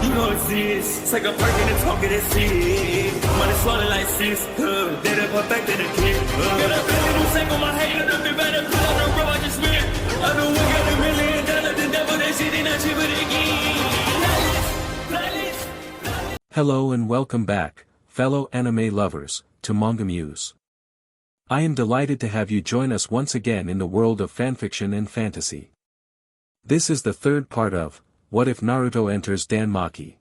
You don't exist. Take a perk and a talk of that shit. Money swallowed like sis. Dead up perfect in the kid. Got a billion who sang on my head. Look up better put on the road I just spent. I know we got $1 million. The devil that shit ain't not cheaper again. Hello and welcome back, fellow anime lovers, to MangaMuse. I am delighted to have you join us once again in the world of fanfiction and fantasy. This is the third part of What If Naruto Enters DanMachi.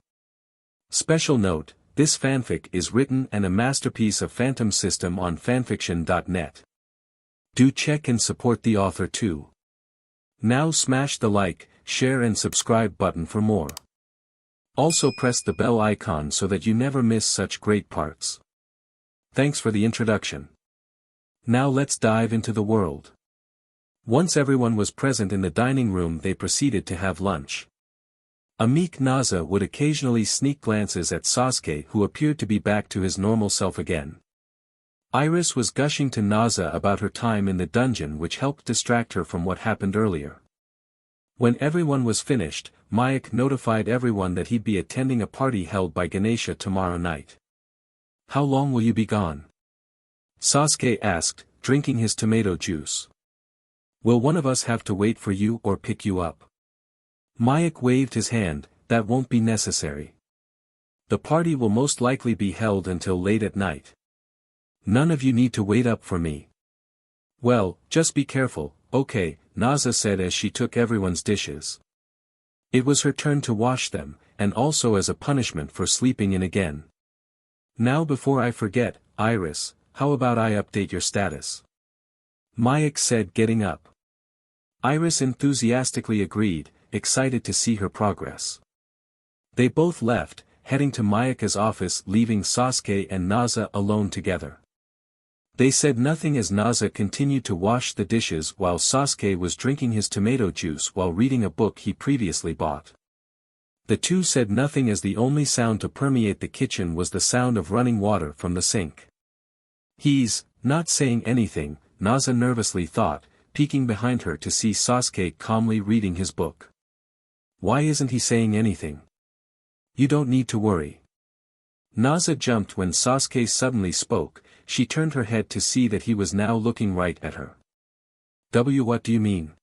Special note, this fanfic is written and a masterpiece of Phantom system on FANFICTIONnet. Do check and support the author too. Now smash the like, share and subscribe button for more. Also press the bell icon so that you never miss such great parts. Thanks for the introduction. Now let's dive into the world. Once everyone was present in the dining room, they proceeded to have lunch. A meek Naza would occasionally sneak glances at Sasuke, who appeared to be back to his normal self again. Iris was gushing to Naza about her time in the dungeon, which helped distract her from what happened earlier. When everyone was finished, Mayek notified everyone that he'd be attending a party held by Ganesa tomorrow night. "How long will you be gone?" Sasuke asked, drinking his tomato juice. "Will one of us have to wait for you or pick you up?" Mayek waved his hand. "That won't be necessary. The party will most likely be held until late at night. None of you need to wait up for me." "Well, just be careful, okay," Naza said as she took everyone's dishes. It was her turn to wash them, and also as a punishment for sleeping in again. "Now before I forget, Iris, how about I update your status?" Mayek said, getting up. Iris enthusiastically agreed, excited to see her progress. They both left, heading to Mayeka's office, leaving Sasuke and Naza alone together. They said nothing as Naza continued to wash the dishes while Sasuke was drinking his tomato juice while reading a book he previously bought. The two said nothing as the only sound to permeate the kitchen was the sound of running water from the sink. "He's not saying anything," Naza nervously thought, peeking behind her to see Sasuke calmly reading his book. "Why isn't he saying anything?" "You don't need to worry." Naza jumped when Sasuke suddenly spoke. She turned her head to see that he was now looking right at her. What do you mean?"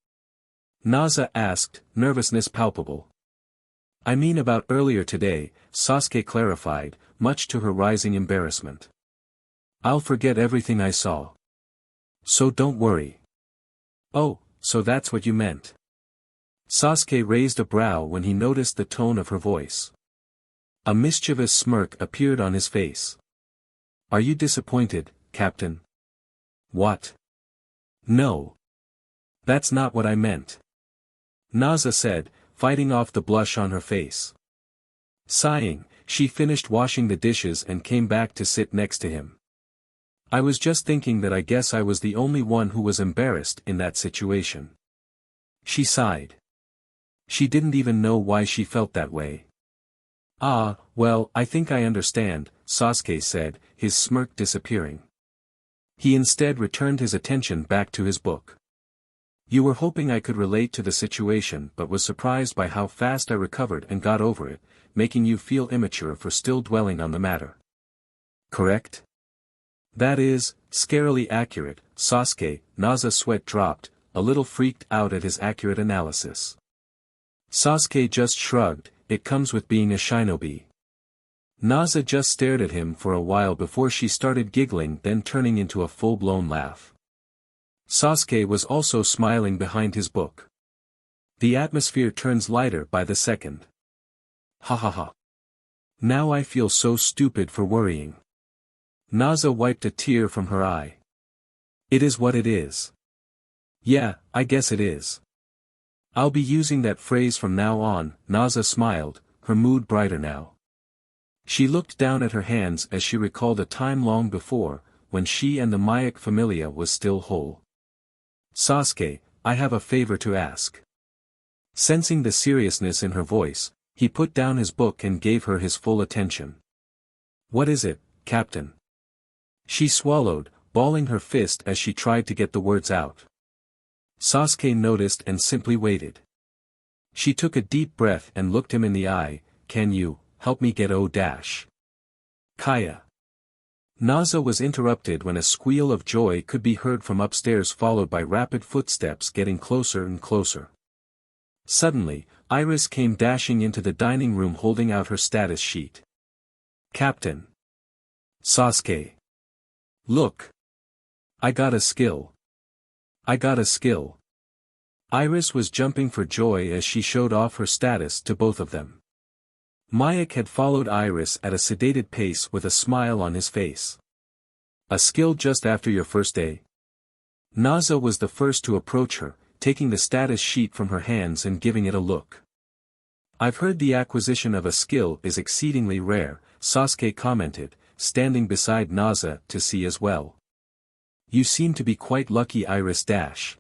Naza asked, nervousness palpable. "I mean about earlier today," Sasuke clarified, much to her rising embarrassment. "I'll forget everything I saw. So don't worry." "Oh, so that's what you meant." Sasuke raised a brow when he noticed the tone of her voice. A mischievous smirk appeared on his face. "Are you disappointed, Captain?" "What? No. That's not what I meant," Naza said, fighting off the blush on her face. Sighing, she finished washing the dishes and came back to sit next to him. "I was just thinking that I guess I was the only one who was embarrassed in that situation." She sighed. She didn't even know why she felt that way. "Ah, well, I think I understand," Sasuke said, his smirk disappearing. He instead returned his attention back to his book. "You were hoping I could relate to the situation but was surprised by how fast I recovered and got over it, making you feel immature for still dwelling on the matter. Correct?" "That is, scarily accurate, Sasuke." Naza's sweat dropped, a little freaked out at his accurate analysis. Sasuke just shrugged. "It comes with being a shinobi." Naza just stared at him for a while before she started giggling, then turning into a full-blown laugh. Sasuke was also smiling behind his book. The atmosphere turns lighter by the second. "Ha ha ha. Now I feel so stupid for worrying." Naza wiped a tear from her eye. "It is what it is." "Yeah, I guess it is. I'll be using that phrase from now on." Naza smiled, her mood brighter now. She looked down at her hands as she recalled a time long before, when she and the Mayek familia was still whole. "Sasuke, I have a favor to ask." Sensing the seriousness in her voice, he put down his book and gave her his full attention. "What is it, Captain?" She swallowed, balling her fist as she tried to get the words out. Sasuke noticed and simply waited. She took a deep breath and looked him in the eye, can you, help me get O dash. Kaya. Naza was interrupted when a squeal of joy could be heard from upstairs, followed by rapid footsteps getting closer and closer. Suddenly, Iris came dashing into the dining room holding out her status sheet. Captain. Sasuke. Look. I got a skill. I got a skill. Iris was jumping for joy as she showed off her status to both of them. Mayak had followed Iris at a sedated pace with a smile on his face. A skill just after your first day? Naza was the first to approach her, taking the status sheet from her hands and giving it a look. I've heard the acquisition of a skill is exceedingly rare, Sasuke commented, standing beside Naza to see as well. You seem to be quite lucky, Iris dash.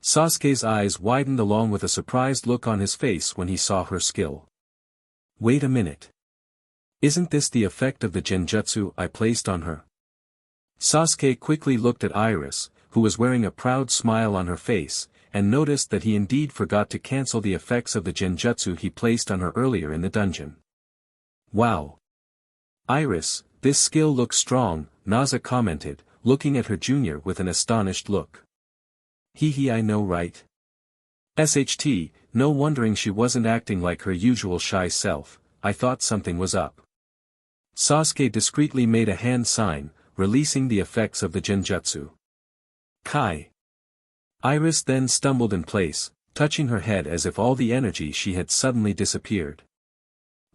Sasuke's eyes widened along with a surprised look on his face when he saw her skill. Wait a minute. Isn't this the effect of the genjutsu I placed on her? Sasuke quickly looked at Iris, who was wearing a proud smile on her face, and noticed that he indeed forgot to cancel the effects of the genjutsu he placed on her earlier in the dungeon. Wow. Iris, this skill looks strong, Naza commented, looking at her junior with an astonished look. Hee I know right? SHT, no wondering she wasn't acting like her usual shy self, I thought something was up. Sasuke discreetly made a hand sign, releasing the effects of the genjutsu. Kai. Iris then stumbled in place, touching her head as if all the energy she had suddenly disappeared.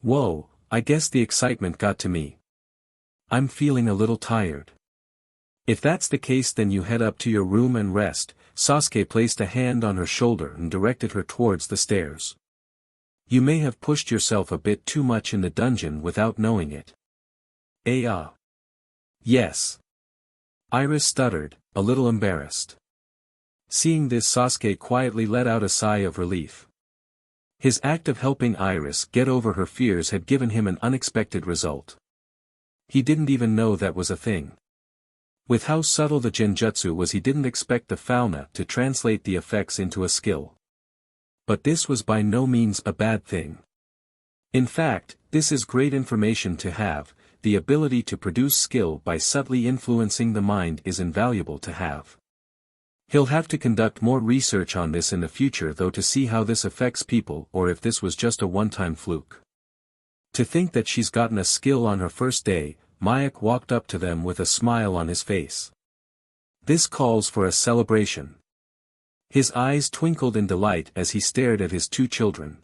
Whoa, I guess the excitement got to me. I'm feeling a little tired. If that's the case, then you head up to your room and rest. Sasuke placed a hand on her shoulder and directed her towards the stairs. You may have pushed yourself a bit too much in the dungeon without knowing it. Yes. Iris stuttered, a little embarrassed. Seeing this, Sasuke quietly let out a sigh of relief. His act of helping Iris get over her fears had given him an unexpected result. He didn't even know that was a thing. With how subtle the genjutsu was, he didn't expect the fauna to translate the effects into a skill. But this was by no means a bad thing. In fact, this is great information to have. The ability to produce skill by subtly influencing the mind is invaluable to have. He'll have to conduct more research on this in the future though to see how this affects people or if this was just a one-time fluke. To think that she's gotten a skill on her first day, Mayak walked up to them with a smile on his face. This calls for a celebration. His eyes twinkled in delight as he stared at his two children.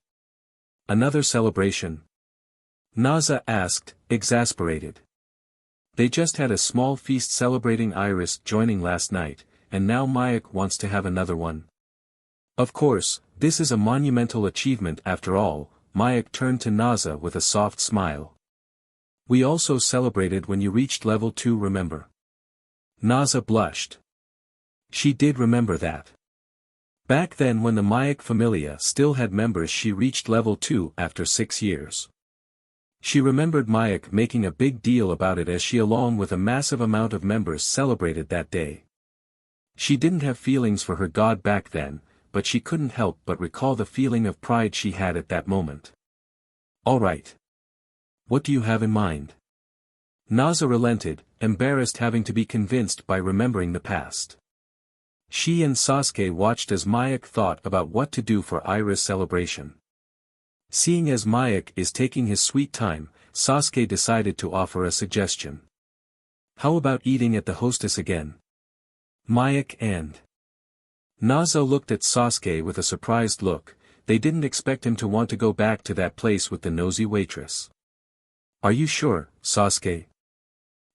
Another celebration? Naza asked, exasperated. They just had a small feast celebrating Iris joining last night, and now Mayak wants to have another one. Of course, this is a monumental achievement after all. Mayak turned to Naza with a soft smile. We also celebrated when you reached level 2, remember? Naza blushed. She did remember that. Back then when the Mayak Familia still had members, she reached level 2 after 6 years. She remembered Mayak making a big deal about it as she along with a massive amount of members celebrated that day. She didn't have feelings for her god back then, but she couldn't help but recall the feeling of pride she had at that moment. Alright. What do you have in mind? Naza relented, embarrassed having to be convinced by remembering the past. She and Sasuke watched as Mayak thought about what to do for Iris' celebration. Seeing as Mayak is taking his sweet time, Sasuke decided to offer a suggestion. How about eating at the Hostess again? Mayak and Naza looked at Sasuke with a surprised look. They didn't expect him to want to go back to that place with the nosy waitress. Are you sure, Sasuke?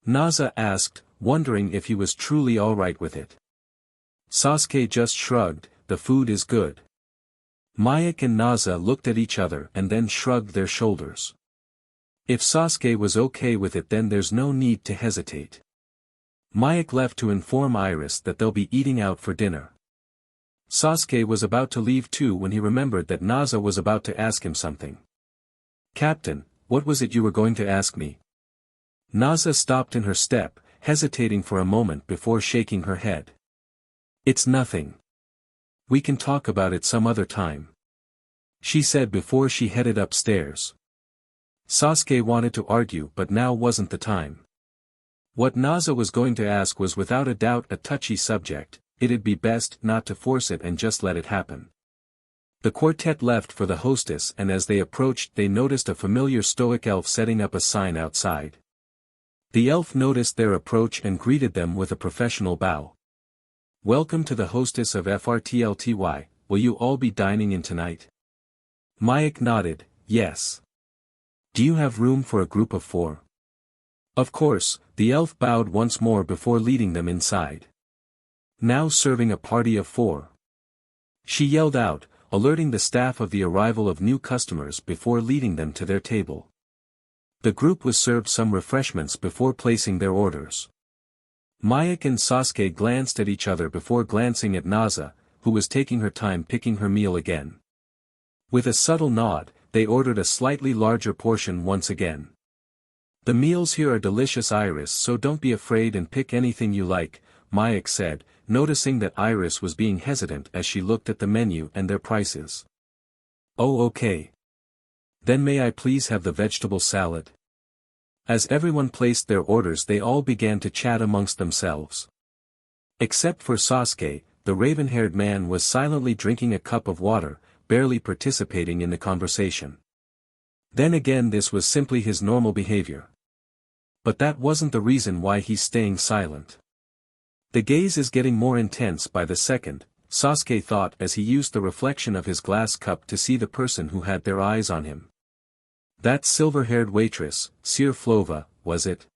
Naza asked, wondering if he was truly alright with it. Sasuke just shrugged, the food is good. Mayak and Naza looked at each other and then shrugged their shoulders. If Sasuke was okay with it, then there's no need to hesitate. Mayak left to inform Iris that they'll be eating out for dinner. Sasuke was about to leave too when he remembered that Naza was about to ask him something. Captain, what was it you were going to ask me? Naza stopped in her step, hesitating for a moment before shaking her head. It's nothing. We can talk about it some other time, she said before she headed upstairs. Sasuke wanted to argue but now wasn't the time. What Naza was going to ask was without a doubt a touchy subject, it'd be best not to force it and just let it happen. The quartet left for the hostess and as they approached they noticed a familiar stoic elf setting up a sign outside. The elf noticed their approach and greeted them with a professional bow. "Welcome to the hostess of FRTLTY, will you all be dining in tonight?" Mayak nodded, "Yes." "Do you have room for a group of 4? Of course, the elf bowed once more before leading them inside. "Now serving a party of 4. She yelled out, alerting the staff of the arrival of new customers before leading them to their table. The group was served some refreshments before placing their orders. Mayak and Sasuke glanced at each other before glancing at Naza, who was taking her time picking her meal again. With a subtle nod, they ordered a slightly larger portion once again. "The meals here are delicious, Iris, so don't be afraid and pick anything you like," Mayak said, noticing that Iris was being hesitant as she looked at the menu and their prices. "Oh, okay. Then may I please have the vegetable salad?" As everyone placed their orders they all began to chat amongst themselves. Except for Sasuke, the raven-haired man was silently drinking a cup of water, barely participating in the conversation. Then again this was simply his normal behavior. But that wasn't the reason why he's staying silent. The gaze is getting more intense by the second, Sasuke thought as he used the reflection of his glass cup to see the person who had their eyes on him. That silver-haired waitress, Seer Flova, was it?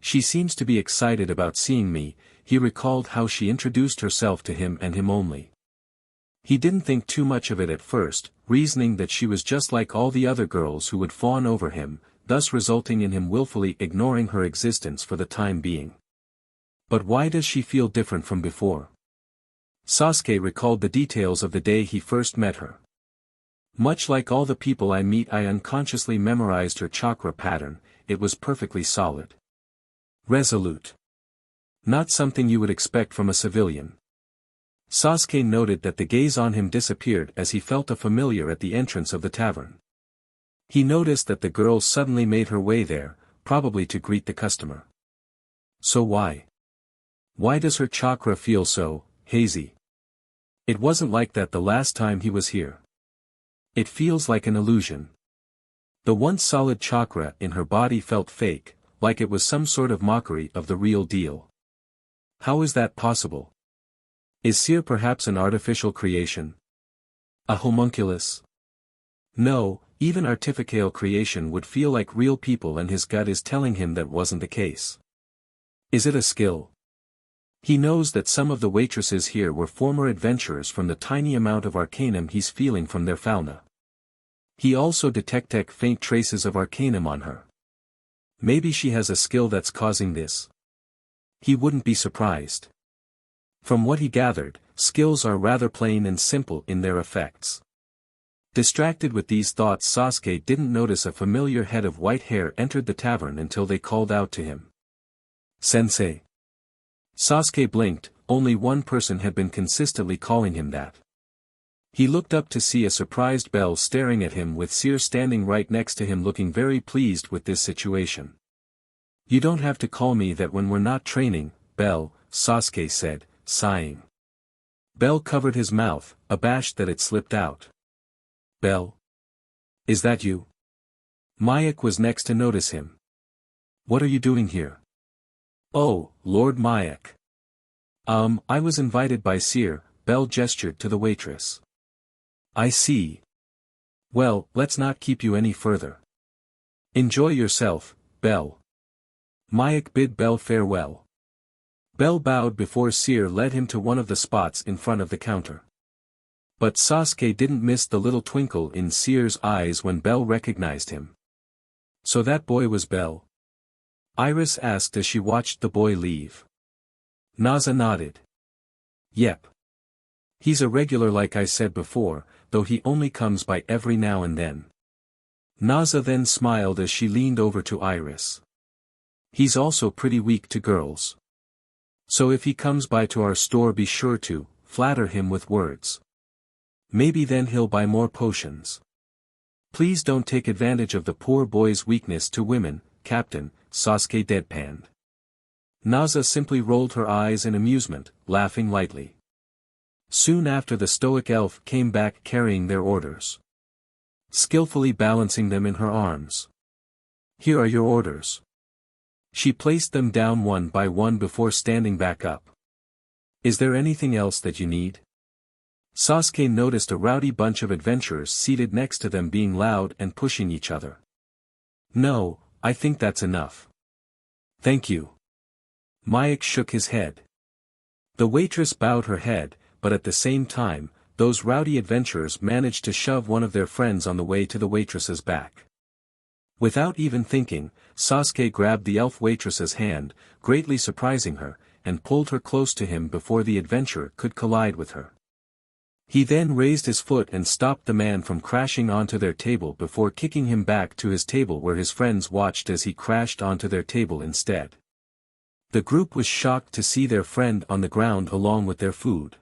She seems to be excited about seeing me. He recalled how she introduced herself to him and him only. He didn't think too much of it at first, reasoning that she was just like all the other girls who would fawn over him, thus resulting in him willfully ignoring her existence for the time being. But why does she feel different from before? Sasuke recalled the details of the day he first met her. "Much like all the people I meet, I unconsciously memorized her chakra pattern. It was perfectly solid. Resolute. Not something you would expect from a civilian." Sasuke noted that the gaze on him disappeared as he felt a familiar at the entrance of the tavern. He noticed that the girl suddenly made her way there, probably to greet the customer. So why? Why does her chakra feel so hazy? It wasn't like that the last time he was here. It feels like an illusion. The once solid chakra in her body felt fake, like it was some sort of mockery of the real deal. How is that possible? Is Seer perhaps an artificial creation? A homunculus? No, even artificial creation would feel like real people and his gut is telling him that wasn't the case. Is it a skill? He knows that some of the waitresses here were former adventurers from the tiny amount of arcanum he's feeling from their fauna. He also detected faint traces of arcanum on her. Maybe she has a skill that's causing this. He wouldn't be surprised. From what he gathered, skills are rather plain and simple in their effects. Distracted with these thoughts, Sasuke didn't notice a familiar head of white hair entered the tavern until they called out to him. "Sensei." Sasuke blinked, only one person had been consistently calling him that. He looked up to see a surprised Bell staring at him with Seer standing right next to him looking very pleased with this situation. "You don't have to call me that when we're not training, Bell," Sasuke said, sighing. Bell covered his mouth, abashed that it slipped out. "Bell? Is that you?" Mayak was next to notice him. "What are you doing here?" "Oh, Lord Mayak. I was invited by Seer," Bell gestured to the waitress. "I see. Well, let's not keep you any further. Enjoy yourself, Bell." Mayak bid Bell farewell. Bell bowed before Seer led him to one of the spots in front of the counter. But Sasuke didn't miss the little twinkle in Seer's eyes when Bell recognized him. "So that boy was Bell?" Iris asked as she watched the boy leave. Naza nodded. "Yep. He's a regular like I said before, though he only comes by every now and then." Naza then smiled as she leaned over to Iris. "He's also pretty weak to girls. So if he comes by to our store be sure to flatter him with words. Maybe then he'll buy more potions." Please don't take advantage of the poor boy's weakness to women, Captain, Sasuke deadpanned. Naza simply rolled her eyes in amusement, laughing lightly. Soon after the stoic elf came back carrying their orders, skillfully balancing them in her arms. Here are your orders. She placed them down one by one before standing back up. Is there anything else that you need? Sasuke noticed a rowdy bunch of adventurers seated next to them being loud and pushing each other. No, I think that's enough. Thank you. Mayek shook his head. The waitress bowed her head, but at the same time, those rowdy adventurers managed to shove one of their friends on the way to the waitress's back. Without even thinking, Sasuke grabbed the elf waitress's hand, greatly surprising her, and pulled her close to him before the adventurer could collide with her. He then raised his foot and stopped the man from crashing onto their table before kicking him back to his table where his friends watched as he crashed onto their table instead. The group was shocked to see their friend on the ground along with their food.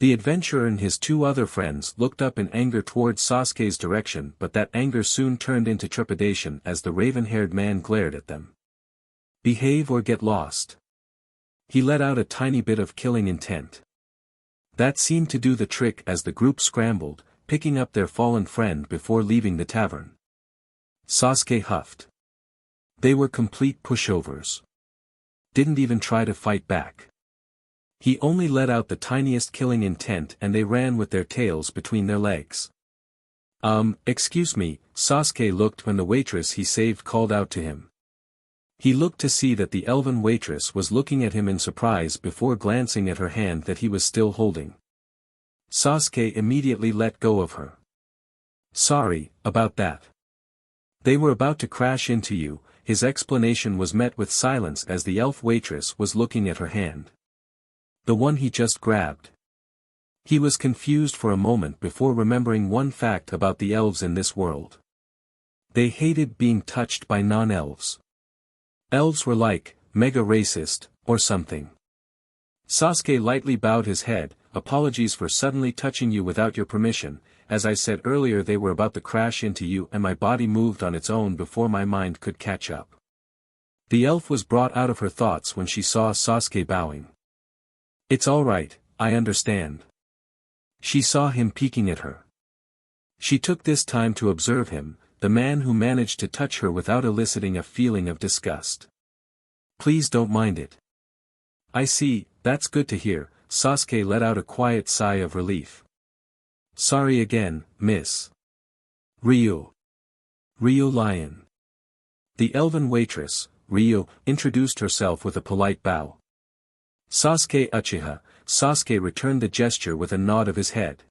The adventurer and his two other friends looked up in anger towards Sasuke's direction, but that anger soon turned into trepidation as the raven-haired man glared at them. Behave or get lost. He let out a tiny bit of killing intent. That seemed to do the trick as the group scrambled, picking up their fallen friend before leaving the tavern. Sasuke huffed. They were complete pushovers. Didn't even try to fight back. He only let out the tiniest killing intent and they ran with their tails between their legs. Excuse me, Sasuke looked when the waitress he saved called out to him. He looked to see that the elven waitress was looking at him in surprise before glancing at her hand that he was still holding. Sasuke immediately let go of her. Sorry, about that. They were about to crash into you. His explanation was met with silence as the elf waitress was looking at her hand. The one he just grabbed. He was confused for a moment before remembering one fact about the elves in this world. They hated being touched by non-elves. Elves were like, mega racist, or something. Sasuke lightly bowed his head. Apologies for suddenly touching you without your permission. As I said earlier, they were about to crash into you and my body moved on its own before my mind could catch up. The elf was brought out of her thoughts when she saw Sasuke bowing. It's alright, I understand. She saw him peeking at her. She took this time to observe him, the man who managed to touch her without eliciting a feeling of disgust. Please don't mind it. I see, that's good to hear. Sasuke let out a quiet sigh of relief. Sorry again, miss. Ryu. Ryu Lion. The elven waitress, Ryu, introduced herself with a polite bow. Sasuke Uchiha. Sasuke returned the gesture with a nod of his head.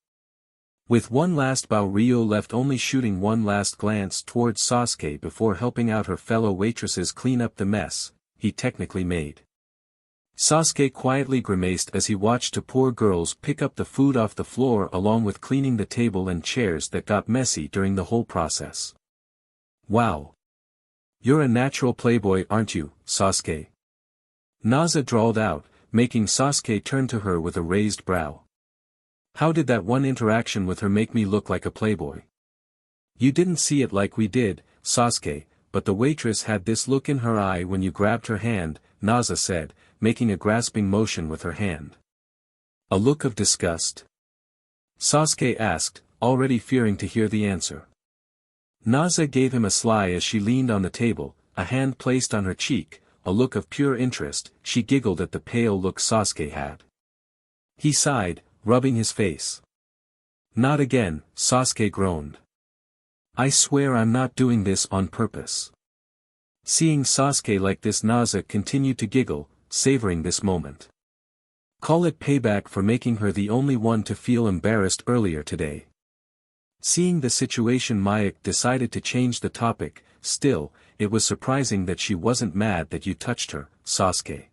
With one last bow, Ryu left, only shooting one last glance towards Sasuke before helping out her fellow waitresses clean up the mess he technically made. Sasuke quietly grimaced as he watched two poor girls pick up the food off the floor along with cleaning the table and chairs that got messy during the whole process. Wow. You're a natural playboy, aren't you, Sasuke? Naza drawled out, making Sasuke turn to her with a raised brow. How did that one interaction with her make me look like a playboy? You didn't see it like we did, Sasuke, but the waitress had this look in her eye when you grabbed her hand, Naza said, making a grasping motion with her hand. A look of disgust? Sasuke asked, already fearing to hear the answer. Naza gave him a sly as she leaned on the table, a hand placed on her cheek, a look of pure interest. She giggled at the pale look Sasuke had. He sighed, rubbing his face. Not again, Sasuke groaned. I swear I'm not doing this on purpose. Seeing Sasuke like this, Naza continued to giggle, savoring this moment. Call it payback for making her the only one to feel embarrassed earlier today. Seeing the situation, Mayek decided to change the topic. Still, it was surprising that she wasn't mad that you touched her, Sasuke.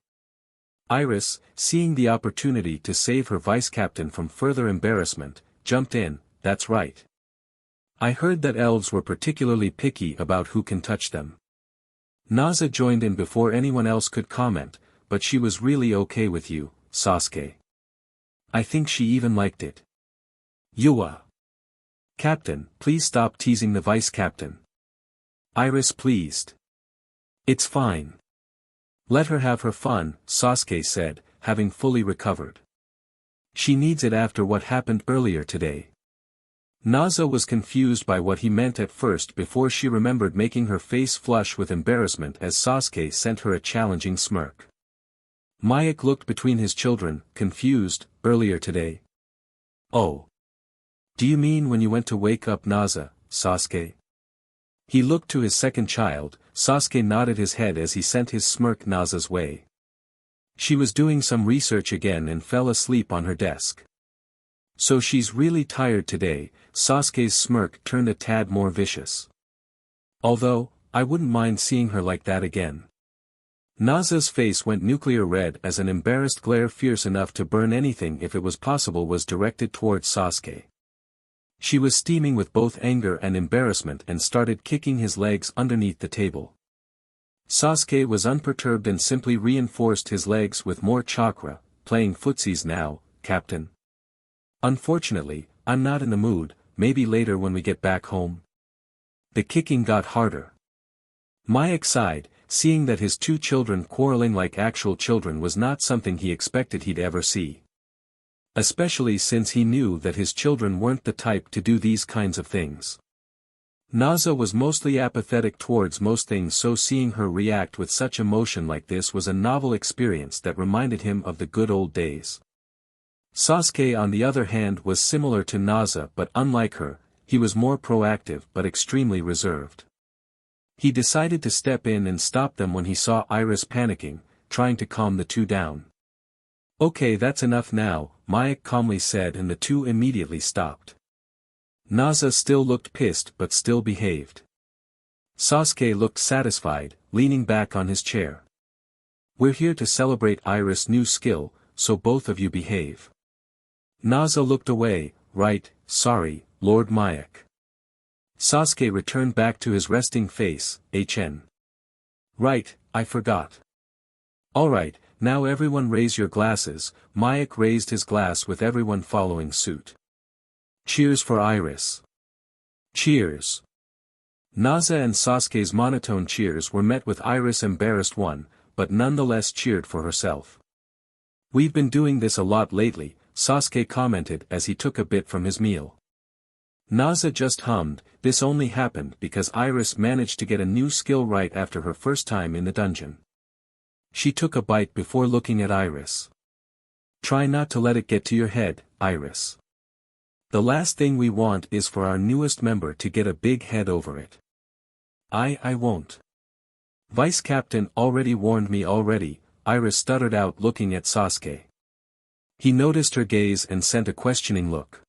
Iris, seeing the opportunity to save her vice captain from further embarrassment, jumped in. That's right. I heard that elves were particularly picky about who can touch them. Naza joined in before anyone else could comment, but she was really okay with you, Sasuke. I think she even liked it. Yua. Captain, please stop teasing the vice captain. Iris pleased. It's fine. Let her have her fun, Sasuke said, having fully recovered. She needs it after what happened earlier today. Naza was confused by what he meant at first before she remembered making her face flush with embarrassment as Sasuke sent her a challenging smirk. Mayek looked between his children, confused. Earlier today? Oh. Do you mean when you went to wake up Naza, Sasuke? He looked to his second child. Sasuke nodded his head as he sent his smirk Naza's way. She was doing some research again and fell asleep on her desk. So she's really tired today. Sasuke's smirk turned a tad more vicious. Although, I wouldn't mind seeing her like that again. Naza's face went nuclear red as an embarrassed glare fierce enough to burn anything if it was possible was directed towards Sasuke. She was steaming with both anger and embarrassment and started kicking his legs underneath the table. Sasuke was unperturbed and simply reinforced his legs with more chakra, playing footsies now, Captain. Unfortunately, I'm not in the mood, maybe later when we get back home. The kicking got harder. Mayek sighed, seeing that his two children quarreling like actual children was not something he expected he'd ever see. Especially since he knew that his children weren't the type to do these kinds of things. Naza was mostly apathetic towards most things, so seeing her react with such emotion like this was a novel experience that reminded him of the good old days. Sasuke on the other hand was similar to Naza, but unlike her, he was more proactive but extremely reserved. He decided to step in and stop them when he saw Iris panicking, trying to calm the two down. Okay, that's enough now, Mayek calmly said, and the two immediately stopped. Naza still looked pissed but still behaved. Sasuke looked satisfied, leaning back on his chair. We're here to celebrate Iris' new skill, so both of you behave. Naza looked away. Right, sorry, Lord Mayek. Sasuke returned back to his resting face. Right, I forgot. Alright, now everyone raise your glasses. Mayek raised his glass with everyone following suit. Cheers for Iris. Cheers. Naza and Sasuke's monotone cheers were met with Iris' embarrassed one, but nonetheless cheered for herself. We've been doing this a lot lately, Sasuke commented as he took a bit from his meal. Naza just hummed. This only happened because Iris managed to get a new skill right after her first time in the dungeon. She took a bite before looking at Iris. Try not to let it get to your head, Iris. The last thing we want is for our newest member to get a big head over it. I won't. Vice Captain already warned me already, Iris stuttered out looking at Sasuke. He noticed her gaze and sent a questioning look.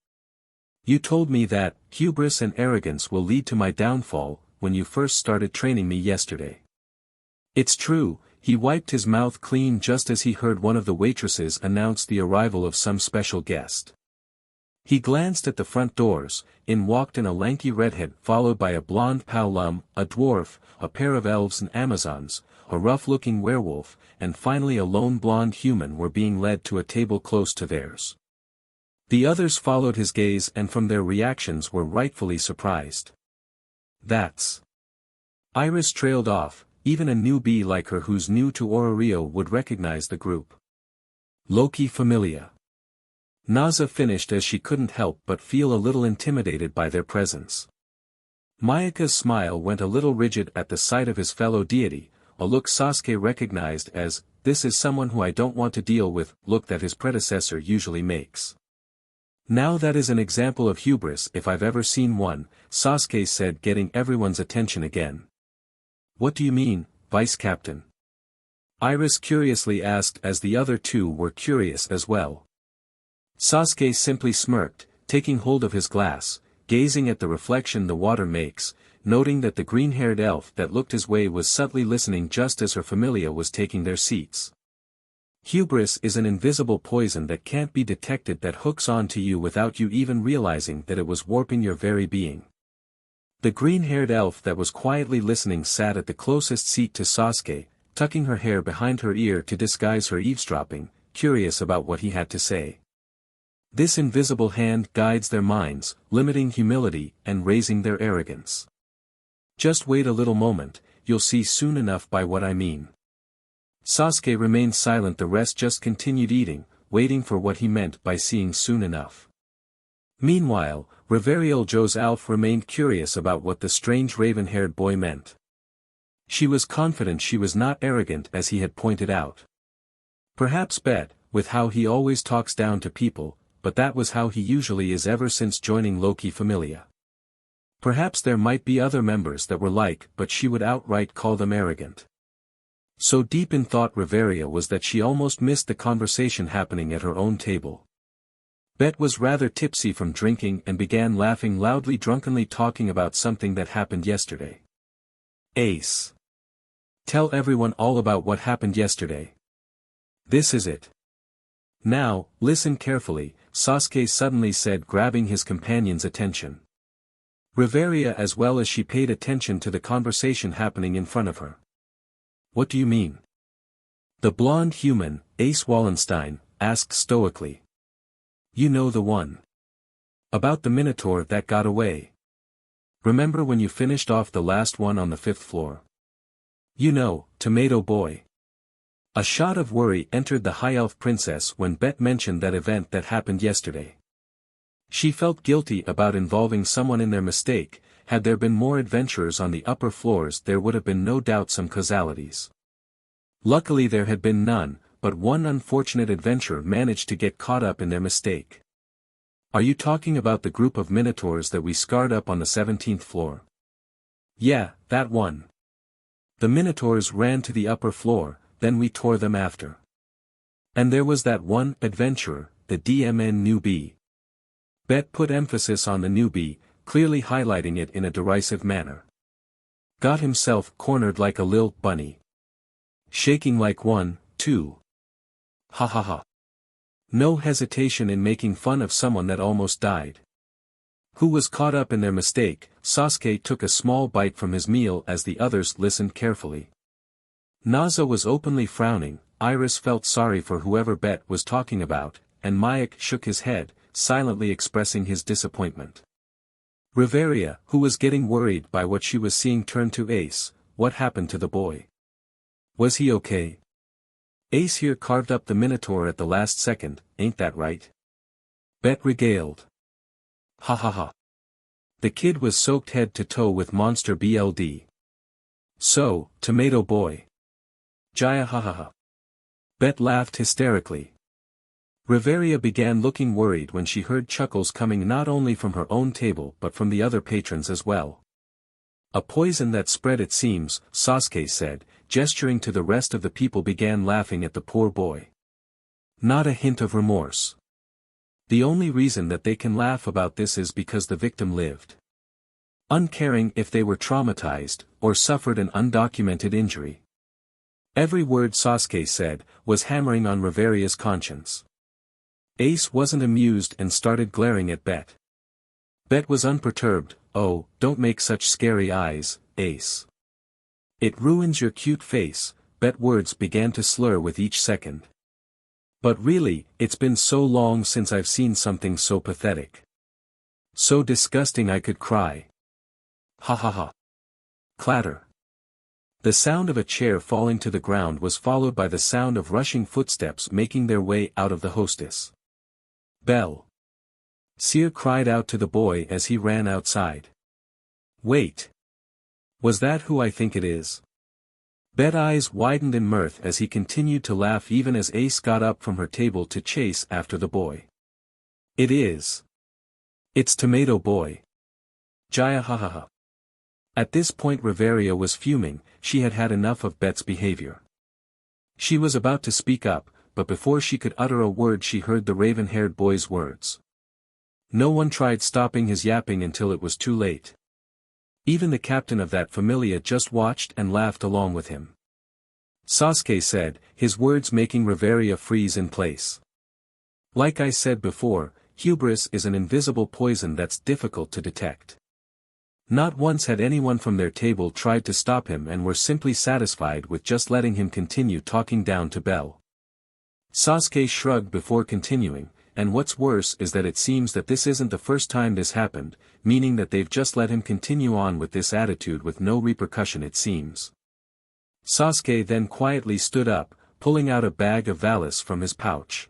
You told me that hubris and arrogance will lead to my downfall when you first started training me yesterday. It's true. He wiped his mouth clean just as he heard one of the waitresses announce the arrival of some special guest. He glanced at the front doors. In walked a lanky redhead followed by a blonde Paolum, a dwarf, a pair of elves and Amazons, a rough-looking werewolf, and finally a lone blonde human were being led to a table close to theirs. The others followed his gaze and from their reactions were rightfully surprised. That's... Iris trailed off. Even a newbie like her who's new to Ororio would recognize the group. Loki Familia. Naza finished as she couldn't help but feel a little intimidated by their presence. Mayaka's smile went a little rigid at the sight of his fellow deity, a look Sasuke recognized as, this is someone who I don't want to deal with, look that his predecessor usually makes. Now that is an example of hubris if I've ever seen one, Sasuke said, getting everyone's attention again. What do you mean, Vice Captain? Iris curiously asked as the other two were curious as well. Sasuke simply smirked, taking hold of his glass, gazing at the reflection the water makes, noting that the green-haired elf that looked his way was subtly listening just as her familia was taking their seats. Hubris is an invisible poison that can't be detected that hooks on to you without you even realizing that it was warping your very being. The green-haired elf that was quietly listening sat at the closest seat to Sasuke, tucking her hair behind her ear to disguise her eavesdropping, curious about what he had to say. This invisible hand guides their minds, limiting humility and raising their arrogance. Just wait a little moment, you'll see soon enough by what I mean. Sasuke remained silent, the rest just continued eating, waiting for what he meant by seeing soon enough. Meanwhile, VERYYYY Alf remained curious about what the strange raven-haired boy meant. She was confident she was not arrogant as he had pointed out. Perhaps Bet, with how he always talks down to people, but that was how he usually is ever since joining Loki Familia. Perhaps there might be other members that were like, but she would outright call them arrogant. So deep in thought VERYYYY was that she almost missed the conversation happening at her own table. Bet was rather tipsy from drinking and began laughing loudly, drunkenly talking about something that happened yesterday. Ace. Tell everyone all about what happened yesterday. This is it. Now, listen carefully, Sasuke suddenly said, grabbing his companion's attention. VERYYYY as well as she paid attention to the conversation happening in front of her. What do you mean? The blonde human, Ace Wallenstein, asked stoically. You know the one. About the Minotaur that got away. Remember when you finished off the last one on the 5th floor? You know, Tomato Boy. A shot of worry entered the High Elf Princess when Bet mentioned that event that happened yesterday. She felt guilty about involving someone in their mistake. Had there been more adventurers on the upper floors there would have been no doubt some causalities. Luckily there had been none, but one unfortunate adventurer managed to get caught up in their mistake. Are you talking about the group of minotaurs that we scarred up on the 17th floor? Yeah, that one. The minotaurs ran to the upper floor, then we tore them after. And there was that one adventurer, the DMN newbie. Bet put emphasis on the newbie, clearly highlighting it in a derisive manner. Got himself cornered like a lil bunny. Shaking like one, too. Ha ha ha. No hesitation in making fun of someone that almost died. Who was caught up in their mistake. Sasuke took a small bite from his meal as the others listened carefully. Naza was openly frowning, Iris felt sorry for whoever Bet was talking about, and Mayak shook his head, silently expressing his disappointment. VERYYYY, who was getting worried by what she was seeing, turned to Ace. What happened to the boy? Was he okay? Ace here carved up the Minotaur at the last second, ain't that right? Bet regaled. Ha ha ha. The kid was soaked head to toe with monster BLD. So, Tomato Boy. Jaya ha ha ha. Bet laughed hysterically. VERYYYY began looking worried when she heard chuckles coming not only from her own table but from the other patrons as well. A poison that spread it seems, Sasuke said, gesturing to the rest of the people began laughing at the poor boy. Not a hint of remorse. The only reason that they can laugh about this is because the victim lived. Uncaring if they were traumatized, or suffered an undocumented injury. Every word Sasuke said, was hammering on VERYYYY's conscience. Ace wasn't amused and started glaring at Bet. Bet was unperturbed. Oh, don't make such scary eyes, Ace. It ruins your cute face. Bet words began to slur with each second. But really, it's been so long since I've seen something so pathetic. So disgusting I could cry. Ha ha ha. Clatter. The sound of a chair falling to the ground was followed by the sound of rushing footsteps making their way out of the hostess. Bell. Seer cried out to the boy as he ran outside. Wait. Was that who I think it is? Bet eyes widened in mirth as he continued to laugh even as Ace got up from her table to chase after the boy. It is. It's Tomato Boy. Jaya ha ha ha. At this point VERYYYY was fuming, she had had enough of Bet's behavior. She was about to speak up, but before she could utter a word she heard the raven-haired boy's words. No one tried stopping his yapping until it was too late. Even the captain of that familia just watched and laughed along with him. Sasuke said, his words making VERYYYY freeze in place. Like I said before, hubris is an invisible poison that's difficult to detect. Not once had anyone from their table tried to stop him and were simply satisfied with just letting him continue talking down to Bell. Sasuke shrugged before continuing, and what's worse is that it seems that this isn't the first time this happened, meaning that they've just let him continue on with this attitude with no repercussion it seems. Sasuke then quietly stood up, pulling out a bag of valise from his pouch.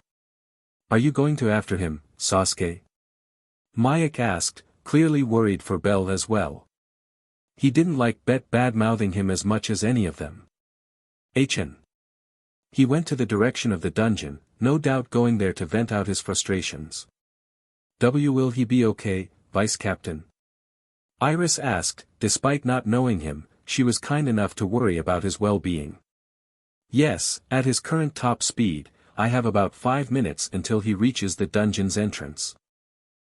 "Are you going to after him, Sasuke?" Mayek asked, clearly worried for Bell as well. He didn't like bad-mouthing him as much as any of them. HN. He went to the direction of the dungeon, no doubt going there to vent out his frustrations. Will he be okay, Vice Captain? Iris asked. Despite not knowing him, she was kind enough to worry about his well-being. "Yes, at his current top speed, I have about 5 minutes until he reaches the dungeon's entrance."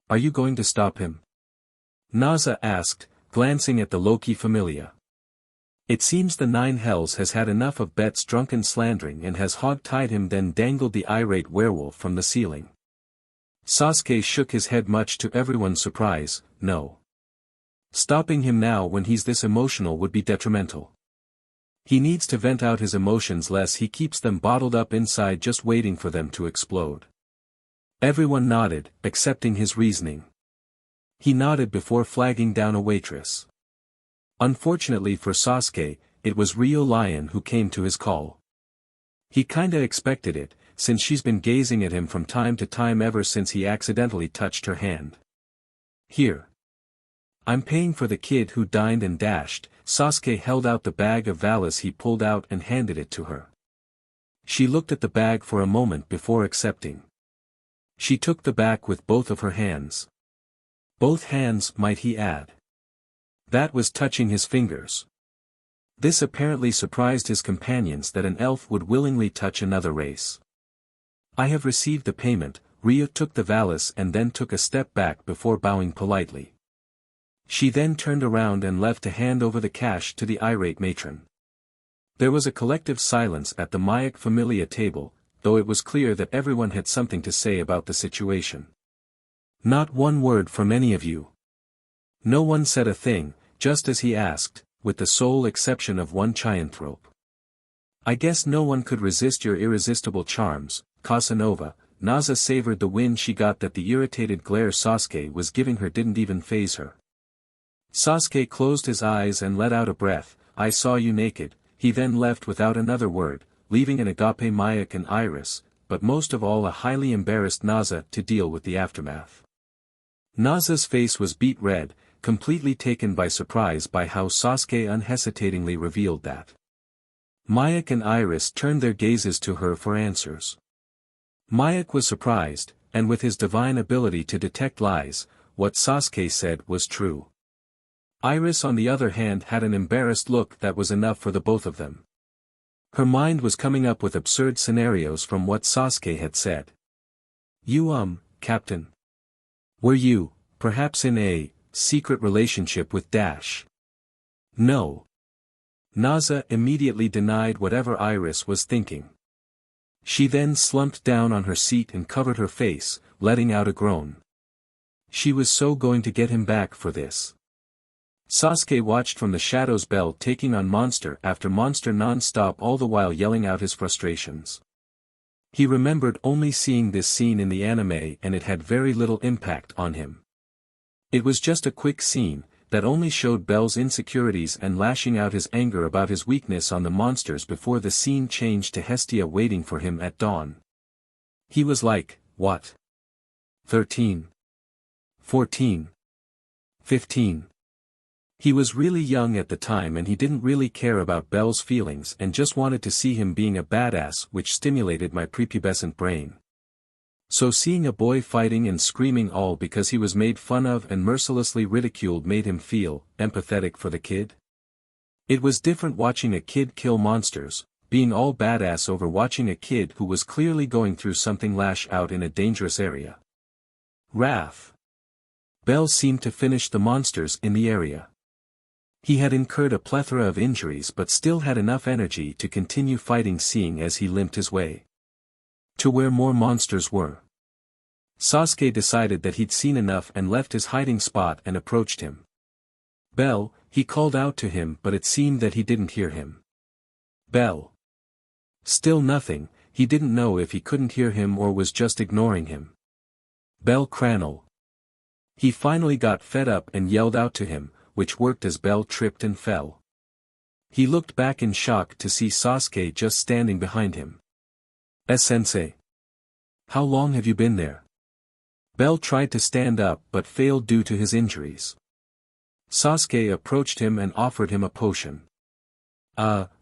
"Are you going to stop him?" Naza asked, glancing at the Loki Familia. "It seems the Nine Hells has had enough of Bet's drunken slandering and has hog-tied him," then dangled the irate werewolf from the ceiling. Sasuke shook his head much to everyone's surprise. "No. Stopping him now when he's this emotional would be detrimental. He needs to vent out his emotions lest he keeps them bottled up inside just waiting for them to explode." Everyone nodded, accepting his reasoning. He nodded before flagging down a waitress. Unfortunately for Sasuke, it was Rio Lion who came to his call. He kinda expected it, since she's been gazing at him from time to time ever since he accidentally touched her hand. "Here. I'm paying for the kid who dined and dashed." Sasuke held out the bag of valise he pulled out and handed it to her. She looked at the bag for a moment before accepting. She took the bag with both of her hands. Both hands, might he add. That was touching his fingers. This apparently surprised his companions that an elf would willingly touch another race. "I have received the payment." Rio took the valise and then took a step back before bowing politely. She then turned around and left to hand over the cash to the irate matron. There was a collective silence at the Mayak Familia table, though it was clear that everyone had something to say about the situation. "Not one word from any of you." No one said a thing, just as he asked, with the sole exception of one Chianthrope. "I guess no one could resist your irresistible charms, Casanova." Naza savored the wind she got that the irritated glare Sasuke was giving her didn't even faze her. Sasuke closed his eyes and let out a breath. "I saw you naked." He then left without another word, leaving an agape Mayak and Iris, but most of all a highly embarrassed Naza to deal with the aftermath. Naza's face was beet red, completely taken by surprise by how Sasuke unhesitatingly revealed that. Mayak and Iris turned their gazes to her for answers. Mayak was surprised, and with his divine ability to detect lies, what Sasuke said was true. Iris on the other hand had an embarrassed look that was enough for the both of them. Her mind was coming up with absurd scenarios from what Sasuke had said. "You Captain. Were you, perhaps in a, secret relationship with Dash?" "No." Naza immediately denied whatever Iris was thinking. She then slumped down on her seat and covered her face, letting out a groan. She was so going to get him back for this. Sasuke watched from the shadows, Bell taking on monster after monster non-stop, all the while yelling out his frustrations. He remembered only seeing this scene in the anime and it had very little impact on him. It was just a quick scene, that only showed Bell's insecurities and lashing out his anger about his weakness on the monsters before the scene changed to Hestia waiting for him at dawn. He was like, what? 13? 14? 15? He was really young at the time and he didn't really care about Bell's feelings and just wanted to see him being a badass, which stimulated my prepubescent brain. So seeing a boy fighting and screaming all because he was made fun of and mercilessly ridiculed made him feel empathetic for the kid. It was different watching a kid kill monsters, being all badass over watching a kid who was clearly going through something lash out in a dangerous area. Wrath. Bell seemed to finish the monsters in the area. He had incurred a plethora of injuries but still had enough energy to continue fighting, seeing as he limped his way to where more monsters were. Sasuke decided that he'd seen enough and left his hiding spot and approached him. "Bell," he called out to him, but it seemed that he didn't hear him. "Bell." Still nothing. He didn't know if he couldn't hear him or was just ignoring him. Bell Cranel. He finally got fed up and yelled out to him, which worked as Bell tripped and fell. He looked back in shock to see Sasuke just standing behind him. Sensei. How long have you been there? Bell tried to stand up but failed due to his injuries. Sasuke approached him and offered him a potion.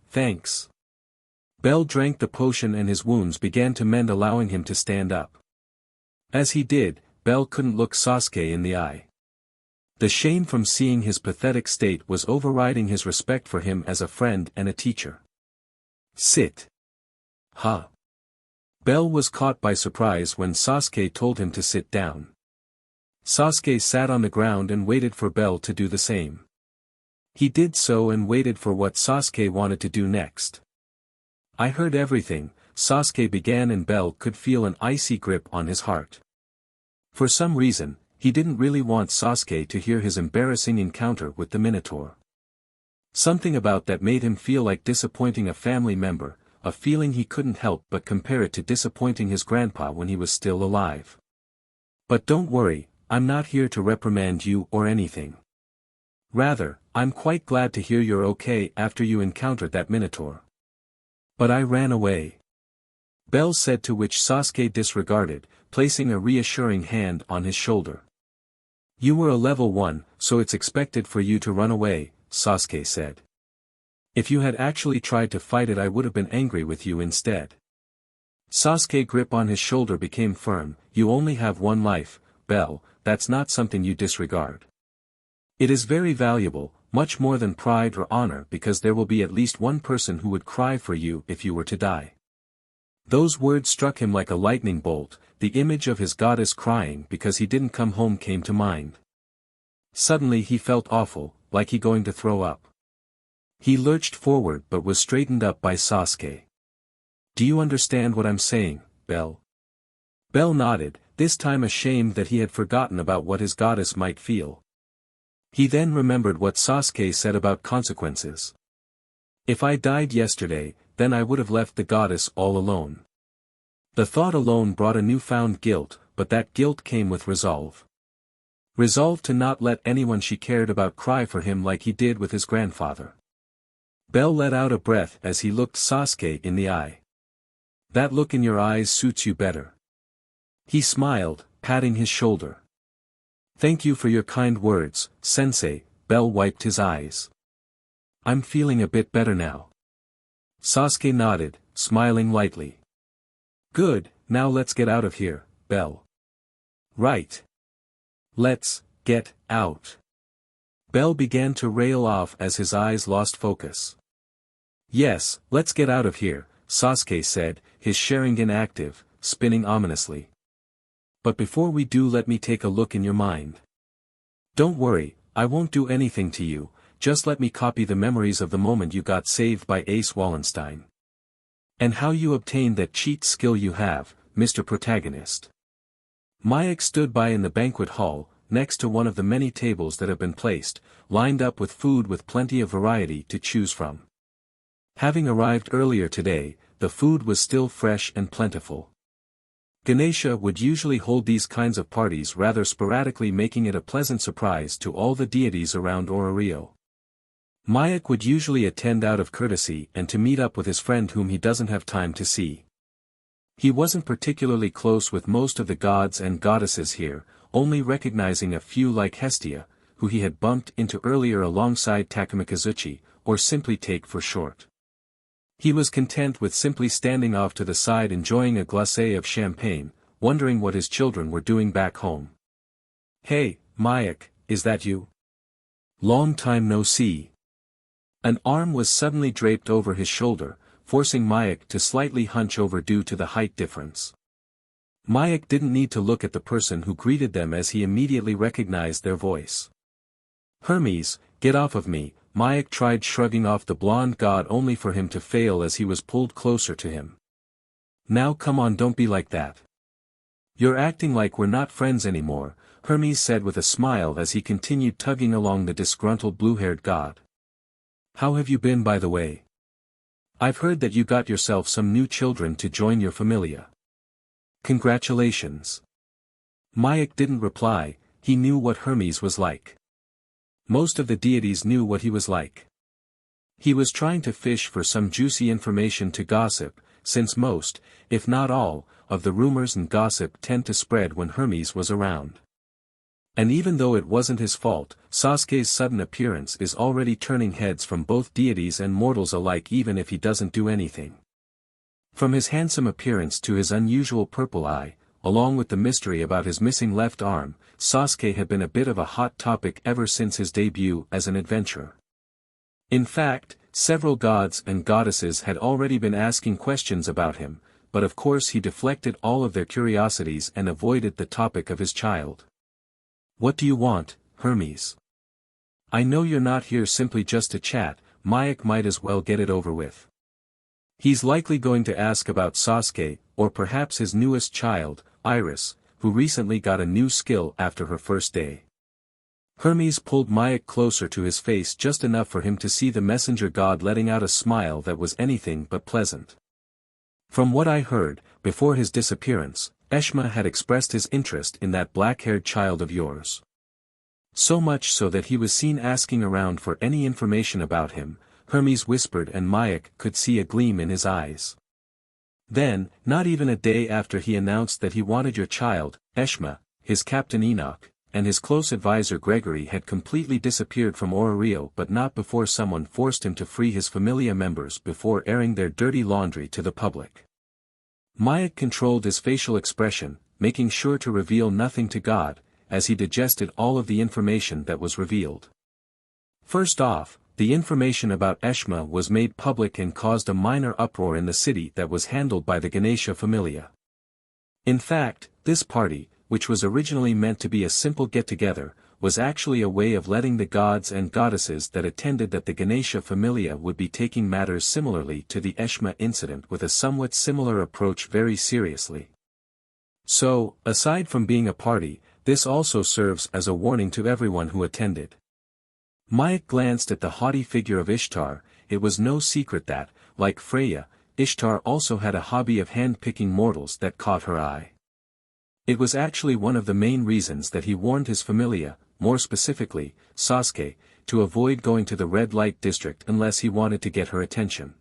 Thanks. Bell drank the potion and his wounds began to mend, allowing him to stand up. As he did, Bell couldn't look Sasuke in the eye. The shame from seeing his pathetic state was overriding his respect for him as a friend and a teacher. Sit. Huh. Bell was caught by surprise when Sasuke told him to sit down. Sasuke sat on the ground and waited for Bell to do the same. He did so and waited for what Sasuke wanted to do next. I heard everything, Sasuke began, and Bell could feel an icy grip on his heart. For some reason, he didn't really want Sasuke to hear his embarrassing encounter with the Minotaur. Something about that made him feel like disappointing a family member, a feeling he couldn't help but compare it to disappointing his grandpa when he was still alive. But don't worry, I'm not here to reprimand you or anything. Rather, I'm quite glad to hear you're okay after you encountered that Minotaur. But I ran away. Bell said, to which Sasuke disregarded, placing a reassuring hand on his shoulder. You were a level 1, so it's expected for you to run away, Sasuke said. If you had actually tried to fight it, I would have been angry with you instead. Sasuke's grip on his shoulder became firm. You only have one life, Bell, that's not something you disregard. It is very valuable, much more than pride or honor, because there will be at least one person who would cry for you if you were to die. Those words struck him like a lightning bolt. The image of his goddess crying because he didn't come home came to mind. Suddenly he felt awful, like he going to throw up. He lurched forward but was straightened up by Sasuke. Do you understand what I'm saying, Bell? Bell nodded, this time ashamed that he had forgotten about what his goddess might feel. He then remembered what Sasuke said about consequences. If I died yesterday, then I would have left the goddess all alone. The thought alone brought a newfound guilt, but that guilt came with resolve. Resolve to not let anyone she cared about cry for him like he did with his grandfather. Bell let out a breath as he looked Sasuke in the eye. That look in your eyes suits you better. He smiled, patting his shoulder. Thank you for your kind words, Sensei. Bell wiped his eyes. I'm feeling a bit better now. Sasuke nodded, smiling lightly. Good, now let's get out of here, Bell. Right. Let's get out. Bell began to rail off as his eyes lost focus. Yes, let's get out of here, Sasuke said, his Sharingan active, spinning ominously. But before we do, let me take a look in your mind. Don't worry, I won't do anything to you, just let me copy the memories of the moment you got saved by Ace Wallenstein. And how you obtained that cheat skill you have, Mr. Protagonist. Mayak stood by in the banquet hall, next to one of the many tables that have been placed, lined up with food with plenty of variety to choose from. Having arrived earlier today, the food was still fresh and plentiful. Ganesa would usually hold these kinds of parties rather sporadically, making it a pleasant surprise to all the deities around Ororio. Mayak would usually attend out of courtesy and to meet up with his friend whom he doesn't have time to see. He wasn't particularly close with most of the gods and goddesses here, only recognizing a few like Hestia, who he had bumped into earlier alongside Takamikazuchi, or simply Take for short. He was content with simply standing off to the side enjoying a glacé of champagne, wondering what his children were doing back home. Hey, Mayak, is that you? Long time no see. An arm was suddenly draped over his shoulder, forcing Mayak to slightly hunch over due to the height difference. Mayak didn't need to look at the person who greeted them as he immediately recognized their voice. Hermes, get off of me, Mayak tried shrugging off the blonde god only for him to fail as he was pulled closer to him. Now come on, don't be like that. You're acting like we're not friends anymore, Hermes said with a smile as he continued tugging along the disgruntled blue-haired god. How have you been, by the way? I've heard that you got yourself some new children to join your familia. Congratulations. Mayak didn't reply. He knew what Hermes was like. Most of the deities knew what he was like. He was trying to fish for some juicy information to gossip, since most, if not all, of the rumors and gossip tend to spread when Hermes was around. And even though it wasn't his fault, Sasuke's sudden appearance is already turning heads from both deities and mortals alike even if he doesn't do anything. From his handsome appearance to his unusual purple eye, along with the mystery about his missing left arm, Sasuke had been a bit of a hot topic ever since his debut as an adventurer. In fact, several gods and goddesses had already been asking questions about him, but of course he deflected all of their curiosities and avoided the topic of his child. "What do you want, Hermes? I know you're not here simply just to chat, Mayak might as well get it over with." He's likely going to ask about Sasuke, or perhaps his newest child, Iris, who recently got a new skill after her first day. Hermes pulled Mayak closer to his face just enough for him to see the messenger god letting out a smile that was anything but pleasant. "From what I heard, before his disappearance, Eshma had expressed his interest in that black-haired child of yours. So much so that he was seen asking around for any information about him," Hermes whispered, and Mayak could see a gleam in his eyes. Then, not even a day after he announced that he wanted your child, Eshma, his captain Enoch, and his close advisor Gregory had completely disappeared from Ororio, but not before someone forced him to free his Familia members before airing their dirty laundry to the public. Mayak controlled his facial expression, making sure to reveal nothing to God, as he digested all of the information that was revealed. First off, the information about Eshma was made public and caused a minor uproar in the city that was handled by the Ganesa Familia. In fact, this party, which was originally meant to be a simple get-together, was actually a way of letting the gods and goddesses that attended that the Ganesa Familia would be taking matters similarly to the Eshma incident with a somewhat similar approach very seriously. So, aside from being a party, this also serves as a warning to everyone who attended. Mayak glanced at the haughty figure of Ishtar. It was no secret that, like Freya, Ishtar also had a hobby of hand-picking mortals that caught her eye. It was actually one of the main reasons that he warned his Familia, more specifically, Sasuke, to avoid going to the red light district unless he wanted to get her attention.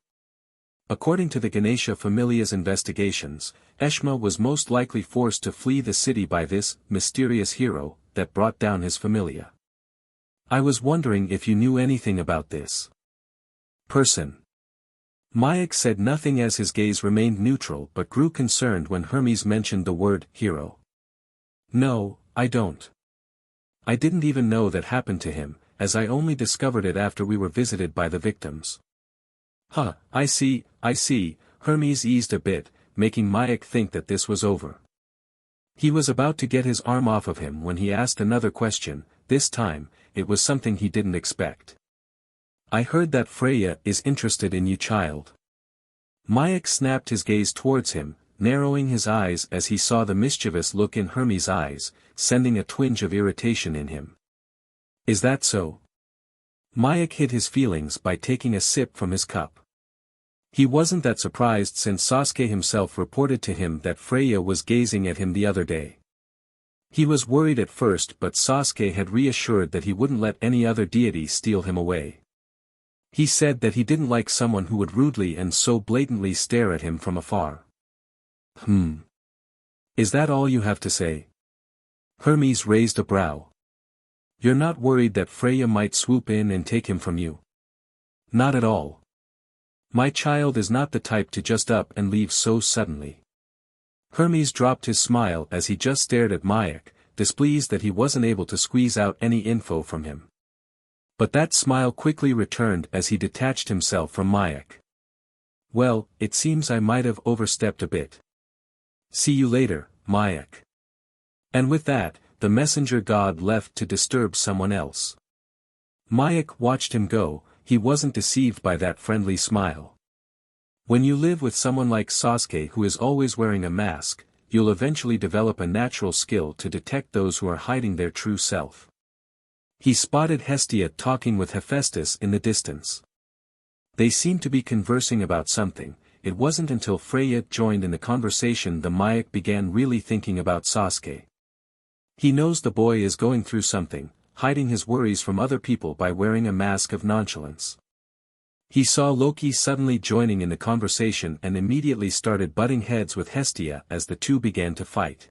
According to the Ganesa Familia's investigations, Eshma was most likely forced to flee the city by this mysterious hero that brought down his Familia. I was wondering if you knew anything about this person. Mayak said nothing as his gaze remained neutral but grew concerned when Hermes mentioned the word hero. No, I don't. I didn't even know that happened to him, as I only discovered it after we were visited by the victims. Huh, I see, Hermes eased a bit, making Mayak think that this was over. He was about to get his arm off of him when he asked another question. This time, it was something he didn't expect. I heard that Freya is interested in you, child. Mayak snapped his gaze towards him, narrowing his eyes as he saw the mischievous look in Hermes' eyes, sending a twinge of irritation in him. Is that so? Mayak hid his feelings by taking a sip from his cup. He wasn't that surprised since Sasuke himself reported to him that Freya was gazing at him the other day. He was worried at first, but Sasuke had reassured that he wouldn't let any other deity steal him away. He said that he didn't like someone who would rudely and so blatantly stare at him from afar. Is that all you have to say? Hermes raised a brow. You're not worried that Freya might swoop in and take him from you? Not at all. My child is not the type to just up and leave so suddenly. Hermes dropped his smile as he just stared at Mayak, displeased that he wasn't able to squeeze out any info from him. But that smile quickly returned as he detached himself from Mayak. Well, it seems I might have overstepped a bit. See you later, Mayak. And with that, the messenger god left to disturb someone else. Mayak watched him go. He wasn't deceived by that friendly smile. When you live with someone like Sasuke who is always wearing a mask, you'll eventually develop a natural skill to detect those who are hiding their true self. He spotted Hestia talking with Hephaestus in the distance. They seemed to be conversing about something. It wasn't until Freya joined in the conversation that Mayak began really thinking about Sasuke. He knows the boy is going through something, hiding his worries from other people by wearing a mask of nonchalance. He saw Loki suddenly joining in the conversation and immediately started butting heads with Hestia as the two began to fight.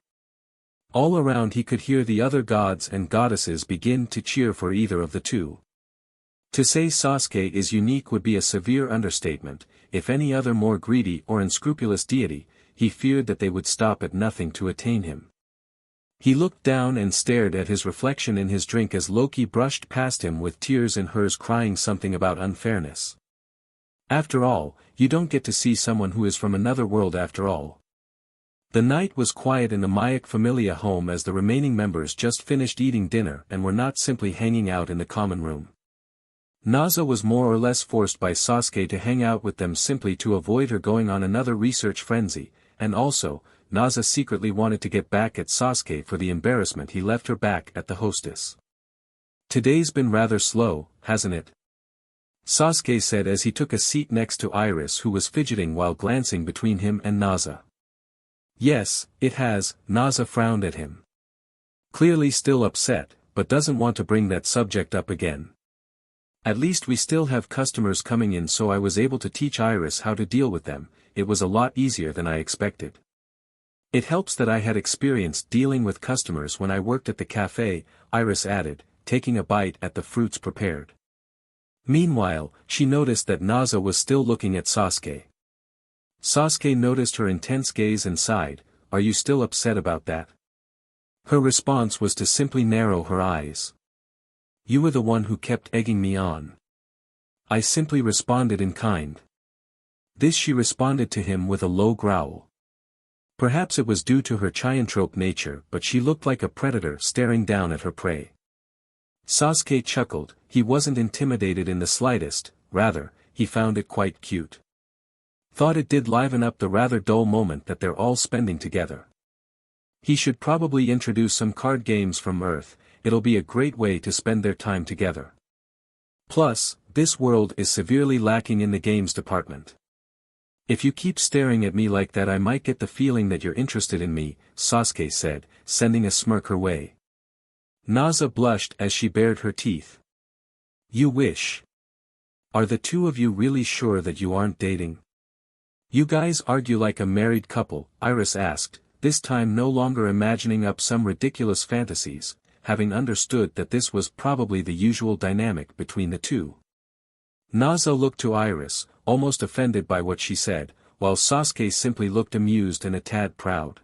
All around he could hear the other gods and goddesses begin to cheer for either of the two. To say Sasuke is unique would be a severe understatement. If any other more greedy or unscrupulous deity, he feared that they would stop at nothing to attain him. He looked down and stared at his reflection in his drink as Loki brushed past him with tears in hers, crying something about unfairness. After all, you don't get to see someone who is from another world after all. The night was quiet in the Mayak Familia home as the remaining members just finished eating dinner and were not simply hanging out in the common room. Naza was more or less forced by Sasuke to hang out with them simply to avoid her going on another research frenzy, and also, Naza secretly wanted to get back at Sasuke for the embarrassment he left her back at the Hostess. "Today's been rather slow, hasn't it?" Sasuke said as he took a seat next to Iris, who was fidgeting while glancing between him and Naza. "Yes, it has," Naza frowned at him. Clearly still upset, but doesn't want to bring that subject up again. "At least we still have customers coming in, so I was able to teach Iris how to deal with them. It was a lot easier than I expected. It helps that I had experience dealing with customers when I worked at the cafe," Iris added, taking a bite at the fruits prepared. Meanwhile, she noticed that Naza was still looking at Sasuke. Sasuke noticed her intense gaze and sighed, "Are you still upset about that?" Her response was to simply narrow her eyes. "You were the one who kept egging me on." I simply responded in kind. This she responded to him with a low growl. Perhaps it was due to her Chiantrope nature, but she looked like a predator staring down at her prey. Sasuke chuckled. He wasn't intimidated in the slightest, rather, he found it quite cute. Thought it did liven up the rather dull moment that they're all spending together. He should probably introduce some card games from Earth. It'll be a great way to spend their time together. Plus, this world is severely lacking in the games department. "If you keep staring at me like that, I might get the feeling that you're interested in me," Sasuke said, sending a smirk her way. Naza blushed as she bared her teeth. "You wish. Are the two of you really sure that you aren't dating?" "You guys argue like a married couple," Iris asked, this time no longer imagining up some ridiculous fantasies, having understood that this was probably the usual dynamic between the two. Naza looked to Iris, almost offended by what she said, while Sasuke simply looked amused and a tad proud.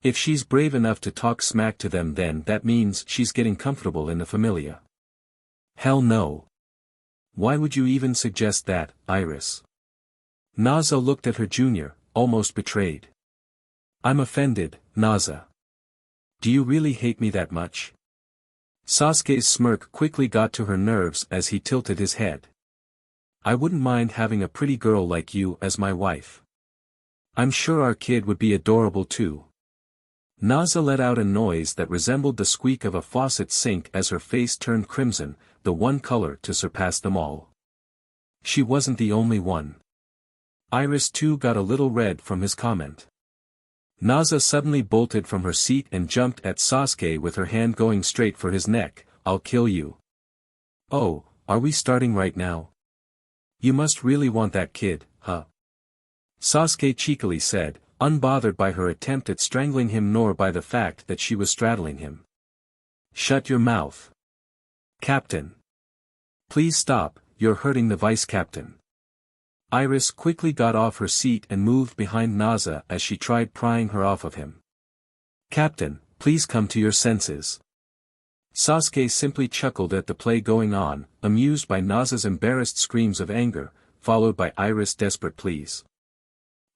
If she's brave enough to talk smack to them, then that means she's getting comfortable in the Familia. Hell no. Why would you even suggest that, Iris? Naza looked at her junior, almost betrayed. "I'm offended, Naza. Do you really hate me that much?" Sasuke's smirk quickly got to her nerves as he tilted his head. "I wouldn't mind having a pretty girl like you as my wife. I'm sure our kid would be adorable too." Naza let out a noise that resembled the squeak of a faucet sink as her face turned crimson, the one color to surpass them all. She wasn't the only one. Iris too got a little red from his comment. Naza suddenly bolted from her seat and jumped at Sasuke with her hand going straight for his neck. "I'll kill you." "Oh, are we starting right now? You must really want that kid, huh?" Sasuke cheekily said, unbothered by her attempt at strangling him nor by the fact that she was straddling him. "Shut your mouth. Captain. Please stop, you're hurting the vice-captain." Iris quickly got off her seat and moved behind Naza as she tried prying her off of him. "Captain, please come to your senses." Sasuke simply chuckled at the play going on, amused by Naza's embarrassed screams of anger, followed by Iris' desperate pleas.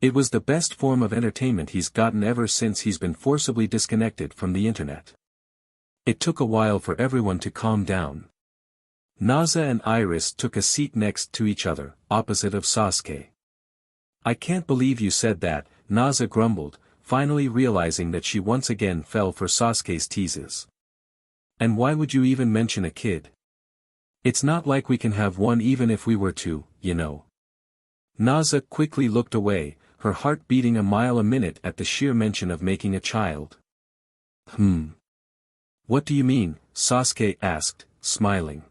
It was the best form of entertainment he's gotten ever since he's been forcibly disconnected from the internet. It took a while for everyone to calm down. Naza and Iris took a seat next to each other, opposite of Sasuke. "I can't believe you said that," Naza grumbled, finally realizing that she once again fell for Sasuke's teases. "And why would you even mention a kid? It's not like we can have one even if we were to, you know." Naza quickly looked away, her heart beating a mile a minute at the sheer mention of making a child. What do you mean? Sasuke asked, smiling.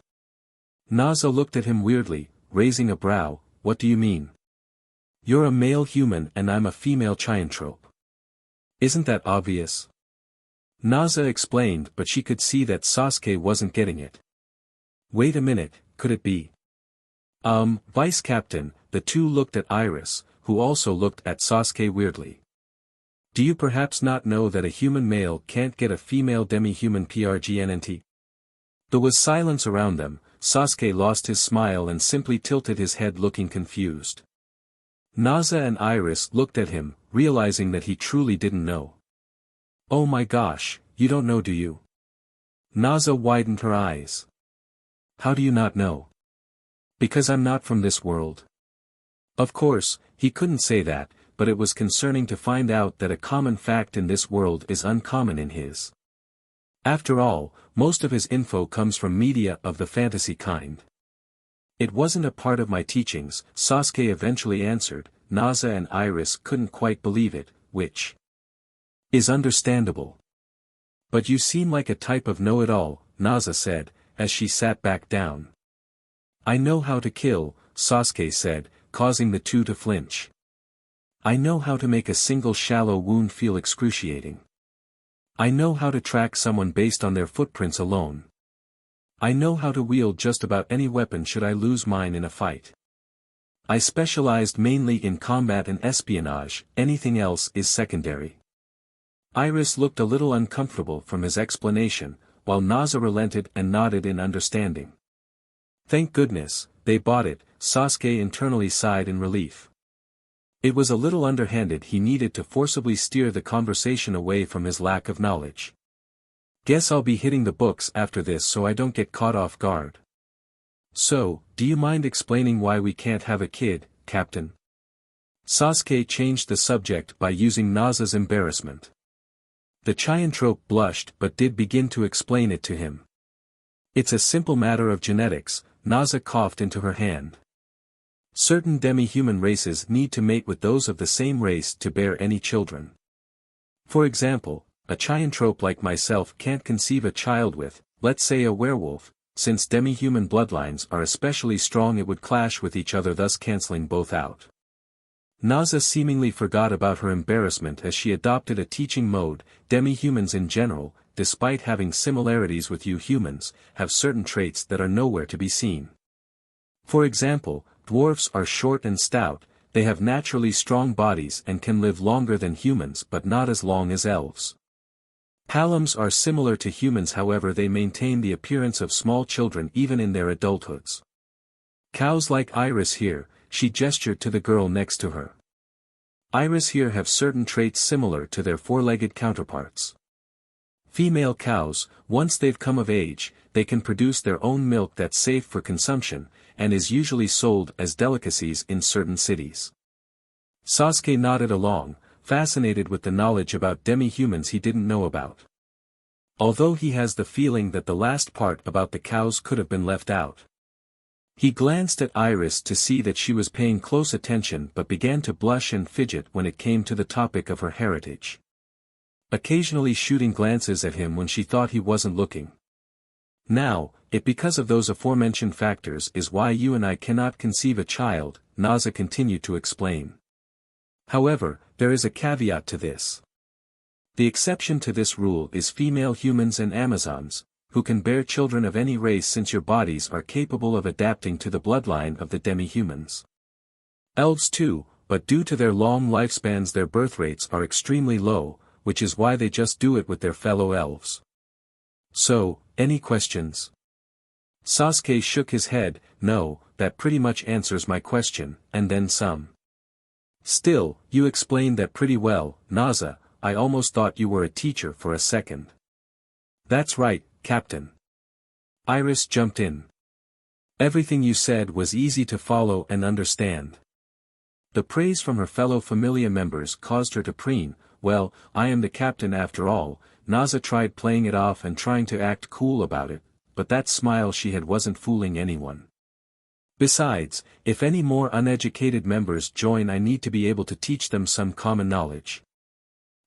Naza looked at him weirdly, raising a brow. What do you mean? You're a male human and I'm a female chiantrope. Isn't that obvious? Naza explained, but she could see that Sasuke wasn't getting it. Wait a minute, could it be? Vice Captain, the two looked at Iris, who also looked at Sasuke weirdly. Do you perhaps not know that a human male can't get a female demi-human PRGNNT? There was silence around them. Sasuke lost his smile and simply tilted his head looking confused. Naza and Iris looked at him, realizing that he truly didn't know. Oh my gosh, you don't know, do you? Naza widened her eyes. How do you not know? Because I'm not from this world. Of course, he couldn't say that, but it was concerning to find out that a common fact in this world is uncommon in his. After all, most of his info comes from media of the fantasy kind. It wasn't a part of my teachings, Sasuke eventually answered. Naza and Iris couldn't quite believe it, which is understandable. But you seem like a type of know-it-all, Naza said, as she sat back down. I know how to kill, Sasuke said, causing the two to flinch. I know how to make a single shallow wound feel excruciating. I know how to track someone based on their footprints alone. I know how to wield just about any weapon should I lose mine in a fight. I specialized mainly in combat and espionage, anything else is secondary. Iris looked a little uncomfortable from his explanation, while Naza relented and nodded in understanding. Thank goodness, they bought it, Sasuke internally sighed in relief. It was a little underhanded. He needed to forcibly steer the conversation away from his lack of knowledge. Guess I'll be hitting the books after this so I don't get caught off guard. So, do you mind explaining why we can't have a kid, Captain? Sasuke changed the subject by using Naza's embarrassment. The chiantrope blushed but did begin to explain it to him. It's a simple matter of genetics, Naza coughed into her hand. Certain demi-human races need to mate with those of the same race to bear any children. For example, a chiantrope like myself can't conceive a child with, let's say, a werewolf. Since demi-human bloodlines are especially strong, it would clash with each other, thus cancelling both out. Naza seemingly forgot about her embarrassment as she adopted a teaching mode. Demi-humans in general, despite having similarities with you humans, have certain traits that are nowhere to be seen. For example, dwarfs are short and stout, they have naturally strong bodies and can live longer than humans but not as long as elves. Halems are similar to humans, however they maintain the appearance of small children even in their adulthoods. Cows like Iris here, she gestured to the girl next to her. Iris here have certain traits similar to their four-legged counterparts. Female cows, once they've come of age, they can produce their own milk that's safe for consumption, and is usually sold as delicacies in certain cities. Sasuke nodded along, fascinated with the knowledge about demi-humans he didn't know about. Although he has the feeling that the last part about the cows could have been left out. He glanced at Iris to see that she was paying close attention but began to blush and fidget when it came to the topic of her heritage. Occasionally shooting glances at him when she thought he wasn't looking. Now, it because of those aforementioned factors is why you and I cannot conceive a child, Naza continued to explain. However, there is a caveat to this. The exception to this rule is female humans and Amazons, who can bear children of any race since your bodies are capable of adapting to the bloodline of the demi-humans. Elves too, but due to their long lifespans their birth rates are extremely low, which is why they just do it with their fellow elves. So, any questions? Sasuke shook his head. No, that pretty much answers my question, and then some. Still, you explained that pretty well, Naza. I almost thought you were a teacher for a second. That's right, Captain. Iris jumped in. Everything you said was easy to follow and understand. The praise from her fellow Familia members caused her to preen. Well, I am the captain after all. Naza tried playing it off and trying to act cool about it, but that smile she had wasn't fooling anyone. Besides, if any more uneducated members join I need to be able to teach them some common knowledge.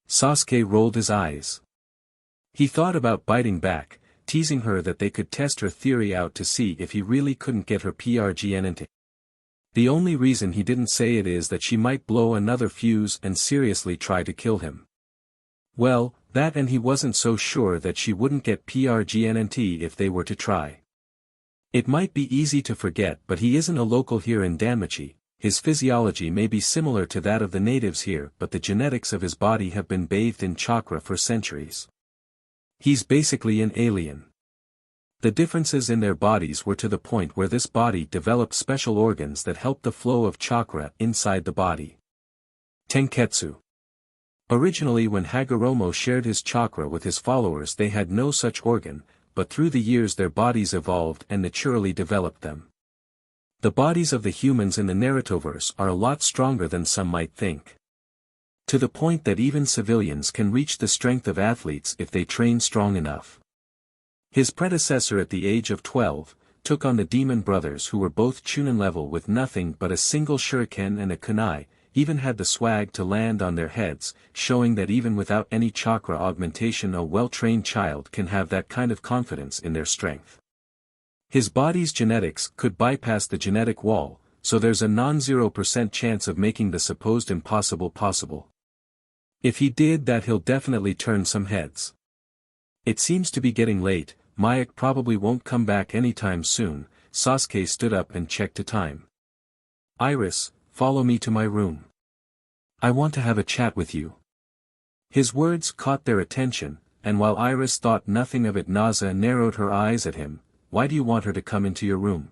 Sasuke rolled his eyes. He thought about biting back, teasing her that they could test her theory out to see if he really couldn't get her PRGNNT. The only reason he didn't say it is that she might blow another fuse and seriously try to kill him. Well, that, and he wasn't so sure that she wouldn't get PRGNNT if they were to try. It might be easy to forget, but he isn't a local here in DanMachi. His physiology may be similar to that of the natives here, but the genetics of his body have been bathed in chakra for centuries. He's basically an alien. The differences in their bodies were to the point where this body developed special organs that help the flow of chakra inside the body. Tenketsu. Originally, when Hagoromo shared his chakra with his followers, they had no such organ, but through the years their bodies evolved and naturally developed them. The bodies of the humans in the Narutoverse are a lot stronger than some might think. To the point that even civilians can reach the strength of athletes if they train strong enough. His predecessor at the age of 12, took on the demon brothers who were both Chunin level with nothing but a single shuriken and a kunai, even had the swag to land on their heads, showing that even without any chakra augmentation a well-trained child can have that kind of confidence in their strength. His body's genetics could bypass the genetic wall, so there's a non-0% chance of making the supposed impossible possible. If he did that, he'll definitely turn some heads. It seems to be getting late. Mayak probably won't come back anytime soon. Sasuke stood up and checked the time. Iris, follow me to my room. I want to have a chat with you. His words caught their attention, and while Iris thought nothing of it, Naza narrowed her eyes at him. Why do you want her to come into your room?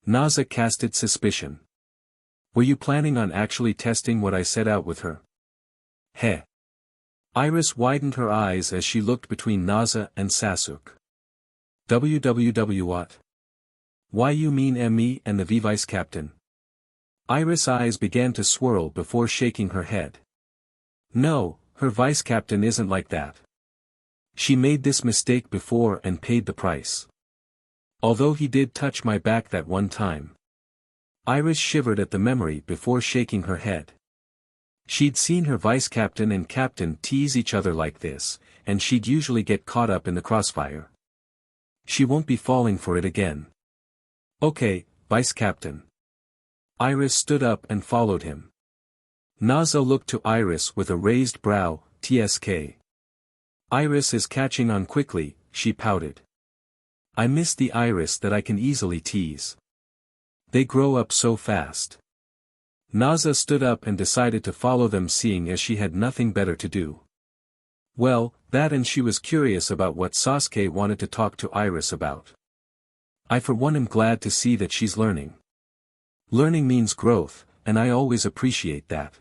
Naza casted suspicion. Were you planning on actually testing what I set out with her? Heh. Iris widened her eyes as she looked between Naza and Sasuke. What? Why you mean me and the vice captain? Iris' eyes began to swirl before shaking her head. No, her vice captain isn't like that. She made this mistake before and paid the price. Although he did touch my back that one time. Iris shivered at the memory before shaking her head. She'd seen her vice captain and captain tease each other like this, and she'd usually get caught up in the crossfire. She won't be falling for it again. Okay, vice captain. Iris stood up and followed him. Naza looked to Iris with a raised brow. TSK. Iris is catching on quickly, she pouted. I miss the Iris that I can easily tease. They grow up so fast. Naza stood up and decided to follow them, seeing as she had nothing better to do. Well, that, and she was curious about what Sasuke wanted to talk to Iris about. I for one am glad to see that she's learning. Learning means growth, and I always appreciate that.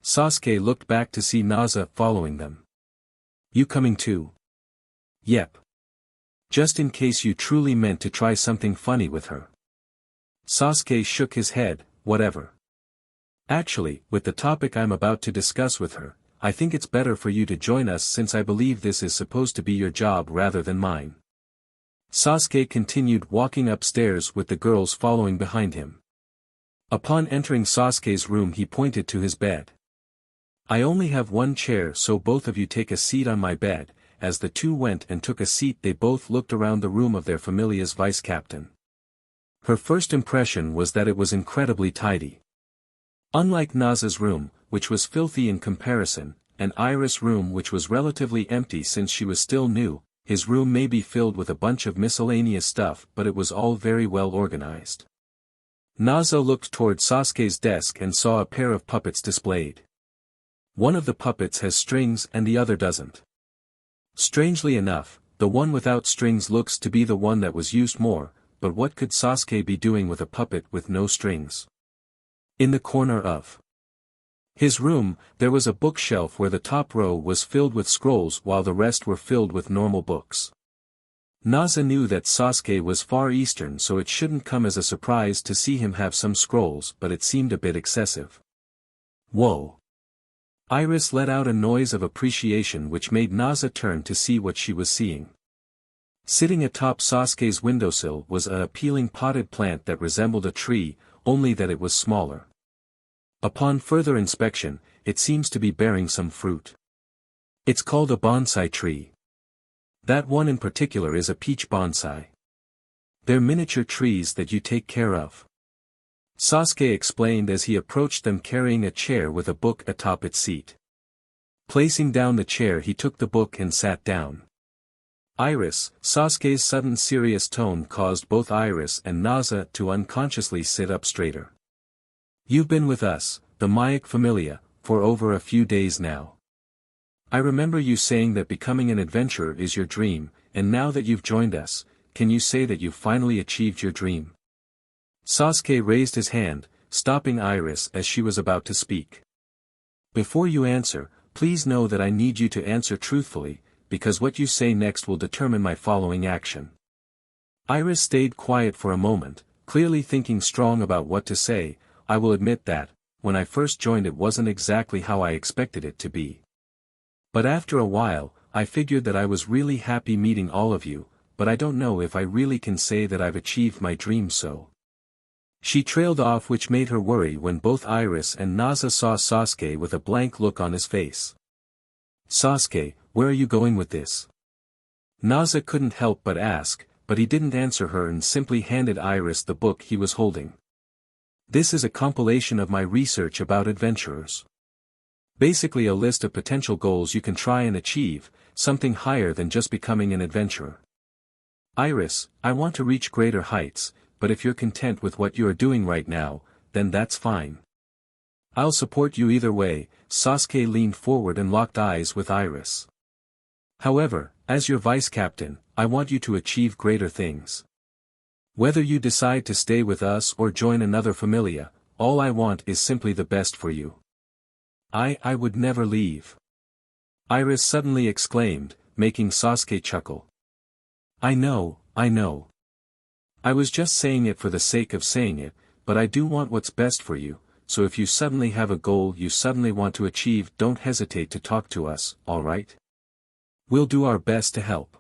Sasuke looked back to see Naza following them. You coming too? Yep. Just in case you truly meant to try something funny with her. Sasuke shook his head. Whatever. Actually, with the topic I'm about to discuss with her, I think it's better for you to join us, since I believe this is supposed to be your job rather than mine. Sasuke continued walking upstairs with the girls following behind him. Upon entering Sasuke's room, he pointed to his bed. I only have one chair, so both of you take a seat on my bed. As the two went and took a seat, they both looked around the room of their familia's vice captain. Her first impression was that it was incredibly tidy. Unlike Naza's room, which was filthy in comparison, and Iris' room, which was relatively empty since she was still new, his room may be filled with a bunch of miscellaneous stuff, but it was all very well organized. Naza looked toward Sasuke's desk and saw a pair of puppets displayed. One of the puppets has strings and the other doesn't. Strangely enough, the one without strings looks to be the one that was used more, but what could Sasuke be doing with a puppet with no strings? In the corner of his room, there was a bookshelf where the top row was filled with scrolls while the rest were filled with normal books. Naza knew that Sasuke was Far Eastern, so it shouldn't come as a surprise to see him have some scrolls, but it seemed a bit excessive. Whoa! Iris let out a noise of appreciation which made Naza turn to see what she was seeing. Sitting atop Sasuke's windowsill was an appealing potted plant that resembled a tree, only that it was smaller. Upon further inspection, it seems to be bearing some fruit. It's called a bonsai tree. That one in particular is a peach bonsai. They're miniature trees that you take care of. Sasuke explained as he approached them carrying a chair with a book atop its seat. Placing down the chair he took the book and sat down. Iris, Sasuke's sudden serious tone caused both Iris and Naza to unconsciously sit up straighter. You've been with us, the Mayak Familia, for over a few days now. I remember you saying that becoming an adventurer is your dream, and now that you've joined us, can you say that you've finally achieved your dream? Sasuke raised his hand, stopping Iris as she was about to speak. Before you answer, please know that I need you to answer truthfully, because what you say next will determine my following action. Iris stayed quiet for a moment, clearly thinking strong about what to say. I will admit that, when I first joined it wasn't exactly how I expected it to be. But after a while, I figured that I was really happy meeting all of you, but I don't know if I really can say that I've achieved my dream so. She trailed off, which made her worry when both Iris and Naza saw Sasuke with a blank look on his face. Sasuke, where are you going with this? Naza couldn't help but ask, but he didn't answer her and simply handed Iris the book he was holding. This is a compilation of my research about adventurers. Basically a list of potential goals you can try and achieve, something higher than just becoming an adventurer. Iris, I want to reach greater heights, but if you're content with what you are doing right now, then that's fine. I'll support you either way. Sasuke leaned forward and locked eyes with Iris. However, as your vice captain, I want you to achieve greater things. Whether you decide to stay with us or join another familia, all I want is simply the best for you. I would never leave. Iris suddenly exclaimed, making Sasuke chuckle. I know. I was just saying it for the sake of saying it, but I do want what's best for you, so if you suddenly have a goal you suddenly want to achieve, don't hesitate to talk to us, alright? We'll do our best to help.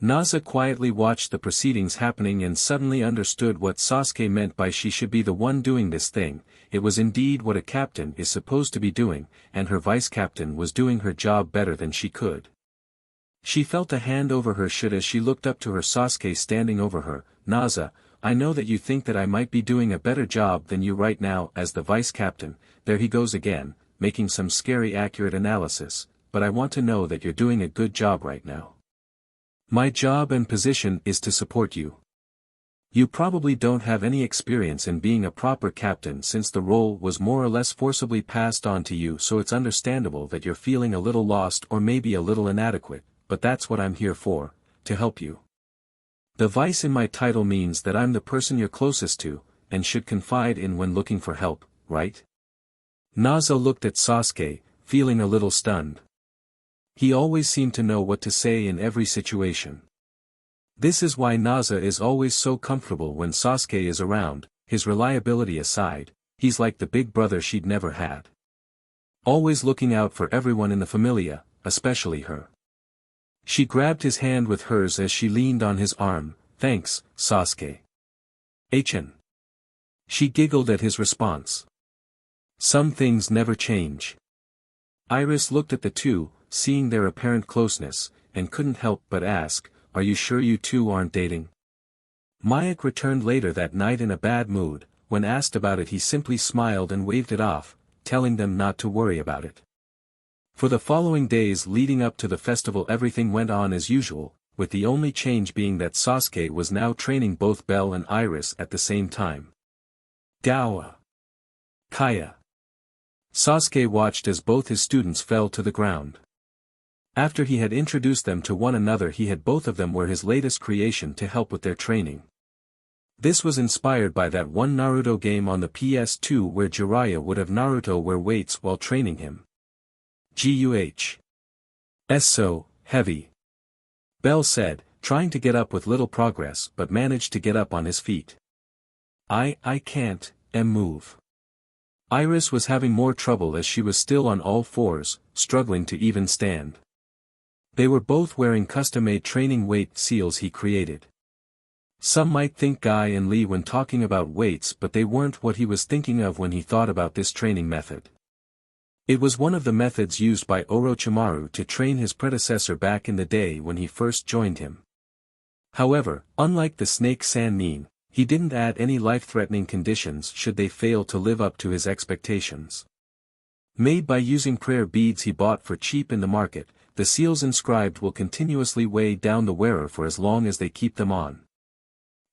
Naza quietly watched the proceedings happening and suddenly understood what Sasuke meant by she should be the one doing this thing. It was indeed what a captain is supposed to be doing, and her vice-captain was doing her job better than she could. She felt a hand over her shoulder as she looked up to her Sasuke standing over her. Naza, I know that you think that I might be doing a better job than you right now as the vice-captain. There he goes again, making some scary accurate analysis, but I want to know that you're doing a good job right now. My job and position is to support you. You probably don't have any experience in being a proper captain since the role was more or less forcibly passed on to you, so it's understandable that you're feeling a little lost or maybe a little inadequate, but that's what I'm here for, to help you. The vice in my title means that I'm the person you're closest to, and should confide in when looking for help, right? Naza looked at Sasuke, feeling a little stunned. He always seemed to know what to say in every situation. This is why Naza is always so comfortable when Sasuke is around. His reliability aside, he's like the big brother she'd never had. Always looking out for everyone in the familia, especially her. She grabbed his hand with hers as she leaned on his arm. Thanks, Sasuke. HN. She giggled at his response. Some things never change. Iris looked at the two, seeing their apparent closeness, and couldn't help but ask, are you sure you two aren't dating? Mayak returned later that night in a bad mood. When asked about it he simply smiled and waved it off, telling them not to worry about it. For the following days leading up to the festival everything went on as usual, with the only change being that Sasuke was now training both Belle and Iris at the same time. Gawa. Kaya. Sasuke watched as both his students fell to the ground. After he had introduced them to one another he had both of them wear his latest creation to help with their training. This was inspired by that one Naruto game on the PS2 where Jiraiya would have Naruto wear weights while training him. Guh. So, heavy. Belle said, trying to get up with little progress but managed to get up on his feet. I can't, move. Iris was having more trouble as she was still on all fours, struggling to even stand. They were both wearing custom-made training weight seals he created. Some might think Guy and Lee when talking about weights, but they weren't what he was thinking of when he thought about this training method. It was one of the methods used by Orochimaru to train his predecessor back in the day when he first joined him. However, unlike the snake Sannin, he didn't add any life-threatening conditions should they fail to live up to his expectations. Made by using prayer beads he bought for cheap in the market, the seals inscribed will continuously weigh down the wearer for as long as they keep them on.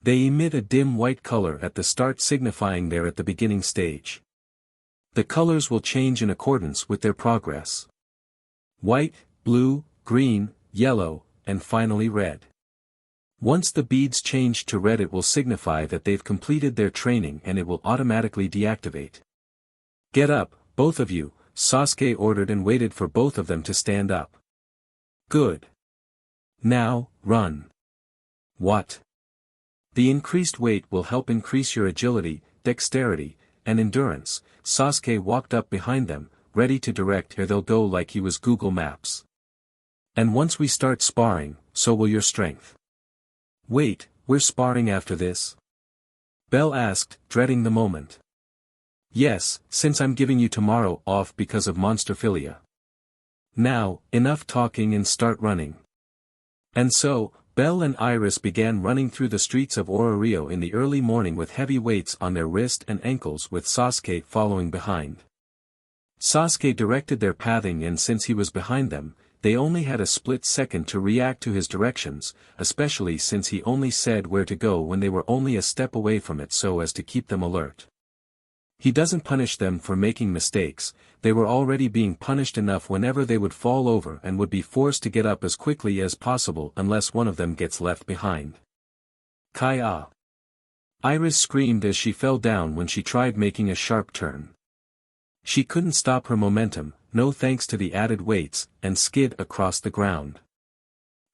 They emit a dim white color at the start, signifying they're at the beginning stage. The colors will change in accordance with their progress. White, blue, green, yellow, and finally red. Once the beads change to red, it will signify that they've completed their training and it will automatically deactivate. Get up, both of you, Sasuke ordered and waited for both of them to stand up. Good. Now, run. What? The increased weight will help increase your agility, dexterity, and endurance. Sasuke walked up behind them, ready to direct where they'll go like he was Google Maps. And once we start sparring, so will your strength. Wait, we're sparring after this? Belle asked, dreading the moment. Yes, since I'm giving you tomorrow off because of Monster Filia. Now, enough talking and start running. And so, Belle and Iris began running through the streets of Ororio in the early morning with heavy weights on their wrist and ankles, with Sasuke following behind. Sasuke directed their pathing, and since he was behind them, they only had a split second to react to his directions, especially since he only said where to go when they were only a step away from it so as to keep them alert. He doesn't punish them for making mistakes, they were already being punished enough whenever they would fall over and would be forced to get up as quickly as possible unless one of them gets left behind. Kai-ah! Iris screamed as she fell down when she tried making a sharp turn. She couldn't stop her momentum, no thanks to the added weights, and skid across the ground.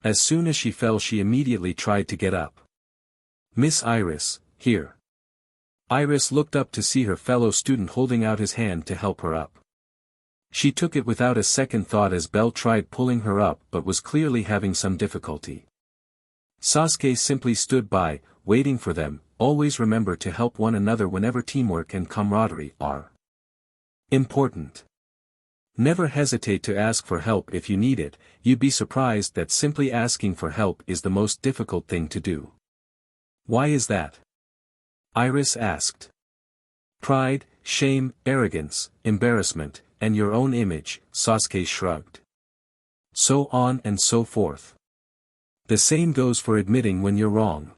As soon as she fell, she immediately tried to get up. Miss Iris, here. Iris looked up to see her fellow student holding out his hand to help her up. She took it without a second thought as Belle tried pulling her up but was clearly having some difficulty. Sasuke simply stood by, waiting for them. Always remember to help one another whenever teamwork and camaraderie are important. Never hesitate to ask for help if you need it. You'd be surprised that simply asking for help is the most difficult thing to do. Why is that? Iris asked. Pride, shame, arrogance, embarrassment, and your own image, Sasuke shrugged. So on and so forth. The same goes for admitting when you're wrong.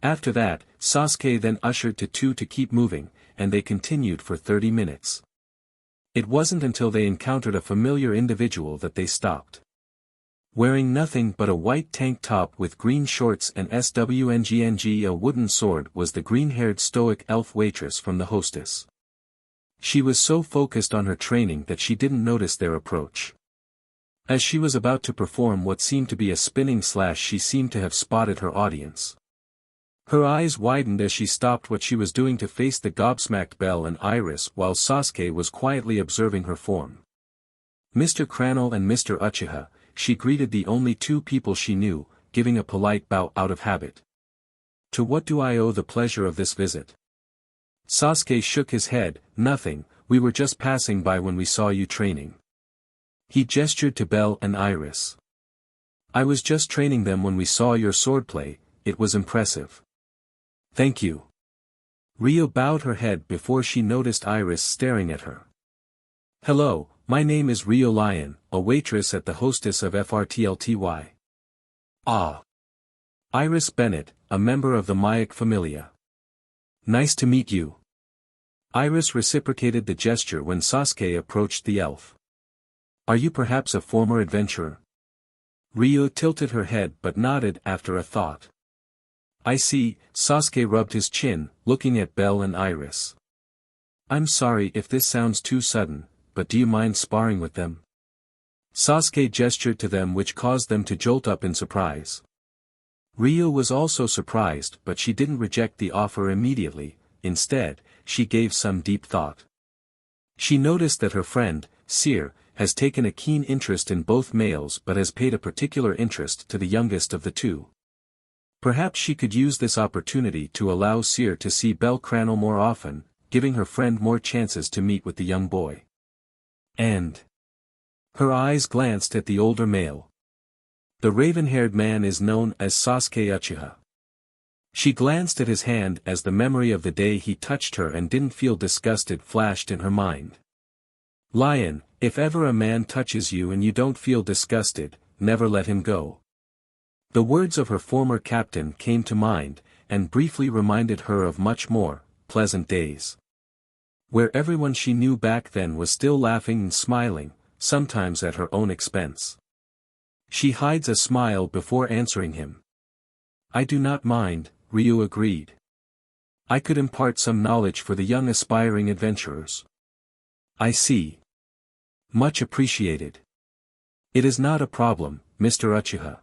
After that, Sasuke then ushered to two to keep moving, and they continued for 30 minutes. It wasn't until they encountered a familiar individual that they stopped. Wearing nothing but a white tank top with green shorts and swngng a wooden sword was the green-haired stoic elf waitress from the Hostess. She was so focused on her training that she didn't notice their approach. As she was about to perform what seemed to be a spinning slash, she seemed to have spotted her audience. Her eyes widened as she stopped what she was doing to face the gobsmacked Belle and Iris while Sasuke was quietly observing her form. Mr. Crannel and Mr. Uchiha, she greeted the only two people she knew, giving a polite bow out of habit. To what do I owe the pleasure of this visit? Sasuke shook his head. Nothing, we were just passing by when we saw you training. He gestured to Belle and Iris. I was just training them when we saw your swordplay, it was impressive. Thank you. Rio bowed her head before she noticed Iris staring at her. Hello, my name is Rio Lion, a waitress at the Hostess of FRTLTY. Ah. Iris Bennett, a member of the Mayak Familia. Nice to meet you. Iris reciprocated the gesture when Sasuke approached the elf. Are you perhaps a former adventurer? Rio tilted her head but nodded after a thought. I see. Sasuke rubbed his chin, looking at Belle and Iris. I'm sorry if this sounds too sudden, but do you mind sparring with them? Sasuke gestured to them, which caused them to jolt up in surprise. Rio was also surprised, but she didn't reject the offer immediately. Instead, she gave some deep thought. She noticed that her friend, Seer, has taken a keen interest in both males but has paid a particular interest to the youngest of the two. Perhaps she could use this opportunity to allow Seer to see Belle Crannel more often, giving her friend more chances to meet with the young boy. And her eyes glanced at the older male. The raven-haired man is known as Sasuke Uchiha. She glanced at his hand as the memory of the day he touched her and didn't feel disgusted flashed in her mind. Lion, if ever a man touches you and you don't feel disgusted, never let him go. The words of her former captain came to mind, and briefly reminded her of much more pleasant days, where everyone she knew back then was still laughing and smiling, sometimes at her own expense. She hides a smile before answering him. I do not mind, Ryu agreed. I could impart some knowledge for the young aspiring adventurers. I see. Much appreciated. It is not a problem, Mr. Uchiha.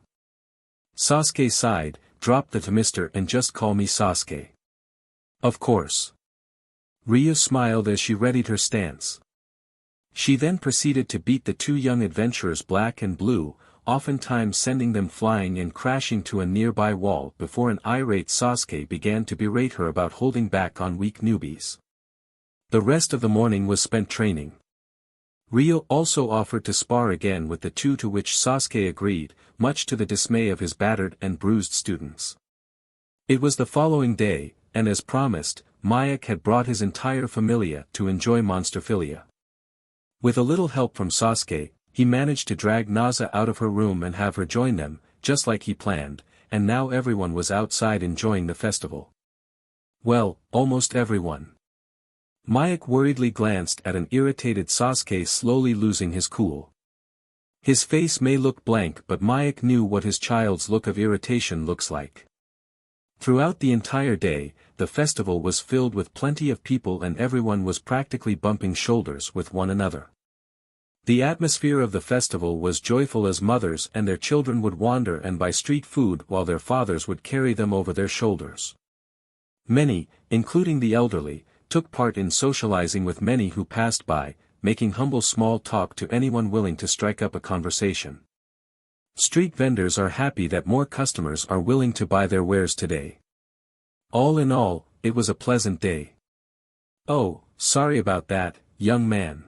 Sasuke sighed, drop the to Mr. and just call me Sasuke. Of course. Ryu smiled as she readied her stance. She then proceeded to beat the two young adventurers black and blue, oftentimes sending them flying and crashing to a nearby wall before an irate Sasuke began to berate her about holding back on weak newbies. The rest of the morning was spent training. Ryu also offered to spar again with the two, to which Sasuke agreed, much to the dismay of his battered and bruised students. It was the following day, and as promised, Mayak had brought his entire familia to enjoy monster Filia. With a little help from Sasuke, he managed to drag Naza out of her room and have her join them, just like he planned, and now everyone was outside enjoying the festival. Well, almost everyone. Mayak worriedly glanced at an irritated Sasuke slowly losing his cool. His face may look blank, but Mayak knew what his child's look of irritation looks like. Throughout the entire day, the festival was filled with plenty of people and everyone was practically bumping shoulders with one another. The atmosphere of the festival was joyful as mothers and their children would wander and buy street food while their fathers would carry them over their shoulders. Many, including the elderly, took part in socializing with many who passed by, making humble small talk to anyone willing to strike up a conversation. Street vendors are happy that more customers are willing to buy their wares today. All in all, it was a pleasant day. Oh, sorry about that, young man.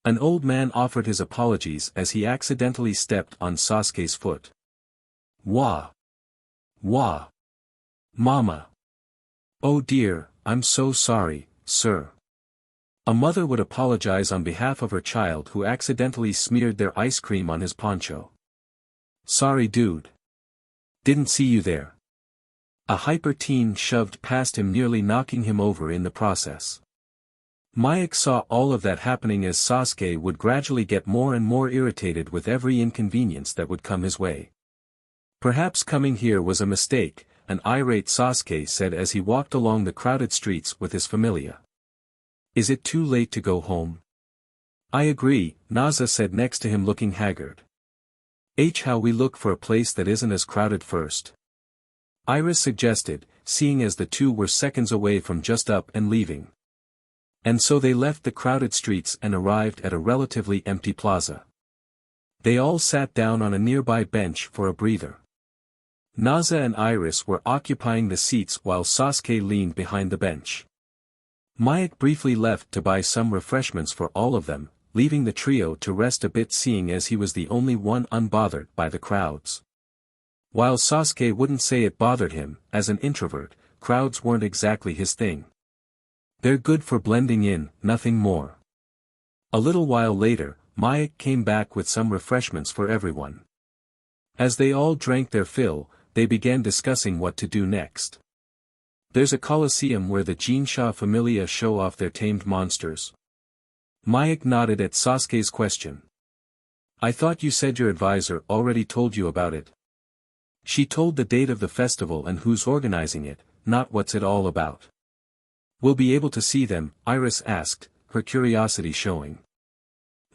An old man offered his apologies as he accidentally stepped on Sasuke's foot. Wah! Wah! Mama! Oh dear, I'm so sorry, sir. A mother would apologize on behalf of her child who accidentally smeared their ice cream on his poncho. Sorry dude. Didn't see you there. A hyper teen shoved past him, nearly knocking him over in the process. Mayak saw all of that happening as Sasuke would gradually get more and more irritated with every inconvenience that would come his way. Perhaps coming here was a mistake, an irate Sasuke said as he walked along the crowded streets with his familia. Is it too late to go home? I agree, Naza said next to him looking haggard. How we look for a place that isn't as crowded first. Iris suggested, seeing as the two were seconds away from just up and leaving. And so they left the crowded streets and arrived at a relatively empty plaza. They all sat down on a nearby bench for a breather. Naza and Iris were occupying the seats while Sasuke leaned behind the bench. Mayak briefly left to buy some refreshments for all of them, leaving the trio to rest a bit, seeing as he was the only one unbothered by the crowds. While Sasuke wouldn't say it bothered him, as an introvert, crowds weren't exactly his thing. They're good for blending in, nothing more. A little while later, Mayak came back with some refreshments for everyone. As they all drank their fill, they began discussing what to do next. There's a coliseum where the Jinsha familia show off their tamed monsters. Mayak nodded at Sasuke's question. I thought you said your advisor already told you about it. She told the date of the festival and who's organizing it, not what's it all about. We'll be able to see them, Iris asked, her curiosity showing.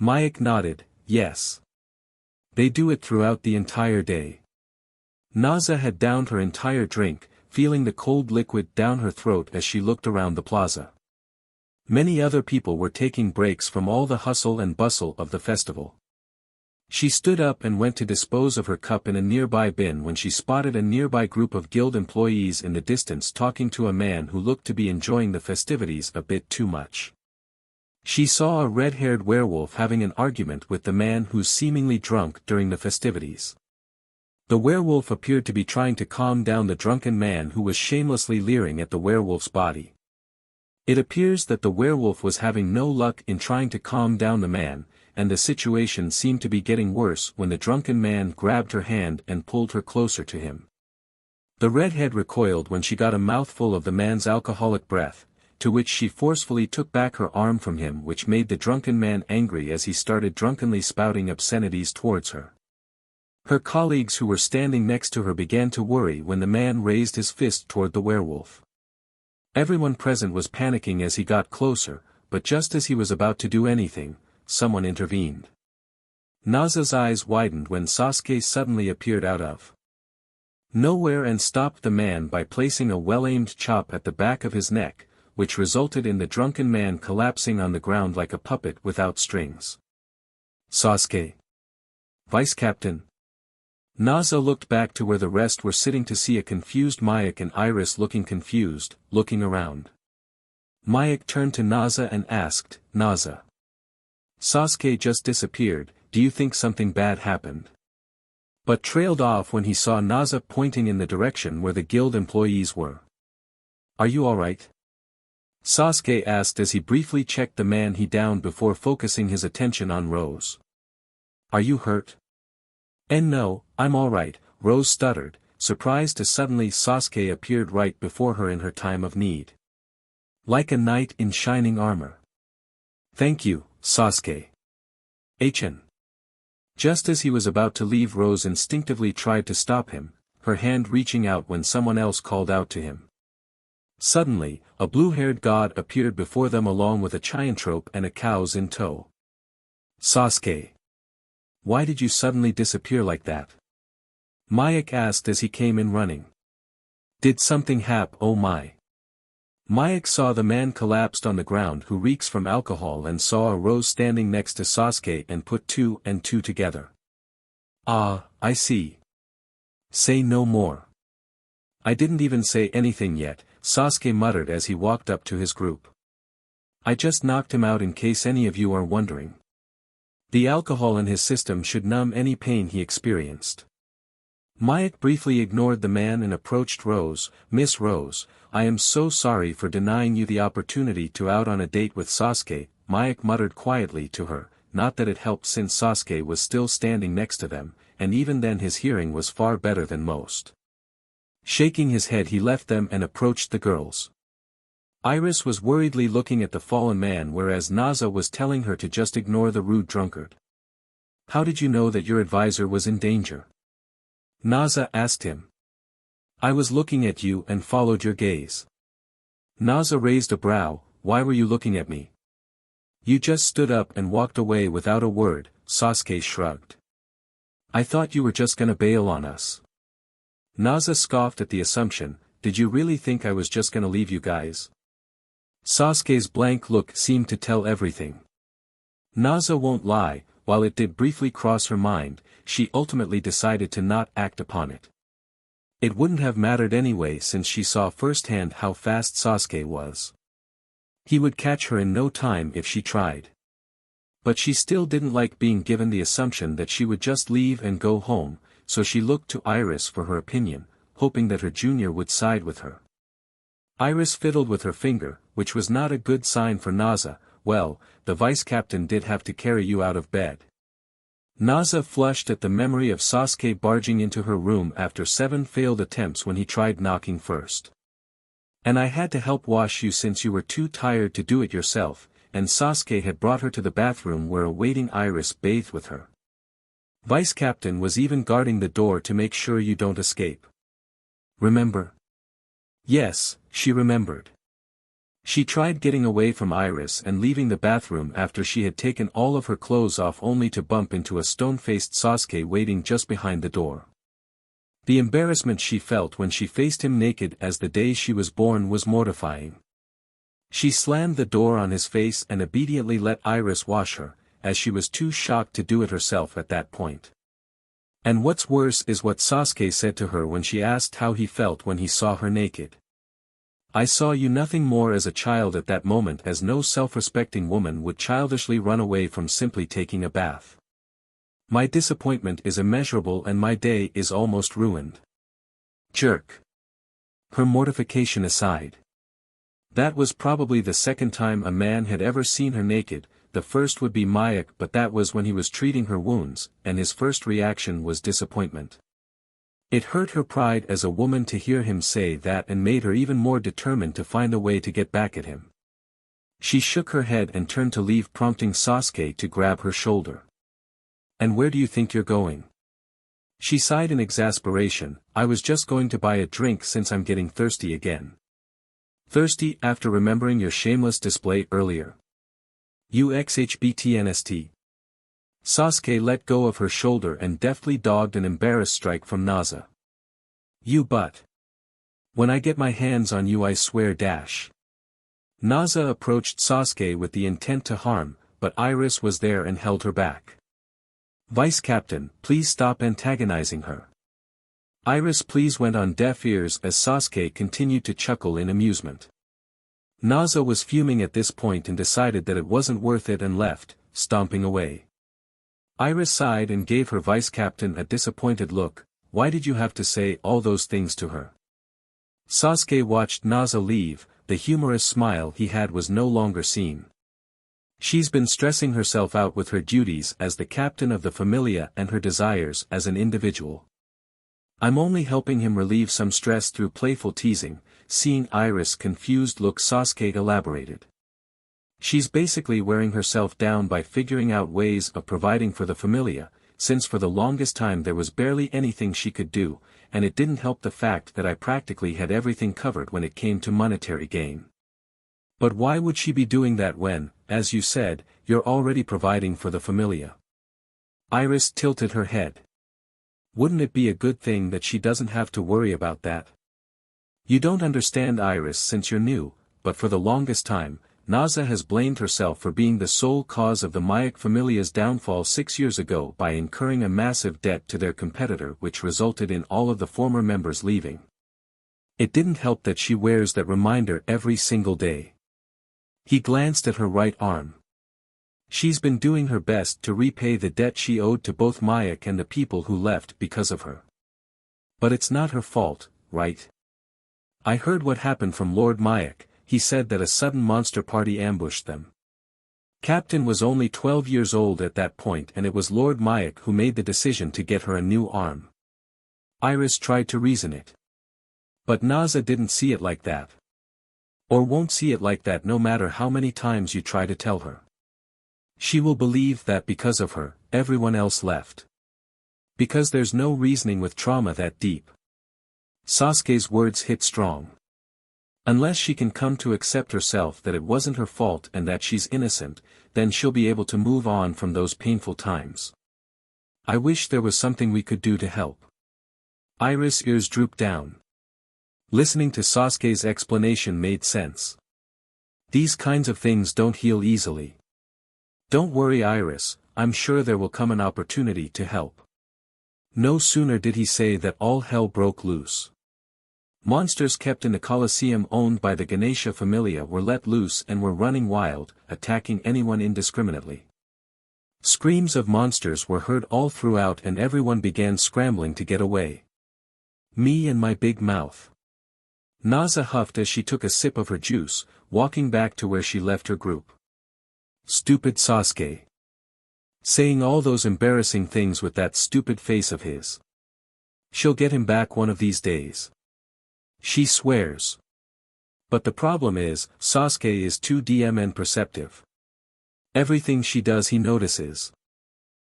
Mayak nodded, yes. They do it throughout the entire day. Naza had downed her entire drink, feeling the cold liquid down her throat as she looked around the plaza. Many other people were taking breaks from all the hustle and bustle of the festival. She stood up and went to dispose of her cup in a nearby bin when she spotted a nearby group of guild employees in the distance talking to a man who looked to be enjoying the festivities a bit too much. She saw a red-haired werewolf having an argument with the man who's seemingly drunk during the festivities. The werewolf appeared to be trying to calm down the drunken man who was shamelessly leering at the werewolf's body. It appears that the werewolf was having no luck in trying to calm down the man, and the situation seemed to be getting worse when the drunken man grabbed her hand and pulled her closer to him. The redhead recoiled when she got a mouthful of the man's alcoholic breath, to which she forcefully took back her arm from him, which made the drunken man angry as he started drunkenly spouting obscenities towards her. Her colleagues who were standing next to her began to worry when the man raised his fist toward the werewolf. Everyone present was panicking as he got closer, but just as he was about to do anything, someone intervened. Naza's eyes widened when Sasuke suddenly appeared out of nowhere and stopped the man by placing a well-aimed chop at the back of his neck, which resulted in the drunken man collapsing on the ground like a puppet without strings. Sasuke? Vice Captain? Naza looked back to where the rest were sitting to see a confused Mayek and Iris looking confused, looking around. Mayek turned to Naza and asked, Naza. Sasuke just disappeared, do you think something bad happened? But trailed off when he saw Naza pointing in the direction where the guild employees were. Are you alright? Sasuke asked as he briefly checked the man he downed before focusing his attention on Rose. Are you hurt? And no, I'm alright, Rose stuttered, surprised as suddenly Sasuke appeared right before her in her time of need. Like a knight in shining armor. Thank you, Sasuke. HN. Just as he was about to leave, Rose instinctively tried to stop him, her hand reaching out when someone else called out to him. Suddenly, a blue-haired god appeared before them along with a chiantrope and a cows in tow. Sasuke. Why did you suddenly disappear like that? Mayek asked as he came in running. Did something happen? Oh my. Mayek saw the man collapsed on the ground who reeks from alcohol and saw a Rose standing next to Sasuke and put two and two together. Ah, I see. Say no more. I didn't even say anything yet, Sasuke muttered as he walked up to his group. I just knocked him out in case any of you are wondering. The alcohol in his system should numb any pain he experienced. Mayek briefly ignored the man and approached Rose. Miss Rose, I am so sorry for denying you the opportunity to out on a date with Sasuke, Mayek muttered quietly to her, not that it helped since Sasuke was still standing next to them, and even then his hearing was far better than most. Shaking his head he left them and approached the girls. Iris was worriedly looking at the fallen man whereas Naza was telling her to just ignore the rude drunkard. How did you know that your advisor was in danger? Naza asked him. I was looking at you and followed your gaze. Naza raised a brow, why were you looking at me? You just stood up and walked away without a word, Sasuke shrugged. I thought you were just gonna bail on us. Naza scoffed at the assumption, did you really think I was just gonna leave you guys? Sasuke's blank look seemed to tell everything. Naza won't lie, while it did briefly cross her mind, she ultimately decided to not act upon it. It wouldn't have mattered anyway since she saw firsthand how fast Sasuke was. He would catch her in no time if she tried. But she still didn't like being given the assumption that she would just leave and go home, so she looked to Iris for her opinion, hoping that her junior would side with her. Iris fiddled with her finger, which was not a good sign for Naza. Well, the vice captain did have to carry you out of bed. Naza flushed at the memory of Sasuke barging into her room after 7 failed attempts when he tried knocking first. And I had to help wash you since you were too tired to do it yourself, and Sasuke had brought her to the bathroom where a waiting Iris bathed with her. Vice Captain was even guarding the door to make sure you don't escape. Remember? Yes, she remembered. She tried getting away from Iris and leaving the bathroom after she had taken all of her clothes off only to bump into a stone-faced Sasuke waiting just behind the door. The embarrassment she felt when she faced him naked as the day she was born was mortifying. She slammed the door on his face and obediently let Iris wash her, as she was too shocked to do it herself at that point. And what's worse is what Sasuke said to her when she asked how he felt when he saw her naked. I saw you nothing more as a child at that moment, as no self-respecting woman would childishly run away from simply taking a bath. My disappointment is immeasurable and my day is almost ruined. Jerk. Her mortification aside. That was probably the second time a man had ever seen her naked. The first would be Mayak, but that was when he was treating her wounds, and his first reaction was disappointment. It hurt her pride as a woman to hear him say that and made her even more determined to find a way to get back at him. She shook her head and turned to leave, prompting Sasuke to grab her shoulder. "And where do you think you're going?" She sighed in exasperation. "I was just going to buy a drink since I'm getting thirsty again." "Thirsty after remembering your shameless display earlier? UXHBTNST. Sasuke let go of her shoulder and deftly dogged an embarrassed strike from Naza. "You but. When I get my hands on you I swear dash." Naza approached Sasuke with the intent to harm, but Iris was there and held her back. "Vice Captain, please stop antagonizing her." Iris' pleas went on deaf ears as Sasuke continued to chuckle in amusement. Naza was fuming at this point and decided that it wasn't worth it and left, stomping away. Iris sighed and gave her vice captain a disappointed look. "Why did you have to say all those things to her?" Sasuke watched Naza leave. The humorous smile he had was no longer seen. "She's been stressing herself out with her duties as the captain of the Familia and her desires as an individual. I'm only helping him relieve some stress through playful teasing." Seeing Iris' confused look, Sasuke elaborated. "She's basically wearing herself down by figuring out ways of providing for the Familia, since for the longest time there was barely anything she could do, and it didn't help the fact that I practically had everything covered when it came to monetary gain." "But why would she be doing that when, as you said, you're already providing for the Familia?" Iris tilted her head. "Wouldn't it be a good thing that she doesn't have to worry about that?" "You don't understand, Iris, since you're new, but for the longest time, Naza has blamed herself for being the sole cause of the Mayak Familia's downfall 6 years ago by incurring a massive debt to their competitor, which resulted in all of the former members leaving. It didn't help that she wears that reminder every single day." He glanced at her right arm. "She's been doing her best to repay the debt she owed to both Mayak and the people who left because of her. But it's not her fault, right? I heard what happened from Lord Mayak. He said that a sudden monster party ambushed them. Captain was only 12 years old at that point, and it was Lord Mayak who made the decision to get her a new arm." Iris tried to reason it. "But Naza didn't see it like that. Or won't see it like that no matter how many times you try to tell her. She will believe that because of her, everyone else left. Because there's no reasoning with trauma that deep." Sasuke's words hit strong. "Unless she can come to accept herself that it wasn't her fault and that she's innocent, then she'll be able to move on from those painful times. I wish there was something we could do to help." Iris' ears drooped down. Listening to Sasuke's explanation made sense. These kinds of things don't heal easily. "Don't worry, Iris, I'm sure there will come an opportunity to help." No sooner did he say that all hell broke loose. Monsters kept in the Colosseum owned by the Ganesa Familia were let loose and were running wild, attacking anyone indiscriminately. Screams of monsters were heard all throughout and everyone began scrambling to get away. "Me and my big mouth." Naza huffed as she took a sip of her juice, walking back to where she left her group. "Stupid Sasuke. Saying all those embarrassing things with that stupid face of his. She'll get him back one of these days. She swears. But the problem is, Sasuke is too DMN perceptive. Everything she does he notices.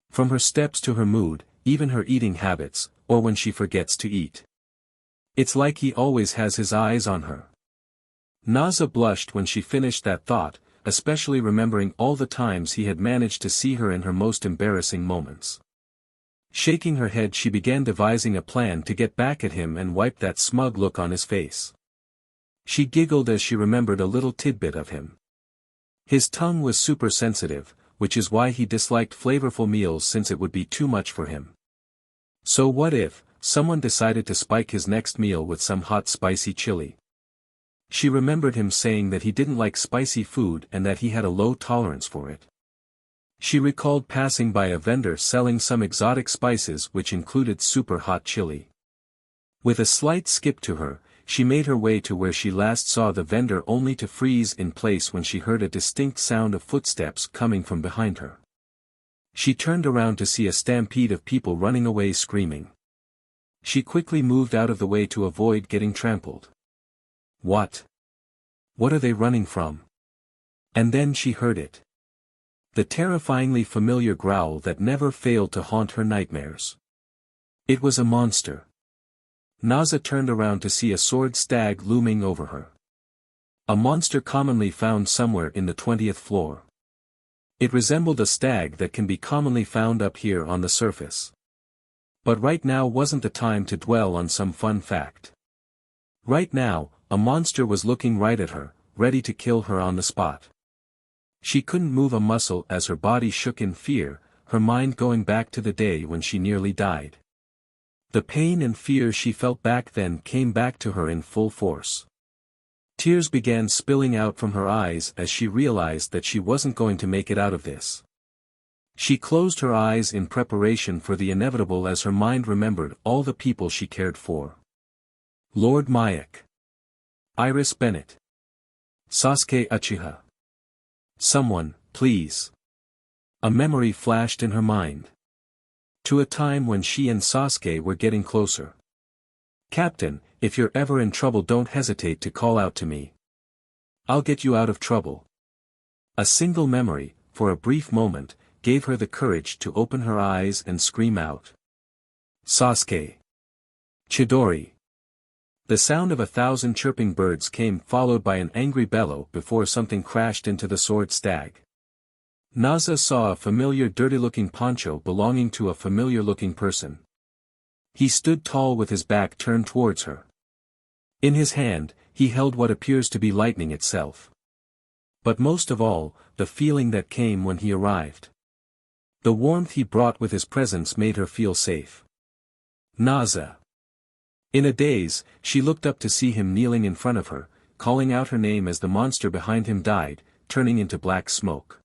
From her steps to her mood, even her eating habits, or when she forgets to eat. It's like he always has his eyes on her." Naza blushed when she finished that thought, especially remembering all the times he had managed to see her in her most embarrassing moments. Shaking her head, she began devising a plan to get back at him and wipe that smug look on his face. She giggled as she remembered a little tidbit of him. His tongue was super sensitive, which is why he disliked flavorful meals since it would be too much for him. So what if someone decided to spike his next meal with some hot spicy chili? She remembered him saying that he didn't like spicy food and that he had a low tolerance for it. She recalled passing by a vendor selling some exotic spices which included super hot chili. With a slight skip to her, she made her way to where she last saw the vendor only to freeze in place when she heard a distinct sound of footsteps coming from behind her. She turned around to see a stampede of people running away screaming. She quickly moved out of the way to avoid getting trampled. What? What are they running from? And then she heard it. The terrifyingly familiar growl that never failed to haunt her nightmares. It was a monster. Naza turned around to see a sword stag looming over her. A monster commonly found somewhere in the 20th floor. It resembled a stag that can be commonly found up here on the surface. But right now wasn't the time to dwell on some fun fact. Right now, a monster was looking right at her, ready to kill her on the spot. She couldn't move a muscle as her body shook in fear, her mind going back to the day when she nearly died. The pain and fear she felt back then came back to her in full force. Tears began spilling out from her eyes as she realized that she wasn't going to make it out of this. She closed her eyes in preparation for the inevitable as her mind remembered all the people she cared for. Lord Mayak. Iris Bennett. Sasuke Uchiha. Someone, please. A memory flashed in her mind. To a time when she and Sasuke were getting closer. Captain, if you're ever in trouble don't hesitate to call out to me. I'll get you out of trouble. A single memory, for a brief moment, gave her the courage to open her eyes and scream out. Sasuke. Chidori. The sound of 1,000 chirping birds came followed by an angry bellow before something crashed into the sword stag. Naza saw a familiar dirty-looking poncho belonging to a familiar-looking person. He stood tall with his back turned towards her. In his hand, he held what appears to be lightning itself. But most of all, the feeling that came when he arrived. The warmth he brought with his presence made her feel safe. Naza. In a daze, she looked up to see him kneeling in front of her, calling out her name as the monster behind him died, turning into black smoke.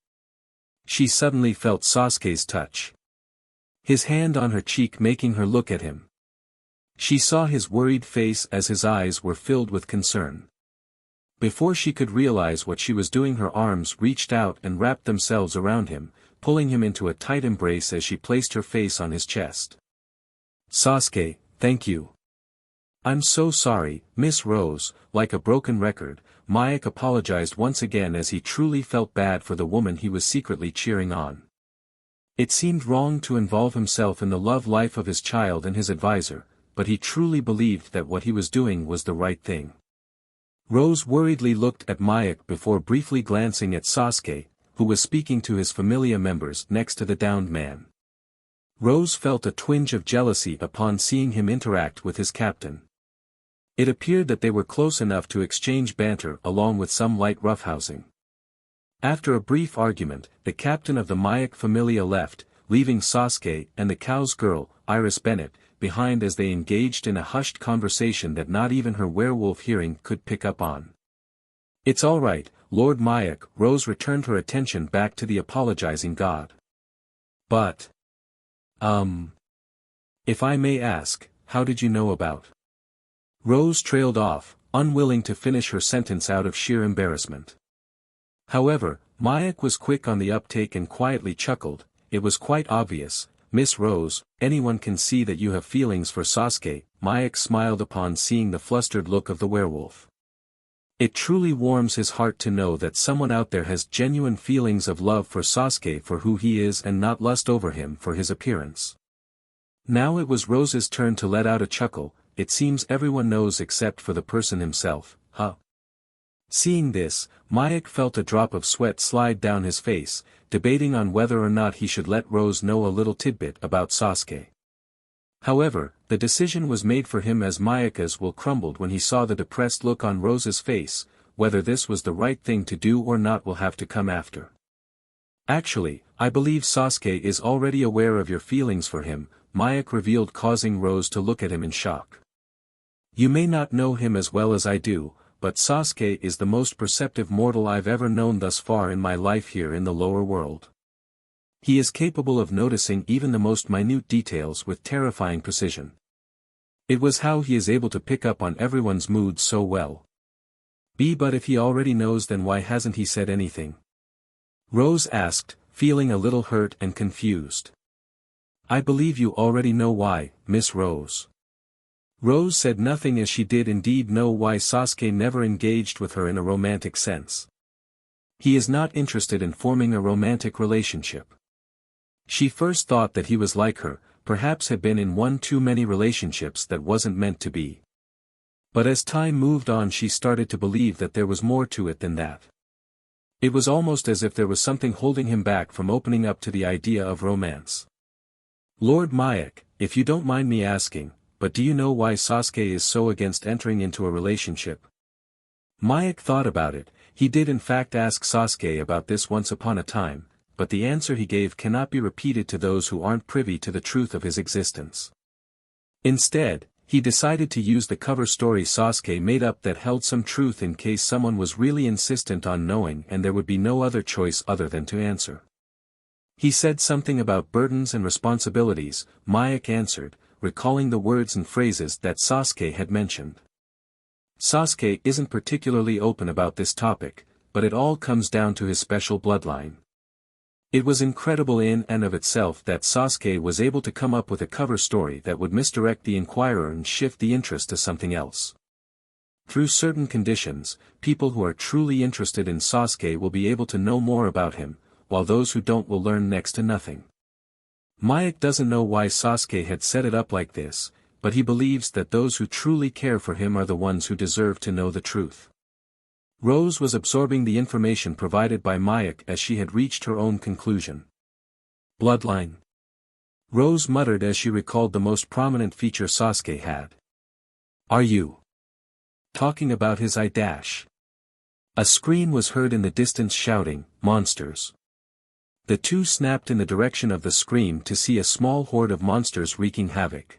She suddenly felt Sasuke's touch. His hand on her cheek making her look at him. She saw his worried face as his eyes were filled with concern. Before she could realize what she was doing, her arms reached out and wrapped themselves around him, pulling him into a tight embrace as she placed her face on his chest. Sasuke, thank you. I'm so sorry, Miss Rose. Like a broken record, Mayak apologized once again as he truly felt bad for the woman he was secretly cheering on. It seemed wrong to involve himself in the love life of his child and his advisor, but he truly believed that what he was doing was the right thing. Rose worriedly looked at Mayak before briefly glancing at Sasuke, who was speaking to his familia members next to the downed man. Rose felt a twinge of jealousy upon seeing him interact with his captain. It appeared that they were close enough to exchange banter along with some light roughhousing. After a brief argument, the captain of the Mayak familia left, leaving Sasuke and the cow's girl, Iris Bennett, behind as they engaged in a hushed conversation that not even her werewolf hearing could pick up on. It's all right, Lord Mayak. Rose returned her attention back to the apologizing god. But... if I may ask, how did you know about... Rose trailed off, unwilling to finish her sentence out of sheer embarrassment. However, Mayak was quick on the uptake and quietly chuckled. It was quite obvious, Miss Rose, anyone can see that you have feelings for Sasuke. Mayak smiled upon seeing the flustered look of the werewolf. It truly warms his heart to know that someone out there has genuine feelings of love for Sasuke for who he is and not lust over him for his appearance. Now it was Rose's turn to let out a chuckle. It seems everyone knows except for the person himself, huh? Seeing this, Mayak felt a drop of sweat slide down his face, debating on whether or not he should let Rose know a little tidbit about Sasuke. However, the decision was made for him as Mayaka's will crumbled when he saw the depressed look on Rose's face. Whether this was the right thing to do or not will have to come after. Actually, I believe Sasuke is already aware of your feelings for him, Mayak revealed, causing Rose to look at him in shock. You may not know him as well as I do, but Sasuke is the most perceptive mortal I've ever known thus far in my life here in the lower world. He is capable of noticing even the most minute details with terrifying precision. It was how he is able to pick up on everyone's moods so well. But if he already knows, then why hasn't he said anything? Rose asked, feeling a little hurt and confused. I believe you already know why, Miss Rose. Rose said nothing, as she did indeed know why Sasuke never engaged with her in a romantic sense. He is not interested in forming a romantic relationship. She first thought that he was like her, perhaps had been in one too many relationships that wasn't meant to be. But as time moved on, she started to believe that there was more to it than that. It was almost as if there was something holding him back from opening up to the idea of romance. Lord Mayak, if you don't mind me asking, but do you know why Sasuke is so against entering into a relationship? Mayak thought about it. He did in fact ask Sasuke about this once upon a time, but the answer he gave cannot be repeated to those who aren't privy to the truth of his existence. Instead, he decided to use the cover story Sasuke made up that held some truth in case someone was really insistent on knowing and there would be no other choice other than to answer. He said something about burdens and responsibilities, Mayak answered, recalling the words and phrases that Sasuke had mentioned. Sasuke isn't particularly open about this topic, but it all comes down to his special bloodline. It was incredible in and of itself that Sasuke was able to come up with a cover story that would misdirect the inquirer and shift the interest to something else. Through certain conditions, people who are truly interested in Sasuke will be able to know more about him, while those who don't will learn next to nothing. Mayak doesn't know why Sasuke had set it up like this, but he believes that those who truly care for him are the ones who deserve to know the truth. Rose was absorbing the information provided by Mayak as she had reached her own conclusion. Bloodline. Rose muttered as she recalled the most prominent feature Sasuke had. Are you talking about his eye dash? A scream was heard in the distance shouting, monsters. The two snapped in the direction of the scream to see a small horde of monsters wreaking havoc.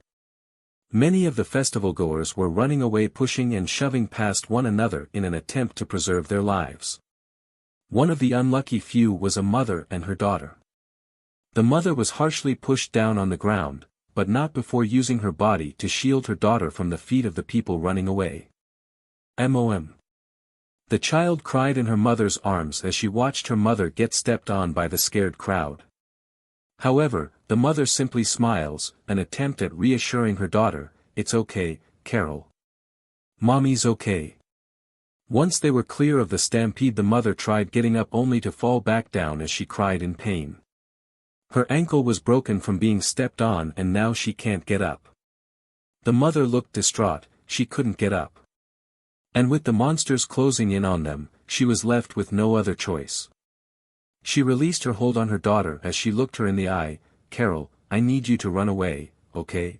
Many of the festival-goers were running away, pushing and shoving past one another in an attempt to preserve their lives. One of the unlucky few was a mother and her daughter. The mother was harshly pushed down on the ground, but not before using her body to shield her daughter from the feet of the people running away. MOM. The child cried in her mother's arms as she watched her mother get stepped on by the scared crowd. However, the mother simply smiles, an attempt at reassuring her daughter, it's okay, Carol. Mommy's okay. Once they were clear of the stampede, the mother tried getting up only to fall back down as she cried in pain. Her ankle was broken from being stepped on and now she can't get up. The mother looked distraught, she couldn't get up. And with the monsters closing in on them, she was left with no other choice. She released her hold on her daughter as she looked her in the eye. Carol, I need you to run away, okay?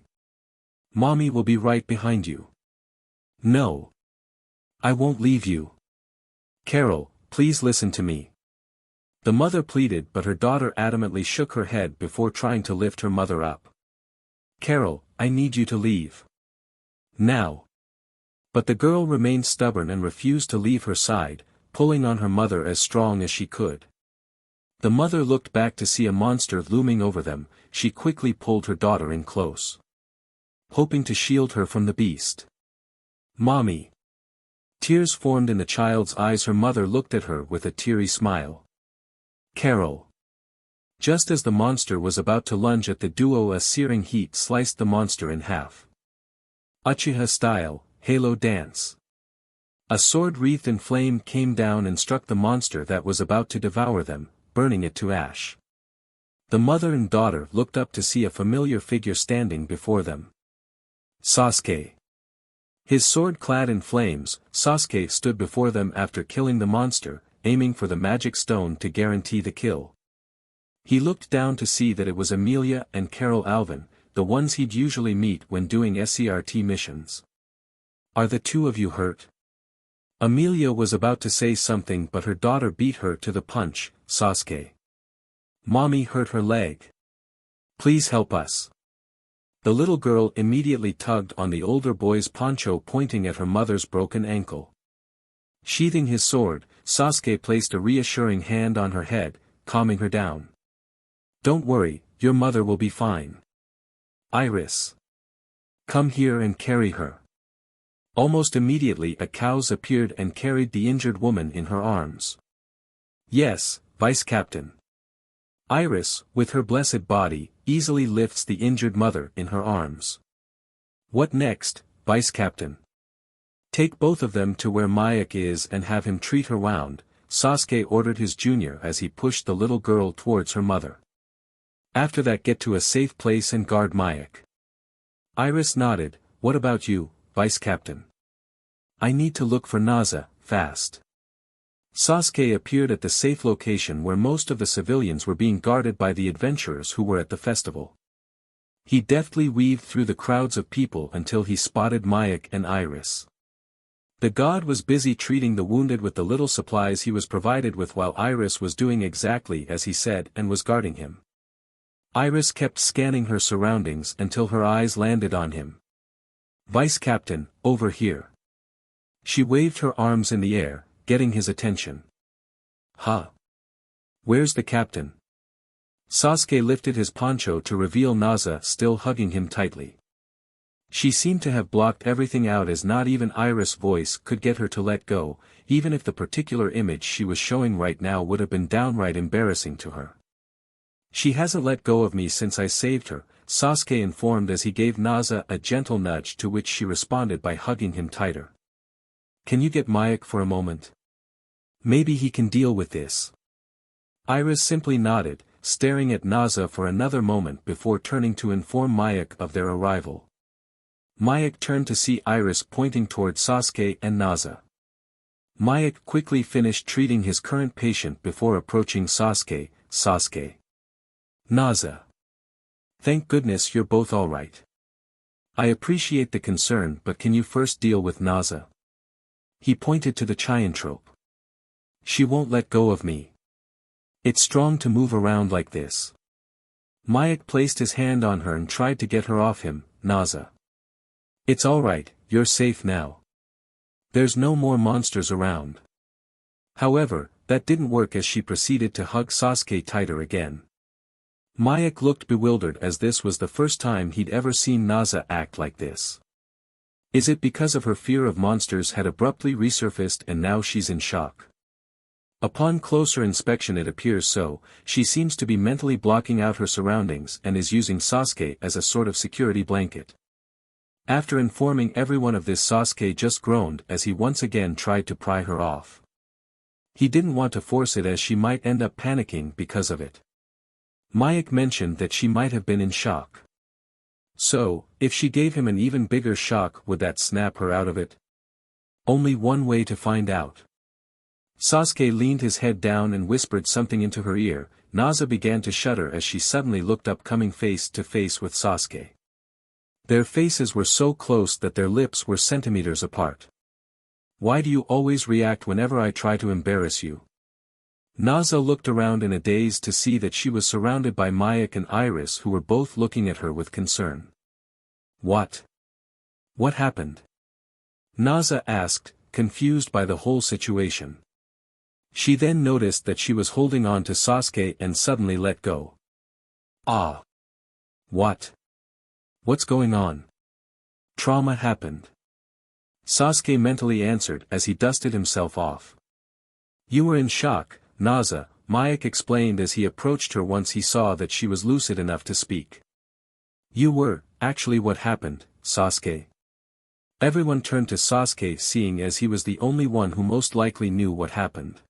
Mommy will be right behind you. No. I won't leave you. Carol, please listen to me. The mother pleaded, but her daughter adamantly shook her head before trying to lift her mother up. Carol, I need you to leave. Now. But the girl remained stubborn and refused to leave her side, pulling on her mother as strong as she could. The mother looked back to see a monster looming over them. She quickly pulled her daughter in close, hoping to shield her from the beast. Mommy. Tears formed in the child's eyes. Her mother looked at her with a teary smile. Carol. Just as the monster was about to lunge at the duo, a searing heat sliced the monster in half. Uchiha style, Halo dance. A sword wreathed in flame came down and struck the monster that was about to devour them, burning it to ash. The mother and daughter looked up to see a familiar figure standing before them. Sasuke. His sword clad in flames, Sasuke stood before them after killing the monster, aiming for the magic stone to guarantee the kill. He looked down to see that it was Amelia and Carol Alvin, the ones he'd usually meet when doing SCRT missions. Are the two of you hurt? Amelia was about to say something, but her daughter beat her to the punch. Sasuke. Mommy hurt her leg. Please help us. The little girl immediately tugged on the older boy's poncho, pointing at her mother's broken ankle. Sheathing his sword, Sasuke placed a reassuring hand on her head, calming her down. Don't worry, your mother will be fine. Iris. Come here and carry her. Almost immediately a cows appeared and carried the injured woman in her arms. Yes, Vice Captain. Iris, with her blessed body, easily lifts the injured mother in her arms. What next, Vice Captain? Take both of them to where Mayak is and have him treat her wound, Sasuke ordered his junior as he pushed the little girl towards her mother. After that get to a safe place and guard Mayak. Iris nodded, what about you, Vice Captain? I need to look for Naza, fast. Sasuke appeared at the safe location where most of the civilians were being guarded by the adventurers who were at the festival. He deftly weaved through the crowds of people until he spotted Mayak and Iris. The god was busy treating the wounded with the little supplies he was provided with while Iris was doing exactly as he said and was guarding him. Iris kept scanning her surroundings until her eyes landed on him. Vice Captain, over here. She waved her arms in the air, getting his attention. Huh? Where's the captain? Sasuke lifted his poncho to reveal Naza still hugging him tightly. She seemed to have blocked everything out as not even Iris' voice could get her to let go, even if the particular image she was showing right now would have been downright embarrassing to her. She hasn't let go of me since I saved her, Sasuke informed as he gave Naza a gentle nudge to which she responded by hugging him tighter. Can you get Mayak for a moment? Maybe he can deal with this. Iris simply nodded, staring at Naza for another moment before turning to inform Mayak of their arrival. Mayak turned to see Iris pointing toward Sasuke and Naza. Mayak quickly finished treating his current patient before approaching Sasuke. Sasuke. Naza. Thank goodness you're both alright. I appreciate the concern, but can you first deal with Naza? He pointed to the Chiantrope. She won't let go of me. It's strong to move around like this. Mayak placed his hand on her and tried to get her off him. Naza. It's alright, you're safe now. There's no more monsters around. However, that didn't work as she proceeded to hug Sasuke tighter again. Mayak looked bewildered as this was the first time he'd ever seen Naza act like this. Is it because of her fear of monsters had abruptly resurfaced and now she's in shock? Upon closer inspection it appears so, she seems to be mentally blocking out her surroundings and is using Sasuke as a sort of security blanket. After informing everyone of this, Sasuke just groaned as he once again tried to pry her off. He didn't want to force it as she might end up panicking because of it. Mayak mentioned that she might have been in shock. So, if she gave him an even bigger shock, would that snap her out of it? Only one way to find out. Sasuke leaned his head down and whispered something into her ear. Naza began to shudder as she suddenly looked up, coming face to face with Sasuke. Their faces were so close that their lips were centimeters apart. Why do you always react whenever I try to embarrass you? Naza looked around in a daze to see that she was surrounded by Mayak and Iris, who were both looking at her with concern. What? What happened? Naza asked, confused by the whole situation. She then noticed that she was holding on to Sasuke and suddenly let go. Ah! What? What's going on? Trauma happened. Sasuke mentally answered as he dusted himself off. You were in shock, Naza, Mayak explained as he approached her once he saw that she was lucid enough to speak. You were, actually what happened, Sasuke? Everyone turned to Sasuke, seeing as he was the only one who most likely knew what happened.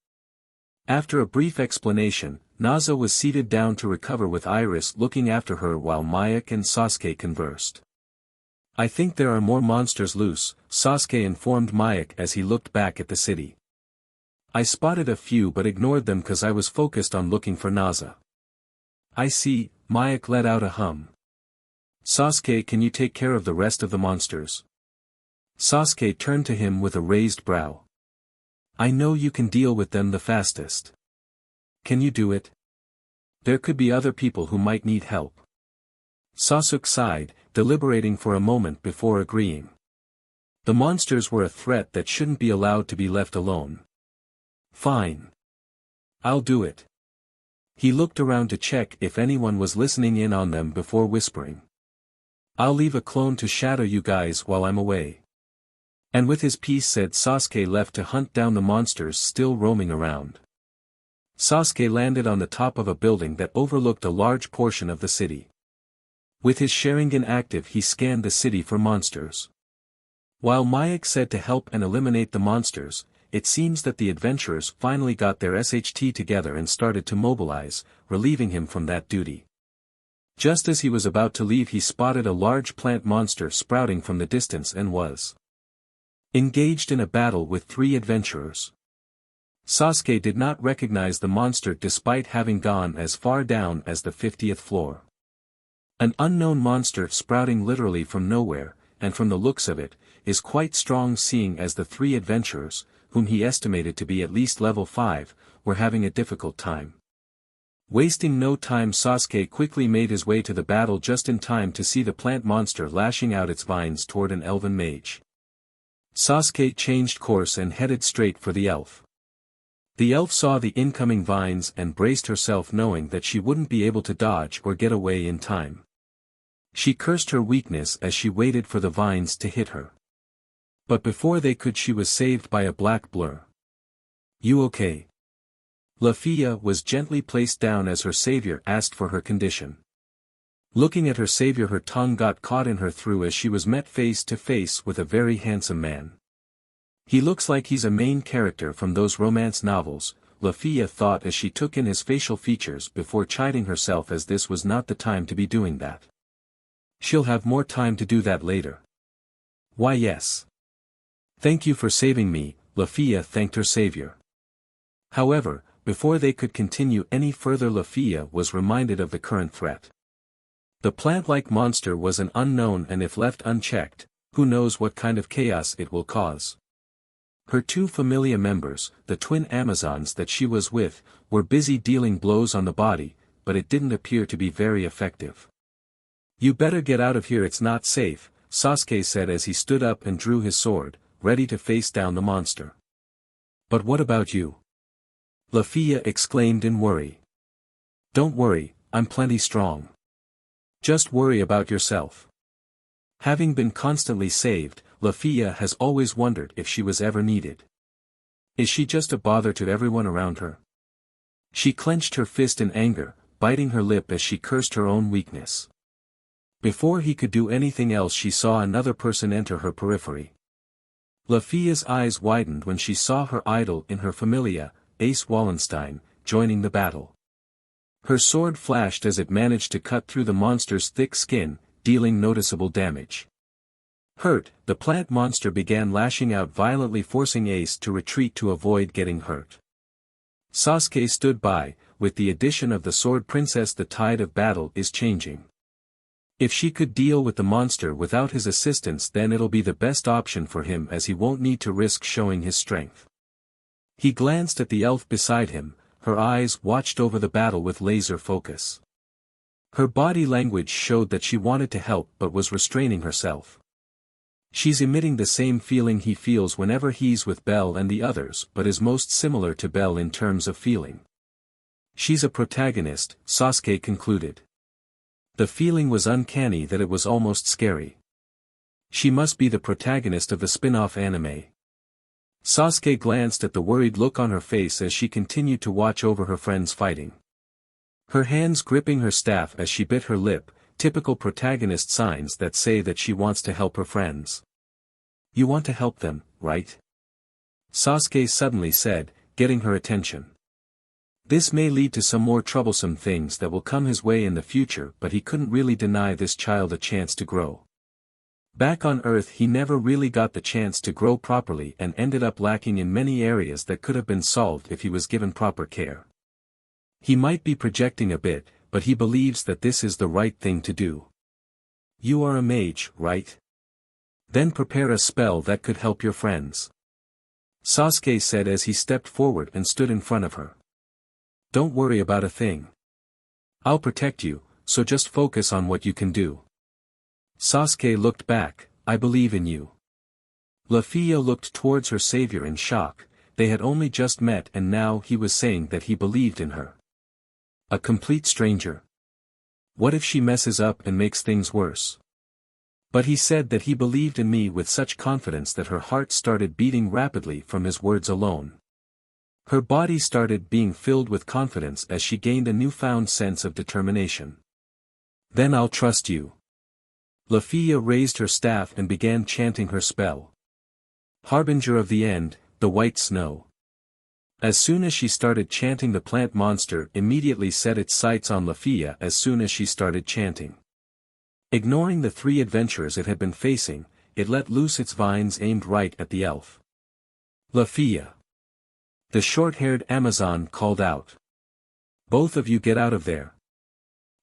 After a brief explanation, Naza was seated down to recover with Iris looking after her while Mayak and Sasuke conversed. I think there are more monsters loose, Sasuke informed Mayak as he looked back at the city. I spotted a few but ignored them cause I was focused on looking for Naza. I see, Mayak let out a hum. Sasuke, can you take care of the rest of the monsters? Sasuke turned to him with a raised brow. I know you can deal with them the fastest. Can you do it? There could be other people who might need help. Sasuke sighed, deliberating for a moment before agreeing. The monsters were a threat that shouldn't be allowed to be left alone. Fine. I'll do it. He looked around to check if anyone was listening in on them before whispering. I'll leave a clone to shadow you guys while I'm away. And with his piece said, Sasuke left to hunt down the monsters still roaming around. Sasuke landed on the top of a building that overlooked a large portion of the city. With his Sharingan active, he scanned the city for monsters. While Mayek said to help and eliminate the monsters, it seems that the adventurers finally got their SHT together and started to mobilize, relieving him from that duty. Just as he was about to leave, he spotted a large plant monster sprouting from the distance and was engaged in a battle with 3 adventurers. Sasuke did not recognize the monster despite having gone as far down as the 50th floor. An unknown monster sprouting literally from nowhere, and from the looks of it, is quite strong, seeing as the 3 adventurers, whom he estimated to be at least level 5, were having a difficult time. Wasting no time, Sasuke quickly made his way to the battle just in time to see the plant monster lashing out its vines toward an elven mage. Sasuke changed course and headed straight for the elf. The elf saw the incoming vines and braced herself, knowing that she wouldn't be able to dodge or get away in time. She cursed her weakness as she waited for the vines to hit her. But before they could, she was saved by a black blur. You okay? Filia was gently placed down as her savior asked for her condition. Looking at her savior, her tongue got caught in her throat as she was met face to face with a very handsome man. He looks like he's a main character from those romance novels, Filia thought as she took in his facial features before chiding herself as this was not the time to be doing that. She'll have more time to do that later. Why, yes. Thank you for saving me, Filia thanked her savior. However, before they could continue any further, Filia was reminded of the current threat. The plant-like monster was an unknown, and if left unchecked, who knows what kind of chaos it will cause. Her 2 familiar members, the twin Amazons that she was with, were busy dealing blows on the body, but it didn't appear to be very effective. You better get out of here, it's not safe, Sasuke said as he stood up and drew his sword, ready to face down the monster. But what about you? Filia exclaimed in worry. Don't worry, I'm plenty strong. Just worry about yourself. Having been constantly saved, Filia has always wondered if she was ever needed. Is she just a bother to everyone around her? She clenched her fist in anger, biting her lip as she cursed her own weakness. Before he could do anything else, she saw another person enter her periphery. Filia's eyes widened when she saw her idol in her familia, Ace Wallenstein, joining the battle. Her sword flashed as it managed to cut through the monster's thick skin, dealing noticeable damage. Hurt, the plant monster began lashing out violently, forcing Ace to retreat to avoid getting hurt. Sasuke stood by. With the addition of the sword princess, the tide of battle is changing. If she could deal with the monster without his assistance, then it'll be the best option for him, as he won't need to risk showing his strength. He glanced at the elf beside him. Her eyes watched over the battle with laser focus. Her body language showed that she wanted to help but was restraining herself. She's emitting the same feeling he feels whenever he's with Belle and the others, but is most similar to Belle in terms of feeling. She's a protagonist, Sasuke concluded. The feeling was uncanny that it was almost scary. She must be the protagonist of the spin-off anime. Sasuke glanced at the worried look on her face as she continued to watch over her friends fighting. Her hands gripping her staff as she bit her lip, typical protagonist signs that say that she wants to help her friends. You want to help them, right? Sasuke suddenly said, getting her attention. This may lead to some more troublesome things that will come his way in the future, but he couldn't really deny this child a chance to grow. Back on Earth, he never really got the chance to grow properly and ended up lacking in many areas that could have been solved if he was given proper care. He might be projecting a bit, but he believes that this is the right thing to do. You are a mage, right? Then prepare a spell that could help your friends. Sasuke said as he stepped forward and stood in front of her. Don't worry about a thing. I'll protect you, so just focus on what you can do. Sasuke looked back. I believe in you. Filia looked towards her savior in shock. They had only just met and now he was saying that he believed in her. A complete stranger. What if she messes up and makes things worse? But he said that he believed in me with such confidence that her heart started beating rapidly from his words alone. Her body started being filled with confidence as she gained a newfound sense of determination. Then I'll trust you. Filia raised her staff and began chanting her spell. Harbinger of the end, the white snow. As soon as she started chanting, the plant monster immediately set its sights on Filia as soon as she started chanting. Ignoring the three adventurers it had been facing, it let loose its vines aimed right at the elf. Filia. The short-haired Amazon called out. Both of you get out of there.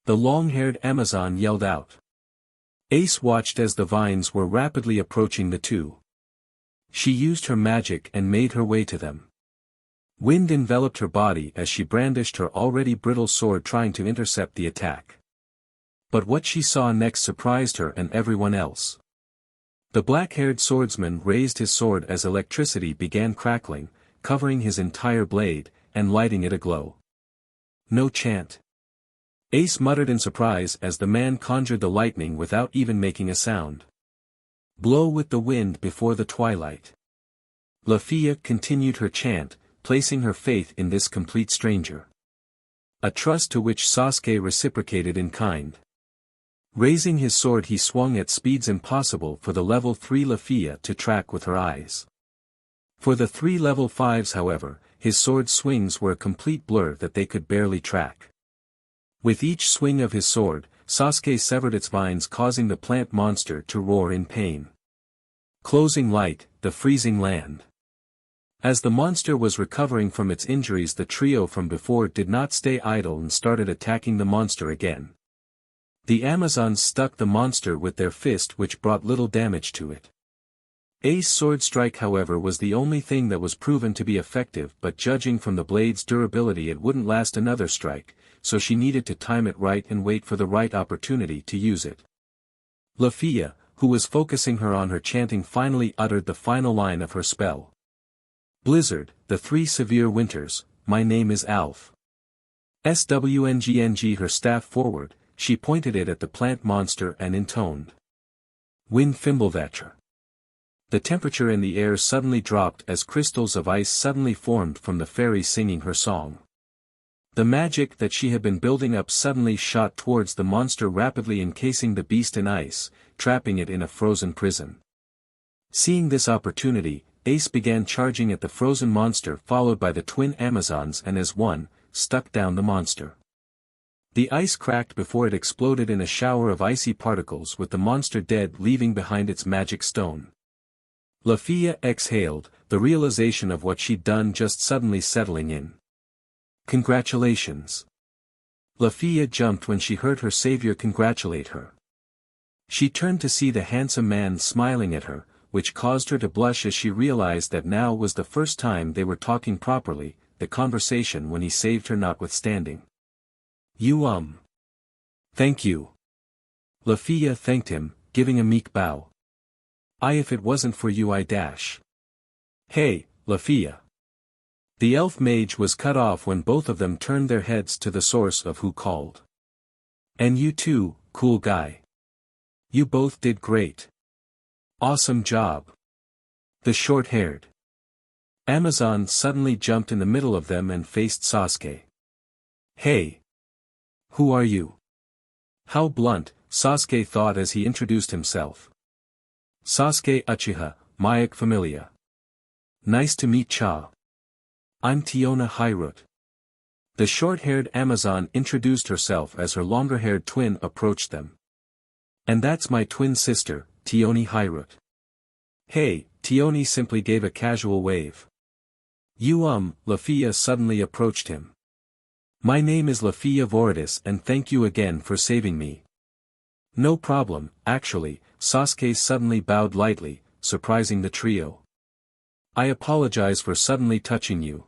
The long-haired Amazon yelled out. Ace watched as the vines were rapidly approaching the two. She used her magic and made her way to them. Wind enveloped her body as she brandished her already brittle sword trying to intercept the attack. But what she saw next surprised her and everyone else. The black-haired swordsman raised his sword as electricity began crackling, covering his entire blade, and lighting it aglow. No chant. Ace muttered in surprise as the man conjured the lightning without even making a sound. Blow with the wind before the twilight. Filia continued her chant, placing her faith in this complete stranger. A trust to which Sasuke reciprocated in kind. Raising his sword he swung at speeds impossible for the level 3 Filia to track with her eyes. For the 3 level 5s however, his sword swings were a complete blur that they could barely track. With each swing of his sword, Sasuke severed its vines causing the plant monster to roar in pain. Closing light, the freezing land. As the monster was recovering from its injuries, the trio from before did not stay idle and started attacking the monster again. The Amazons stuck the monster with their fist which brought little damage to it. Ace's sword strike however was the only thing that was proven to be effective, but judging from the blade's durability it wouldn't last another strike, so she needed to time it right and wait for the right opportunity to use it. Filia, who was focusing her on her chanting, finally uttered the final line of her spell. Blizzard, the 3 severe winters, my name is Alf. Swngng her staff forward, she pointed it at the plant monster and intoned. Wind Fimbulvatra. The temperature in the air suddenly dropped as crystals of ice suddenly formed from the fairy singing her song. The magic that she had been building up suddenly shot towards the monster, rapidly encasing the beast in ice, trapping it in a frozen prison. Seeing this opportunity, Ace began charging at the frozen monster, followed by the twin Amazons, and as one, stuck down the monster. The ice cracked before it exploded in a shower of icy particles, with the monster dead, leaving behind its magic stone. Filia exhaled, the realization of what she'd done just suddenly settling in. Congratulations. Filia jumped when she heard her savior congratulate her. She turned to see the handsome man smiling at her, which caused her to blush as she realized that now was the first time they were talking properly, the conversation when he saved her notwithstanding. Thank you. Filia thanked him, giving a meek bow. If it wasn't for you I dash. Hey, Filia. The elf mage was cut off when both of them turned their heads to the source of who called. And you too, cool guy. You both did great. Awesome job. The short-haired Amazon suddenly jumped in the middle of them and faced Sasuke. Hey. Who are you? How blunt, Sasuke thought as he introduced himself. Sasuke Uchiha, Mayak Familia. Nice to meet cha. I'm Tiona Hirut. The short-haired Amazon introduced herself as her longer-haired twin approached them. And that's my twin sister, Tioni Hirut. Hey, Tioni simply gave a casual wave. Filia suddenly approached him. My name is Filia Voridis and thank you again for saving me. No problem, actually, Sasuke suddenly bowed lightly, surprising the trio. I apologize for suddenly touching you.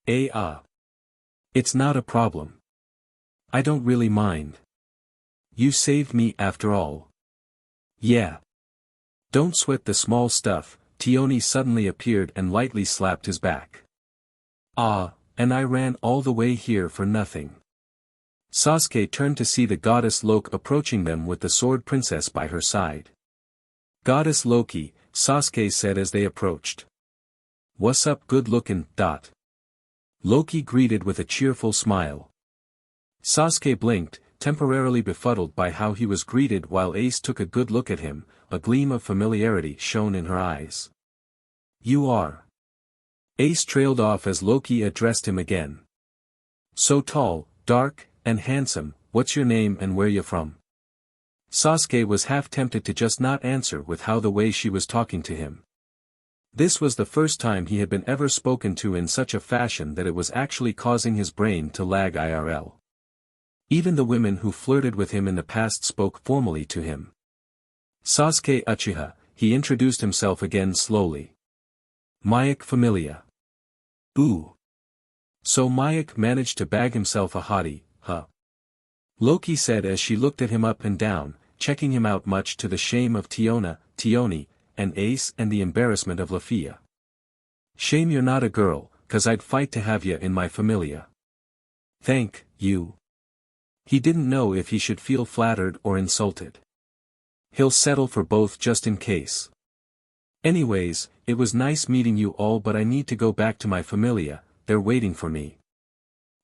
It's not a problem. I don't really mind. You saved me after all. Yeah. Don't sweat the small stuff, Tioni suddenly appeared and lightly slapped his back. Ah, and I ran all the way here for nothing. Sasuke turned to see the goddess Loki approaching them with the sword princess by her side. Goddess Loki, Sasuke said as they approached. What's up good looking, dot. Loki greeted with a cheerful smile. Sasuke blinked, temporarily befuddled by how he was greeted while Ace took a good look at him, a gleam of familiarity shone in her eyes. You are. Ace trailed off as Loki addressed him again. So tall, dark, and handsome, what's your name and where you from? Sasuke was half tempted to just not answer with how the way she was talking to him. This was the first time he had been ever spoken to in such a fashion that it was actually causing his brain to lag IRL. Even the women who flirted with him in the past spoke formally to him. Sasuke Uchiha, he introduced himself again slowly. Mayak Familia. Ooh. So Mayak managed to bag himself a hottie, huh? Loki said as she looked at him up and down, checking him out much to the shame of Tioni, and Ace and the embarrassment of Lafia. Shame you're not a girl, 'cause I'd fight to have ya in my familia. Thank you. He didn't know if he should feel flattered or insulted. He'll settle for both just in case. Anyways, it was nice meeting you all but I need to go back to my familia, they're waiting for me.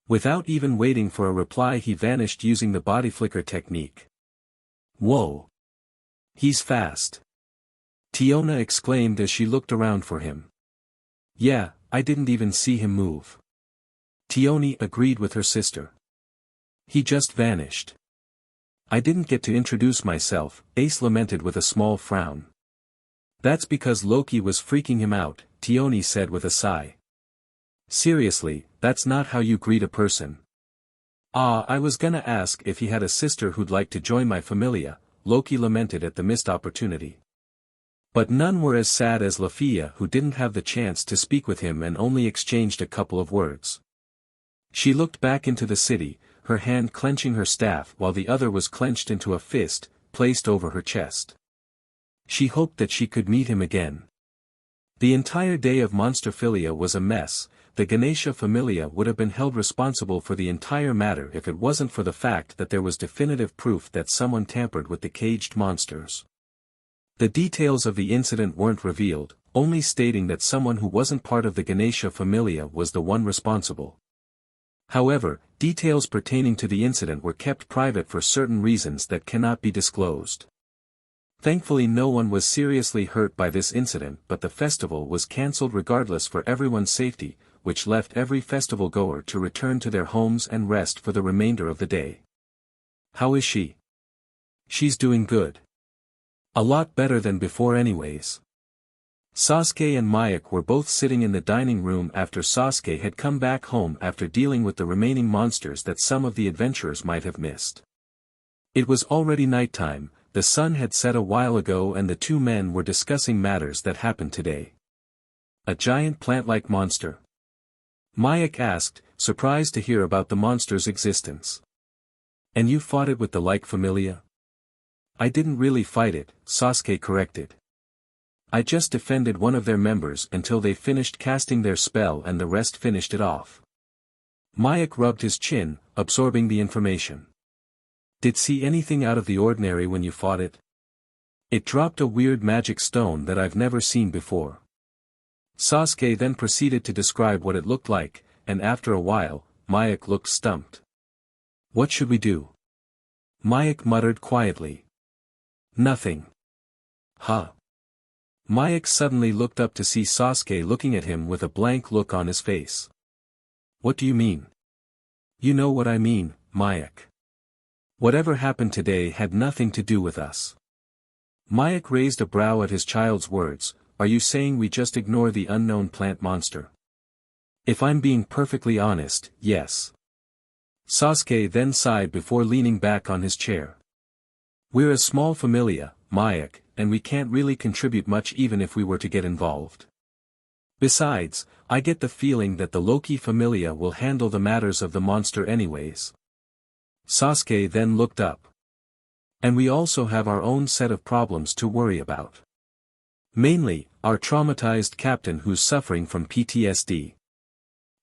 Without even waiting for a reply he vanished using the body flicker technique. Whoa. He's fast. Tiona exclaimed as she looked around for him. Yeah, I didn't even see him move. Tioni agreed with her sister. He just vanished. I didn't get to introduce myself, Ace lamented with a small frown. That's because Loki was freaking him out, Tioni said with a sigh. Seriously, that's not how you greet a person. Ah, I was gonna ask if he had a sister who'd like to join my familia, Loki lamented at the missed opportunity. But none were as sad as Lafia who didn't have the chance to speak with him and only exchanged a couple of words. She looked back into the city, her hand clenching her staff while the other was clenched into a fist, placed over her chest. She hoped that she could meet him again. The entire day of Monster Filia was a mess. The Ganesa familia would have been held responsible for the entire matter if it wasn't for the fact that there was definitive proof that someone tampered with the caged monsters. The details of the incident weren't revealed, only stating that someone who wasn't part of the Ganesa familia was the one responsible. However, details pertaining to the incident were kept private for certain reasons that cannot be disclosed. Thankfully no one was seriously hurt by this incident but the festival was cancelled regardless for everyone's safety, which left every festival goer to return to their homes and rest for the remainder of the day. How is she? She's doing good. A lot better than before anyways. Sasuke and Mayak were both sitting in the dining room after Sasuke had come back home after dealing with the remaining monsters that some of the adventurers might have missed. It was already nighttime, the sun had set a while ago and the two men were discussing matters that happened today. A giant plant-like monster? Mayak asked, surprised to hear about the monster's existence. And you fought it with the like familia? I didn't really fight it, Sasuke corrected. I just defended one of their members until they finished casting their spell and the rest finished it off. Mayak rubbed his chin, absorbing the information. Did see anything out of the ordinary when you fought it? It dropped a weird magic stone that I've never seen before. Sasuke then proceeded to describe what it looked like, and after a while, Mayak looked stumped. What should we do? Mayak muttered quietly. Nothing. Huh? Mayak suddenly looked up to see Sasuke looking at him with a blank look on his face. What do you mean? You know what I mean, Mayak. Whatever happened today had nothing to do with us. Mayak raised a brow at his child's words. Are you saying we just ignore the unknown plant monster? If I'm being perfectly honest, yes. Sasuke then sighed before leaning back on his chair. We're a small familia, Mayak, and we can't really contribute much even if we were to get involved. Besides, I get the feeling that the Loki familia will handle the matters of the monster anyways. Sasuke then looked up. And we also have our own set of problems to worry about. Mainly, our traumatized captain who's suffering from PTSD.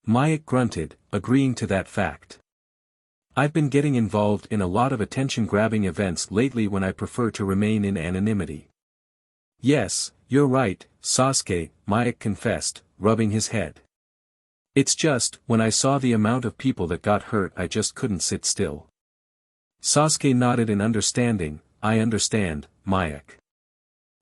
Mayak grunted, agreeing to that fact. I've been getting involved in a lot of attention-grabbing events lately when I prefer to remain in anonymity. Yes, you're right, Sasuke, Mayak confessed, rubbing his head. It's just, when I saw the amount of people that got hurt I just couldn't sit still. Sasuke nodded in understanding. I understand, Mayak.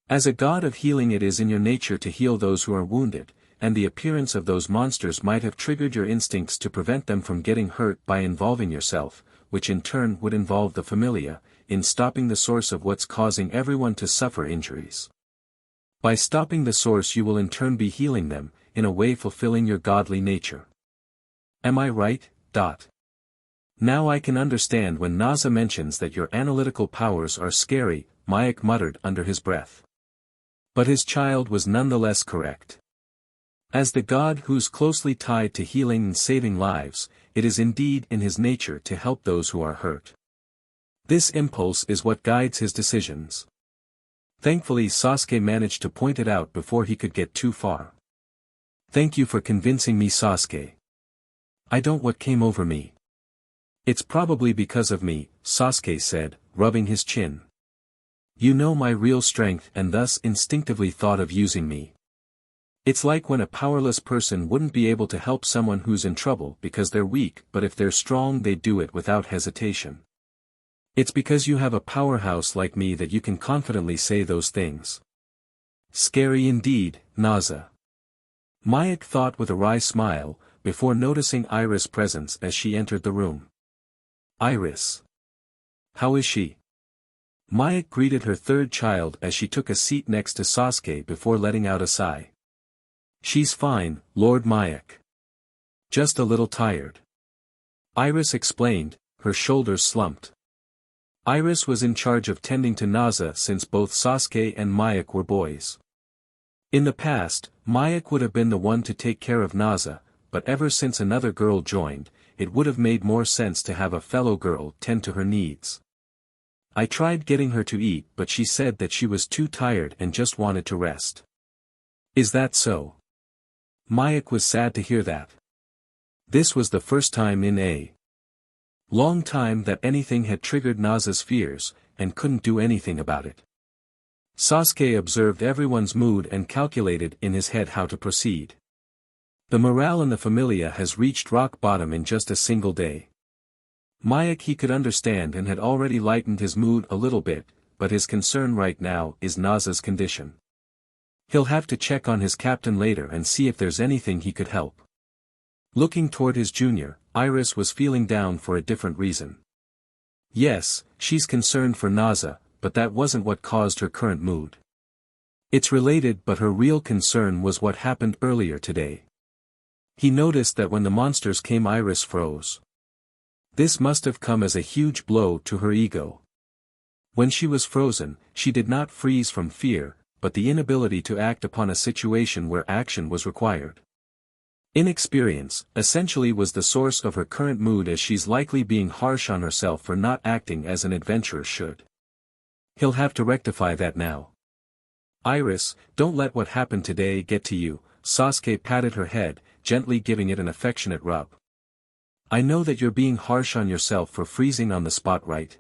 As a god of healing it is in your nature to heal those who are wounded, and the appearance of those monsters might have triggered your instincts to prevent them from getting hurt by involving yourself, which in turn would involve the Familia, in stopping the source of what's causing everyone to suffer injuries. By stopping the source you will in turn be healing them, in a way fulfilling your godly nature. Am I right? Now I can understand when Naza mentions that your analytical powers are scary, Mayak muttered under his breath. But his child was nonetheless correct. As the god who's closely tied to healing and saving lives, it is indeed in his nature to help those who are hurt. This impulse is what guides his decisions. Thankfully Sasuke managed to point it out before he could get too far. Thank you for convincing me, Sasuke. I don't what came over me. It's probably because of me, Sasuke said, rubbing his chin. You know my real strength and thus instinctively thought of using me. It's like when a powerless person wouldn't be able to help someone who's in trouble because they're weak, but if they're strong they do it without hesitation. It's because you have a powerhouse like me that you can confidently say those things. Scary indeed, Naza. Mayak thought with a wry smile, before noticing Iris' presence as she entered the room. Iris. How is she? Mayak greeted her third child as she took a seat next to Sasuke before letting out a sigh. She's fine, Lord Mayak. Just a little tired. Iris explained, her shoulders slumped. Iris was in charge of tending to Naza since both Sasuke and Mayak were boys. In the past, Mayak would have been the one to take care of Naza, but ever since another girl joined, it would have made more sense to have a fellow girl tend to her needs. I tried getting her to eat but she said that she was too tired and just wanted to rest. Is that so? Mayak was sad to hear that. This was the first time in a long time that anything had triggered Naza's fears, and couldn't do anything about it. Sasuke observed everyone's mood and calculated in his head how to proceed. The morale in the Familia has reached rock bottom in just a single day. Mayak he could understand and had already lightened his mood a little bit, but his concern right now is Naza's condition. He'll have to check on his captain later and see if there's anything he could help. Looking toward his junior, Iris was feeling down for a different reason. Yes, she's concerned for Naza, but that wasn't what caused her current mood. It's related, but her real concern was what happened earlier today. He noticed that when the monsters came Iris froze. This must have come as a huge blow to her ego. When she was frozen, she did not freeze from fear, but the inability to act upon a situation where action was required. Inexperience, essentially, was the source of her current mood, as she's likely being harsh on herself for not acting as an adventurer should. He'll have to rectify that now. Iris, don't let what happened today get to you, Sasuke patted her head, gently giving it an affectionate rub. I know that you're being harsh on yourself for freezing on the spot, right?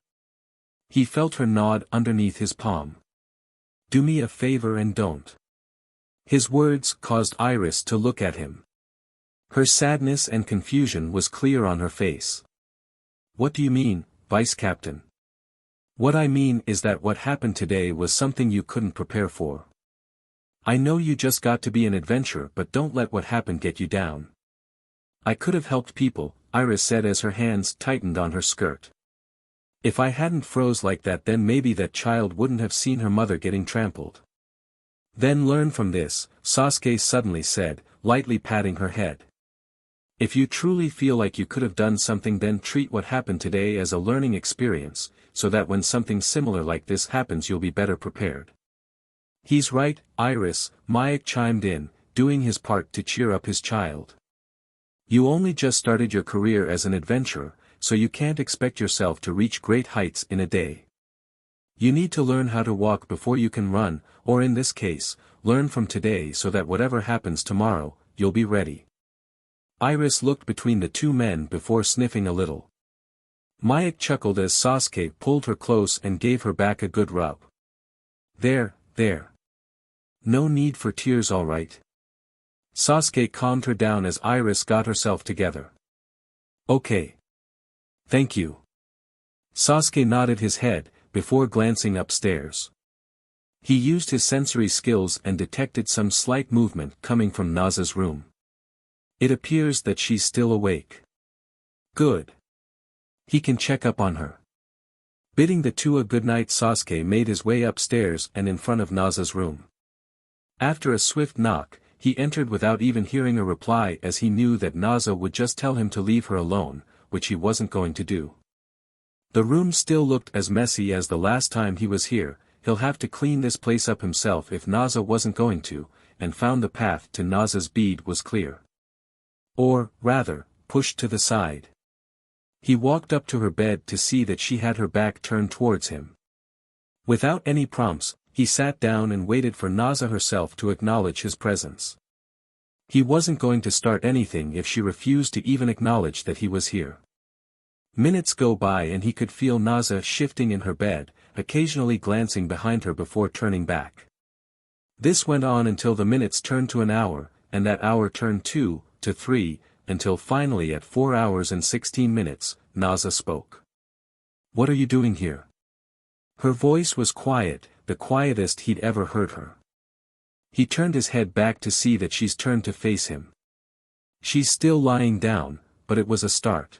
He felt her nod underneath his palm. Do me a favor and don't. His words caused Iris to look at him. Her sadness and confusion was clear on her face. What do you mean, Vice Captain? What I mean is that what happened today was something you couldn't prepare for. I know you just got to be an adventurer, but don't let what happened get you down. I could have helped people, Iris said as her hands tightened on her skirt. If I hadn't froze like that, then maybe that child wouldn't have seen her mother getting trampled. Then learn from this, Sasuke suddenly said, lightly patting her head. If you truly feel like you could have done something, then treat what happened today as a learning experience, so that when something similar like this happens you'll be better prepared. He's right, Iris, Mayak chimed in, doing his part to cheer up his child. You only just started your career as an adventurer, so you can't expect yourself to reach great heights in a day. You need to learn how to walk before you can run, or in this case, learn from today so that whatever happens tomorrow, you'll be ready. Iris looked between the two men before sniffing a little. Mayek chuckled as Sasuke pulled her close and gave her back a good rub. There. No need for tears, all right. Sasuke calmed her down as Iris got herself together. Okay. Thank you. Sasuke nodded his head, before glancing upstairs. He used his sensory skills and detected some slight movement coming from Naza's room. It appears that she's still awake. Good. He can check up on her. Bidding the two a good night, Sasuke made his way upstairs and in front of Naza's room. After a swift knock, he entered without even hearing a reply, as he knew that Naza would just tell him to leave her alone, which he wasn't going to do. The room still looked as messy as the last time he was here. He'll have to clean this place up himself if Naza wasn't going to, and found the path to Naza's bed was clear. Or, rather, pushed to the side. He walked up to her bed to see that she had her back turned towards him. Without any prompts, he sat down and waited for Naza herself to acknowledge his presence. He wasn't going to start anything if she refused to even acknowledge that he was here. Minutes go by and he could feel Naza shifting in her bed, occasionally glancing behind her before turning back. This went on until the minutes turned to an hour, and that hour turned 2 to 3, until finally at 4 hours and 16 minutes, Naza spoke. "What are you doing here?" Her voice was quiet, the quietest he'd ever heard her. He turned his head back to see that she's turned to face him. She's still lying down, but it was a start.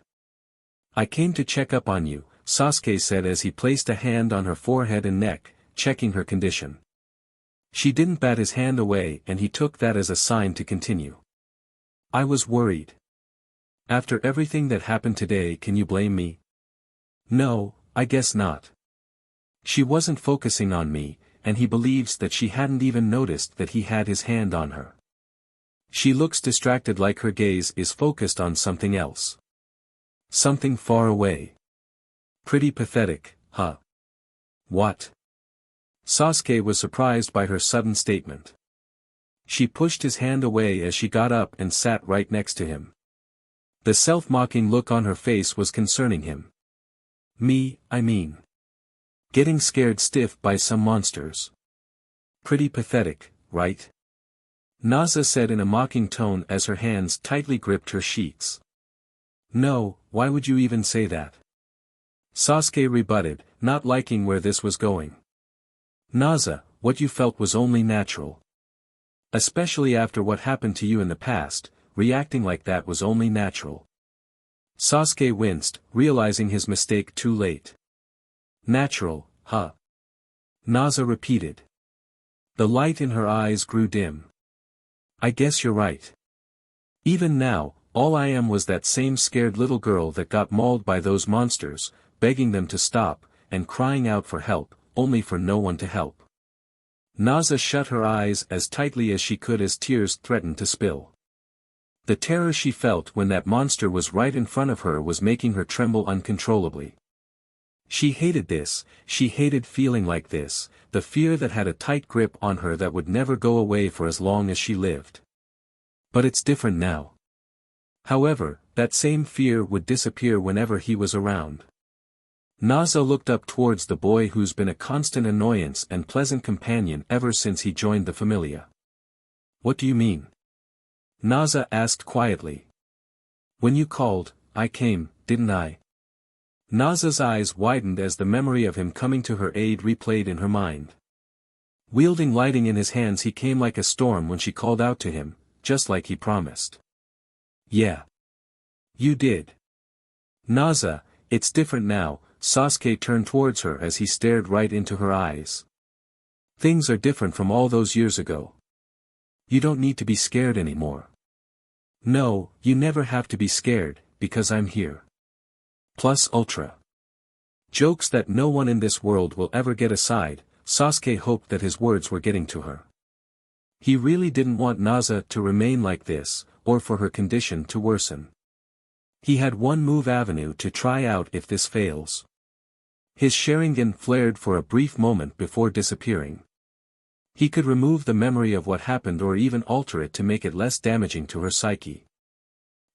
"I came to check up on you," Sasuke said as he placed a hand on her forehead and neck, checking her condition. She didn't bat his hand away and he took that as a sign to continue. "I was worried. After everything that happened today, can you blame me?" "No, I guess not. She wasn't focusing on me, and he believes that she hadn't even noticed that he had his hand on her. She looks distracted, like her gaze is focused on something else. Something far away. Pretty pathetic, huh?" "What?" Sasuke was surprised by her sudden statement. She pushed his hand away as she got up and sat right next to him. The self-mocking look on her face was concerning him. I mean. Getting scared stiff by some monsters. Pretty pathetic, right?" Naza said in a mocking tone as her hands tightly gripped her sheets. "No, why would you even say that?" Sasuke rebutted, not liking where this was going. "Naza, what you felt was only natural. Especially after what happened to you in the past, reacting like that was only natural." Sasuke winced, realizing his mistake too late. "Natural, huh?" Naza repeated. The light in her eyes grew dim. "I guess you're right. Even now, all I am was that same scared little girl that got mauled by those monsters, begging them to stop, and crying out for help, only for no one to help." Naza shut her eyes as tightly as she could as tears threatened to spill. The terror she felt when that monster was right in front of her was making her tremble uncontrollably. She hated this, she hated feeling like this, the fear that had a tight grip on her that would never go away for as long as she lived. But it's different now. However, that same fear would disappear whenever he was around. Naza looked up towards the boy who's been a constant annoyance and pleasant companion ever since he joined the Familia. "What do you mean?" Naza asked quietly. "When you called, I came, didn't I?" Naza's eyes widened as the memory of him coming to her aid replayed in her mind. Wielding lighting in his hands, he came like a storm when she called out to him, just like he promised. "Yeah. You did." "Naza, it's different now." Sasuke turned towards her as he stared right into her eyes. "Things are different from all those years ago. You don't need to be scared anymore." "No, you never have to be scared, because I'm here. Plus ultra." Jokes that no one in this world will ever get aside, Sasuke hoped that his words were getting to her. He really didn't want Naza to remain like this, or for her condition to worsen. He had one move avenue to try out if this fails. His Sharingan flared for a brief moment before disappearing. He could remove the memory of what happened or even alter it to make it less damaging to her psyche.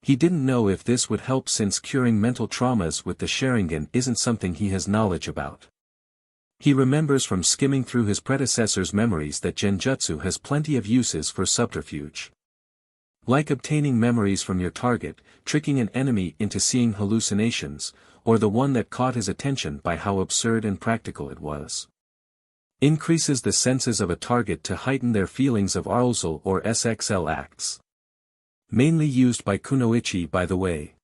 He didn't know if this would help since curing mental traumas with the Sharingan isn't something he has knowledge about. He remembers from skimming through his predecessor's memories that Genjutsu has plenty of uses for subterfuge. Like obtaining memories from your target, tricking an enemy into seeing hallucinations, or the one that caught his attention by how absurd and practical it was. Increases the senses of a target to heighten their feelings of arousal or SXL acts. Mainly used by Kunoichi by the way.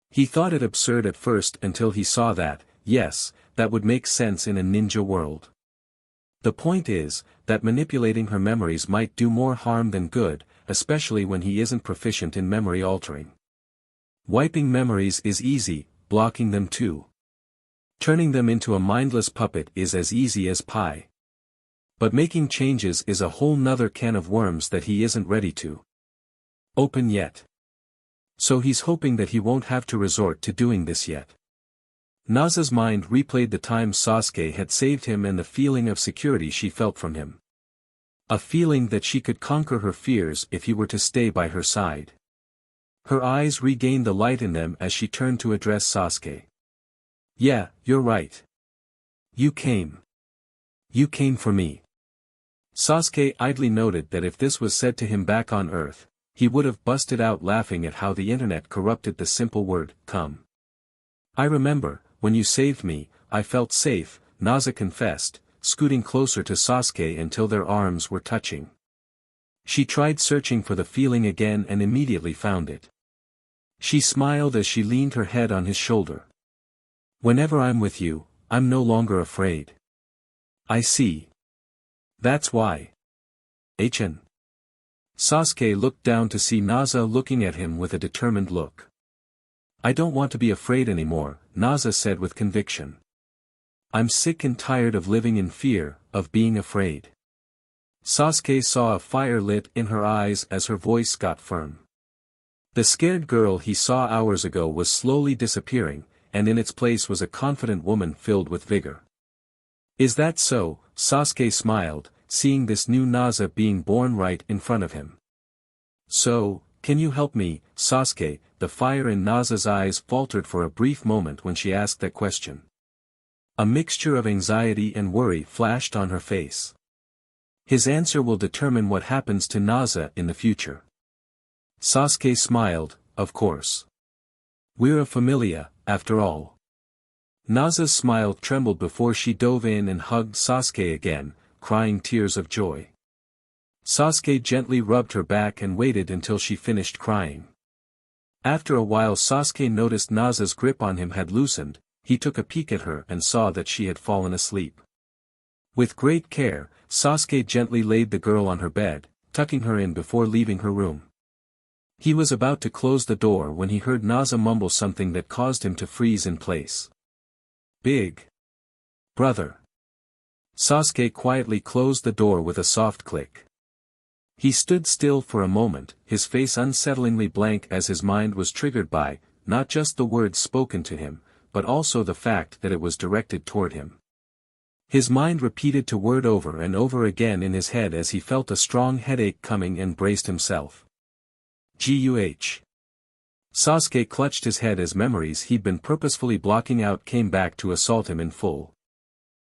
He thought it absurd at first until he saw that, yes, that would make sense in a ninja world. The point is, that manipulating her memories might do more harm than good, especially when he isn't proficient in memory altering. Wiping memories is easy, blocking them too. Turning them into a mindless puppet is as easy as pie. But making changes is a whole nother can of worms that he isn't ready to open yet. So he's hoping that he won't have to resort to doing this yet. Naza's mind replayed the time Sasuke had saved him and the feeling of security she felt from him. A feeling that she could conquer her fears if he were to stay by her side. Her eyes regained the light in them as she turned to address Sasuke. Yeah, you're right. You came. You came for me. Sasuke idly noted that if this was said to him back on Earth, he would have busted out laughing at how the internet corrupted the simple word, come. I remember, when you saved me, I felt safe, Naza confessed, scooting closer to Sasuke until their arms were touching. She tried searching for the feeling again and immediately found it. She smiled as she leaned her head on his shoulder. Whenever I'm with you, I'm no longer afraid. I see. That's why. HN. Sasuke looked down to see Naza looking at him with a determined look. I don't want to be afraid anymore, Naza said with conviction. I'm sick and tired of living in fear, of being afraid. Sasuke saw a fire lit in her eyes as her voice got firm. The scared girl he saw hours ago was slowly disappearing, and in its place was a confident woman filled with vigor. Is that so? Sasuke smiled, seeing this new Naza being born right in front of him. So, can you help me, Sasuke? The fire in Naza's eyes faltered for a brief moment when she asked that question. A mixture of anxiety and worry flashed on her face. His answer will determine what happens to Naza in the future. Sasuke smiled, of course. We're a familia, after all. Naza's smile trembled before she dove in and hugged Sasuke again, crying tears of joy. Sasuke gently rubbed her back and waited until she finished crying. After a while Sasuke noticed Naza's grip on him had loosened. He took a peek at her and saw that she had fallen asleep. With great care, Sasuke gently laid the girl on her bed, tucking her in before leaving her room. He was about to close the door when he heard Naza mumble something that caused him to freeze in place. Big brother. Sasuke quietly closed the door with a soft click. He stood still for a moment, his face unsettlingly blank as his mind was triggered by, not just the words spoken to him, but also the fact that it was directed toward him. His mind repeated the word over and over again in his head as he felt a strong headache coming and braced himself. GUH. Sasuke clutched his head as memories he'd been purposefully blocking out came back to assault him in full.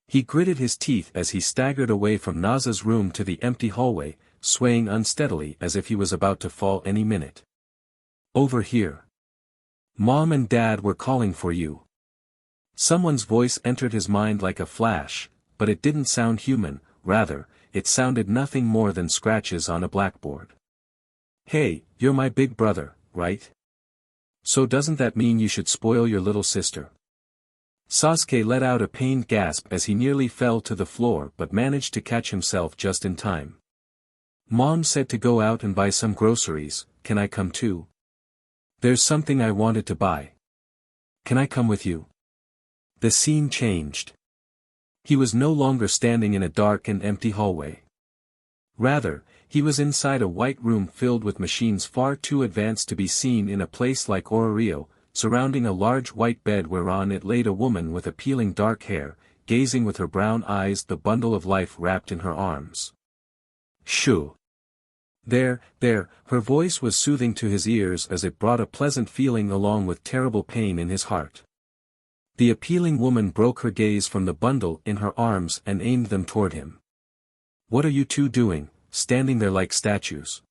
He gritted his teeth as he staggered away from Naza's room to the empty hallway, swaying unsteadily as if he was about to fall any minute. Over here. Mom and Dad were calling for you. Someone's voice entered his mind like a flash, but it didn't sound human, rather, it sounded nothing more than scratches on a blackboard. Hey, you're my big brother, right? So doesn't that mean you should spoil your little sister? Sasuke let out a pained gasp as he nearly fell to the floor but managed to catch himself just in time. Mom said to go out and buy some groceries, can I come too? There's something I wanted to buy. Can I come with you? The scene changed. He was no longer standing in a dark and empty hallway. Rather, he was inside a white room filled with machines far too advanced to be seen in a place like Ororio, surrounding a large white bed whereon it laid a woman with appealing dark hair, gazing with her brown eyes the bundle of life wrapped in her arms. Shoo. There, her voice was soothing to his ears as it brought a pleasant feeling along with terrible pain in his heart. The appealing woman broke her gaze from the bundle in her arms and aimed them toward him. What are you two doing, standing there like statues?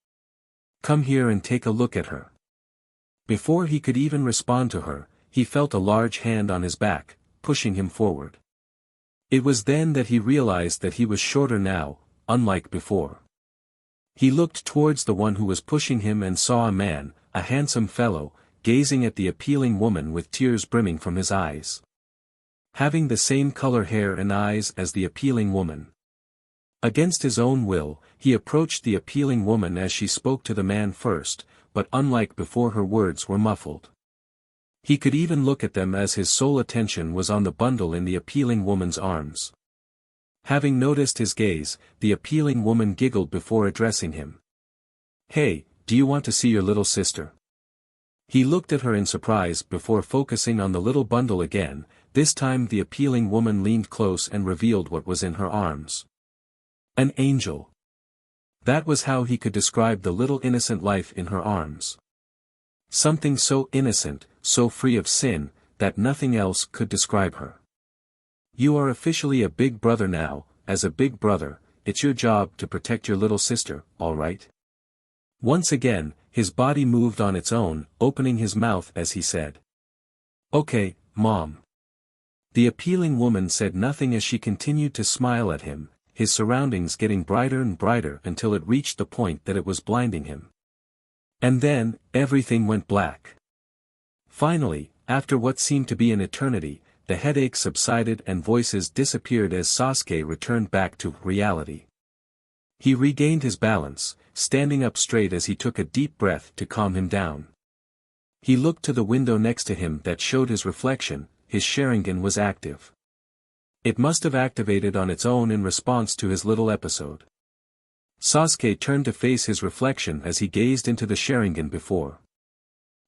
Come here and take a look at her. Before he could even respond to her, he felt a large hand on his back, pushing him forward. It was then that he realized that he was shorter now, unlike before. He looked towards the one who was pushing him and saw a man, a handsome fellow, gazing at the appealing woman with tears brimming from his eyes. Having the same color hair and eyes as the appealing woman. Against his own will, he approached the appealing woman as she spoke to the man first, but unlike before her words were muffled. He could even look at them as his sole attention was on the bundle in the appealing woman's arms. Having noticed his gaze, the appealing woman giggled before addressing him. Hey, do you want to see your little sister? He looked at her in surprise before focusing on the little bundle again. This time the appealing woman leaned close and revealed what was in her arms. An angel. That was how he could describe the little innocent life in her arms. Something so innocent, so free of sin, that nothing else could describe her. You are officially a big brother now. As a big brother, it's your job to protect your little sister, all right? Once again, his body moved on its own, opening his mouth as he said. Okay, Mom. The appealing woman said nothing as she continued to smile at him, his surroundings getting brighter and brighter until it reached the point that it was blinding him. And then, everything went black. Finally, after what seemed to be an eternity, the headache subsided and voices disappeared as Sasuke returned back to reality. He regained his balance, standing up straight as he took a deep breath to calm him down. He looked to the window next to him that showed his reflection. His Sharingan was active. It must have activated on its own in response to his little episode. Sasuke turned to face his reflection as he gazed into the Sharingan before.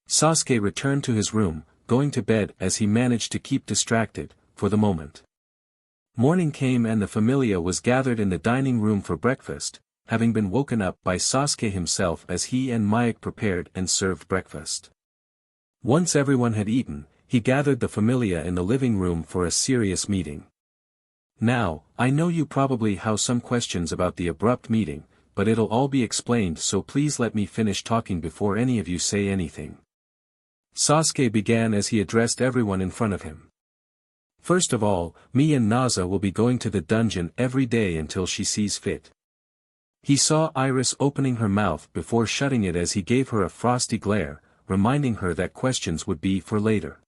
Sasuke returned to his room, going to bed as he managed to keep distracted, for the moment. Morning came and the Familia was gathered in the dining room for breakfast, having been woken up by Sasuke himself as he and Mayek prepared and served breakfast. Once everyone had eaten, he gathered the Familia in the living room for a serious meeting. Now, I know you probably have some questions about the abrupt meeting, but it'll all be explained, so please let me finish talking before any of you say anything. Sasuke began as he addressed everyone in front of him. First of all, me and Naza will be going to the dungeon every day until she sees fit. He saw Iris opening her mouth before shutting it as he gave her a frosty glare, reminding her that questions would be for later.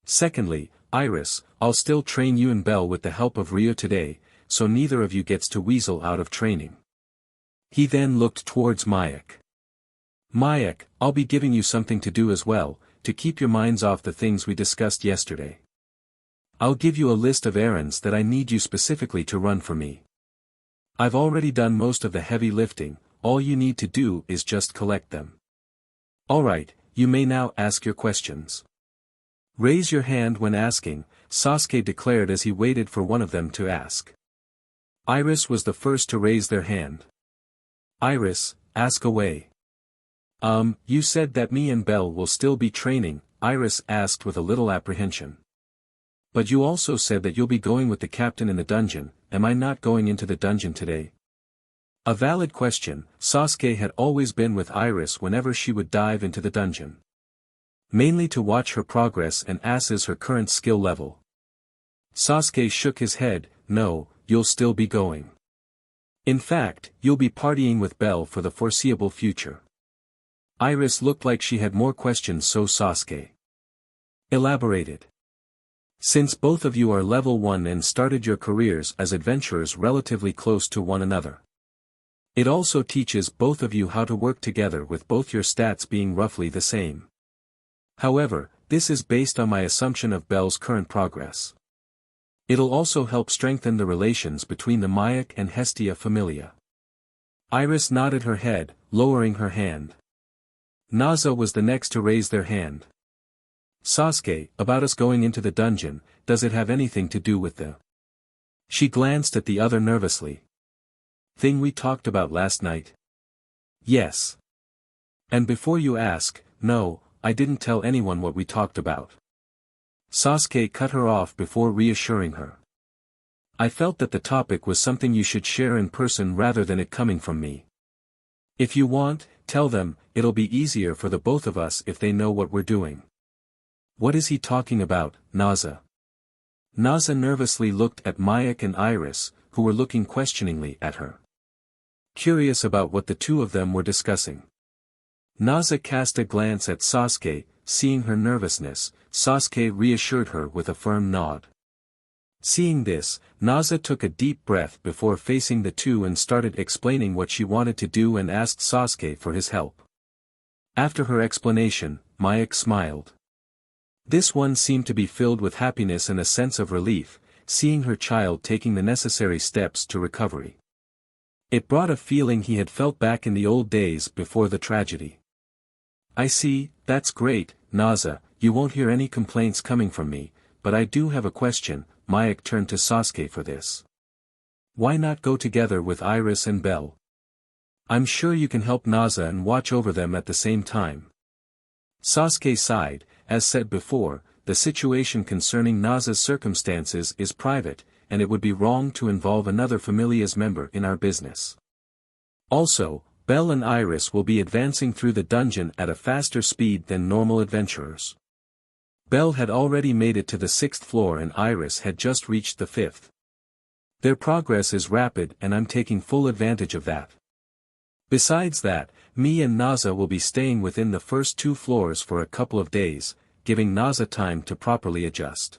Secondly, Iris, I'll still train you and Belle with the help of Ryo today, so neither of you gets to weasel out of training. He then looked towards Mayek. Mayek, I'll be giving you something to do as well, to keep your minds off the things we discussed yesterday. I'll give you a list of errands that I need you specifically to run for me. I've already done most of the heavy lifting, all you need to do is just collect them. Alright, you may now ask your questions. Raise your hand when asking, Sasuke declared as he waited for one of them to ask. Iris was the first to raise their hand. Iris, ask away. You said that me and Belle will still be training, Iris asked with a little apprehension. But you also said that you'll be going with the captain in the dungeon. Am I not going into the dungeon today? A valid question. Sasuke had always been with Iris whenever she would dive into the dungeon. Mainly to watch her progress and assess her current skill level. Sasuke shook his head. No, you'll still be going. In fact, you'll be partying with Belle for the foreseeable future. Iris looked like she had more questions, so Sasuke elaborated. Since both of you are level 1 and started your careers as adventurers relatively close to one another. It also teaches both of you how to work together with both your stats being roughly the same. However, this is based on my assumption of Belle's current progress. It'll also help strengthen the relations between the Mayek and Hestia Familia. Iris nodded her head, lowering her hand. Naza was the next to raise their hand. Sasuke, about us going into the dungeon, does it have anything to do with the... She glanced at the other nervously. Thing we talked about last night? Yes. And before you ask, no, I didn't tell anyone what we talked about. Sasuke cut her off before reassuring her. I felt that the topic was something you should share in person rather than it coming from me. If you want, tell them, it'll be easier for the both of us if they know what we're doing. What is he talking about, Naza? Naza nervously looked at Mayek and Iris, who were looking questioningly at her. Curious about what the two of them were discussing. Naza cast a glance at Sasuke, seeing her nervousness, Sasuke reassured her with a firm nod. Seeing this, Naza took a deep breath before facing the two and started explaining what she wanted to do and asked Sasuke for his help. After her explanation, Mayek smiled. This one seemed to be filled with happiness and a sense of relief, seeing her child taking the necessary steps to recovery. It brought a feeling he had felt back in the old days before the tragedy. I see, that's great, Naza, you won't hear any complaints coming from me, but I do have a question. Mayek turned to Sasuke for this. Why not go together with Iris and Belle? I'm sure you can help Naza and watch over them at the same time. Sasuke sighed, as said before, the situation concerning Naza's circumstances is private, and it would be wrong to involve another familia's member in our business. Also, Belle and Iris will be advancing through the dungeon at a faster speed than normal adventurers. Belle had already made it to the 6th floor and Iris had just reached the 5th. Their progress is rapid and I'm taking full advantage of that. Besides that, me and Naza will be staying within the first 2 floors for a couple of days, giving Naza time to properly adjust.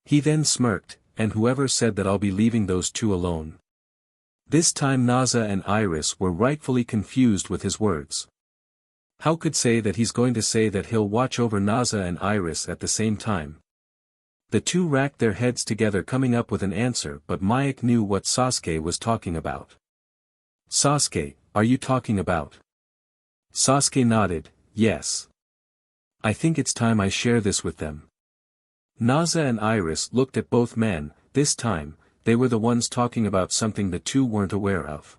He then smirked, and whoever said that I'll be leaving those two alone. This time Naza and Iris were rightfully confused with his words. How could say that he's going to say that he'll watch over Naza and Iris at the same time? The two racked their heads together coming up with an answer, but Mayek knew what Sasuke was talking about. Sasuke, are you talking about? Sasuke nodded, yes. I think it's time I share this with them. Naza and Iris looked at both men. This time, they were the ones talking about something the two weren't aware of.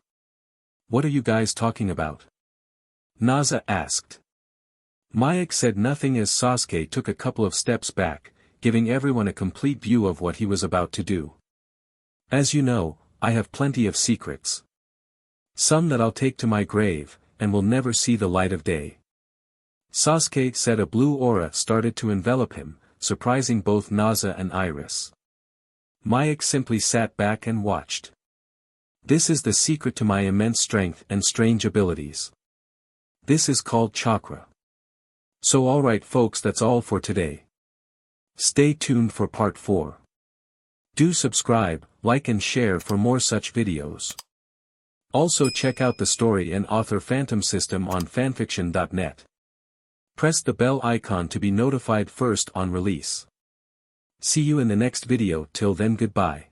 What are you guys talking about? Naza asked. Mayek said nothing as Sasuke took a couple of steps back, giving everyone a complete view of what he was about to do. As you know, I have plenty of secrets. Some that I'll take to my grave, and will never see the light of day. Sasuke said. A blue aura started to envelop him, surprising both Naza and Iris. Mayek simply sat back and watched. This is the secret to my immense strength and strange abilities. This is called chakra. So alright folks, that's all for today. Stay tuned for part 4. Do subscribe, like and share for more such videos. Also check out the story and author Phantom System on FANFICTIONnet. Press the bell icon to be notified first on release. See you in the next video. Till then, goodbye.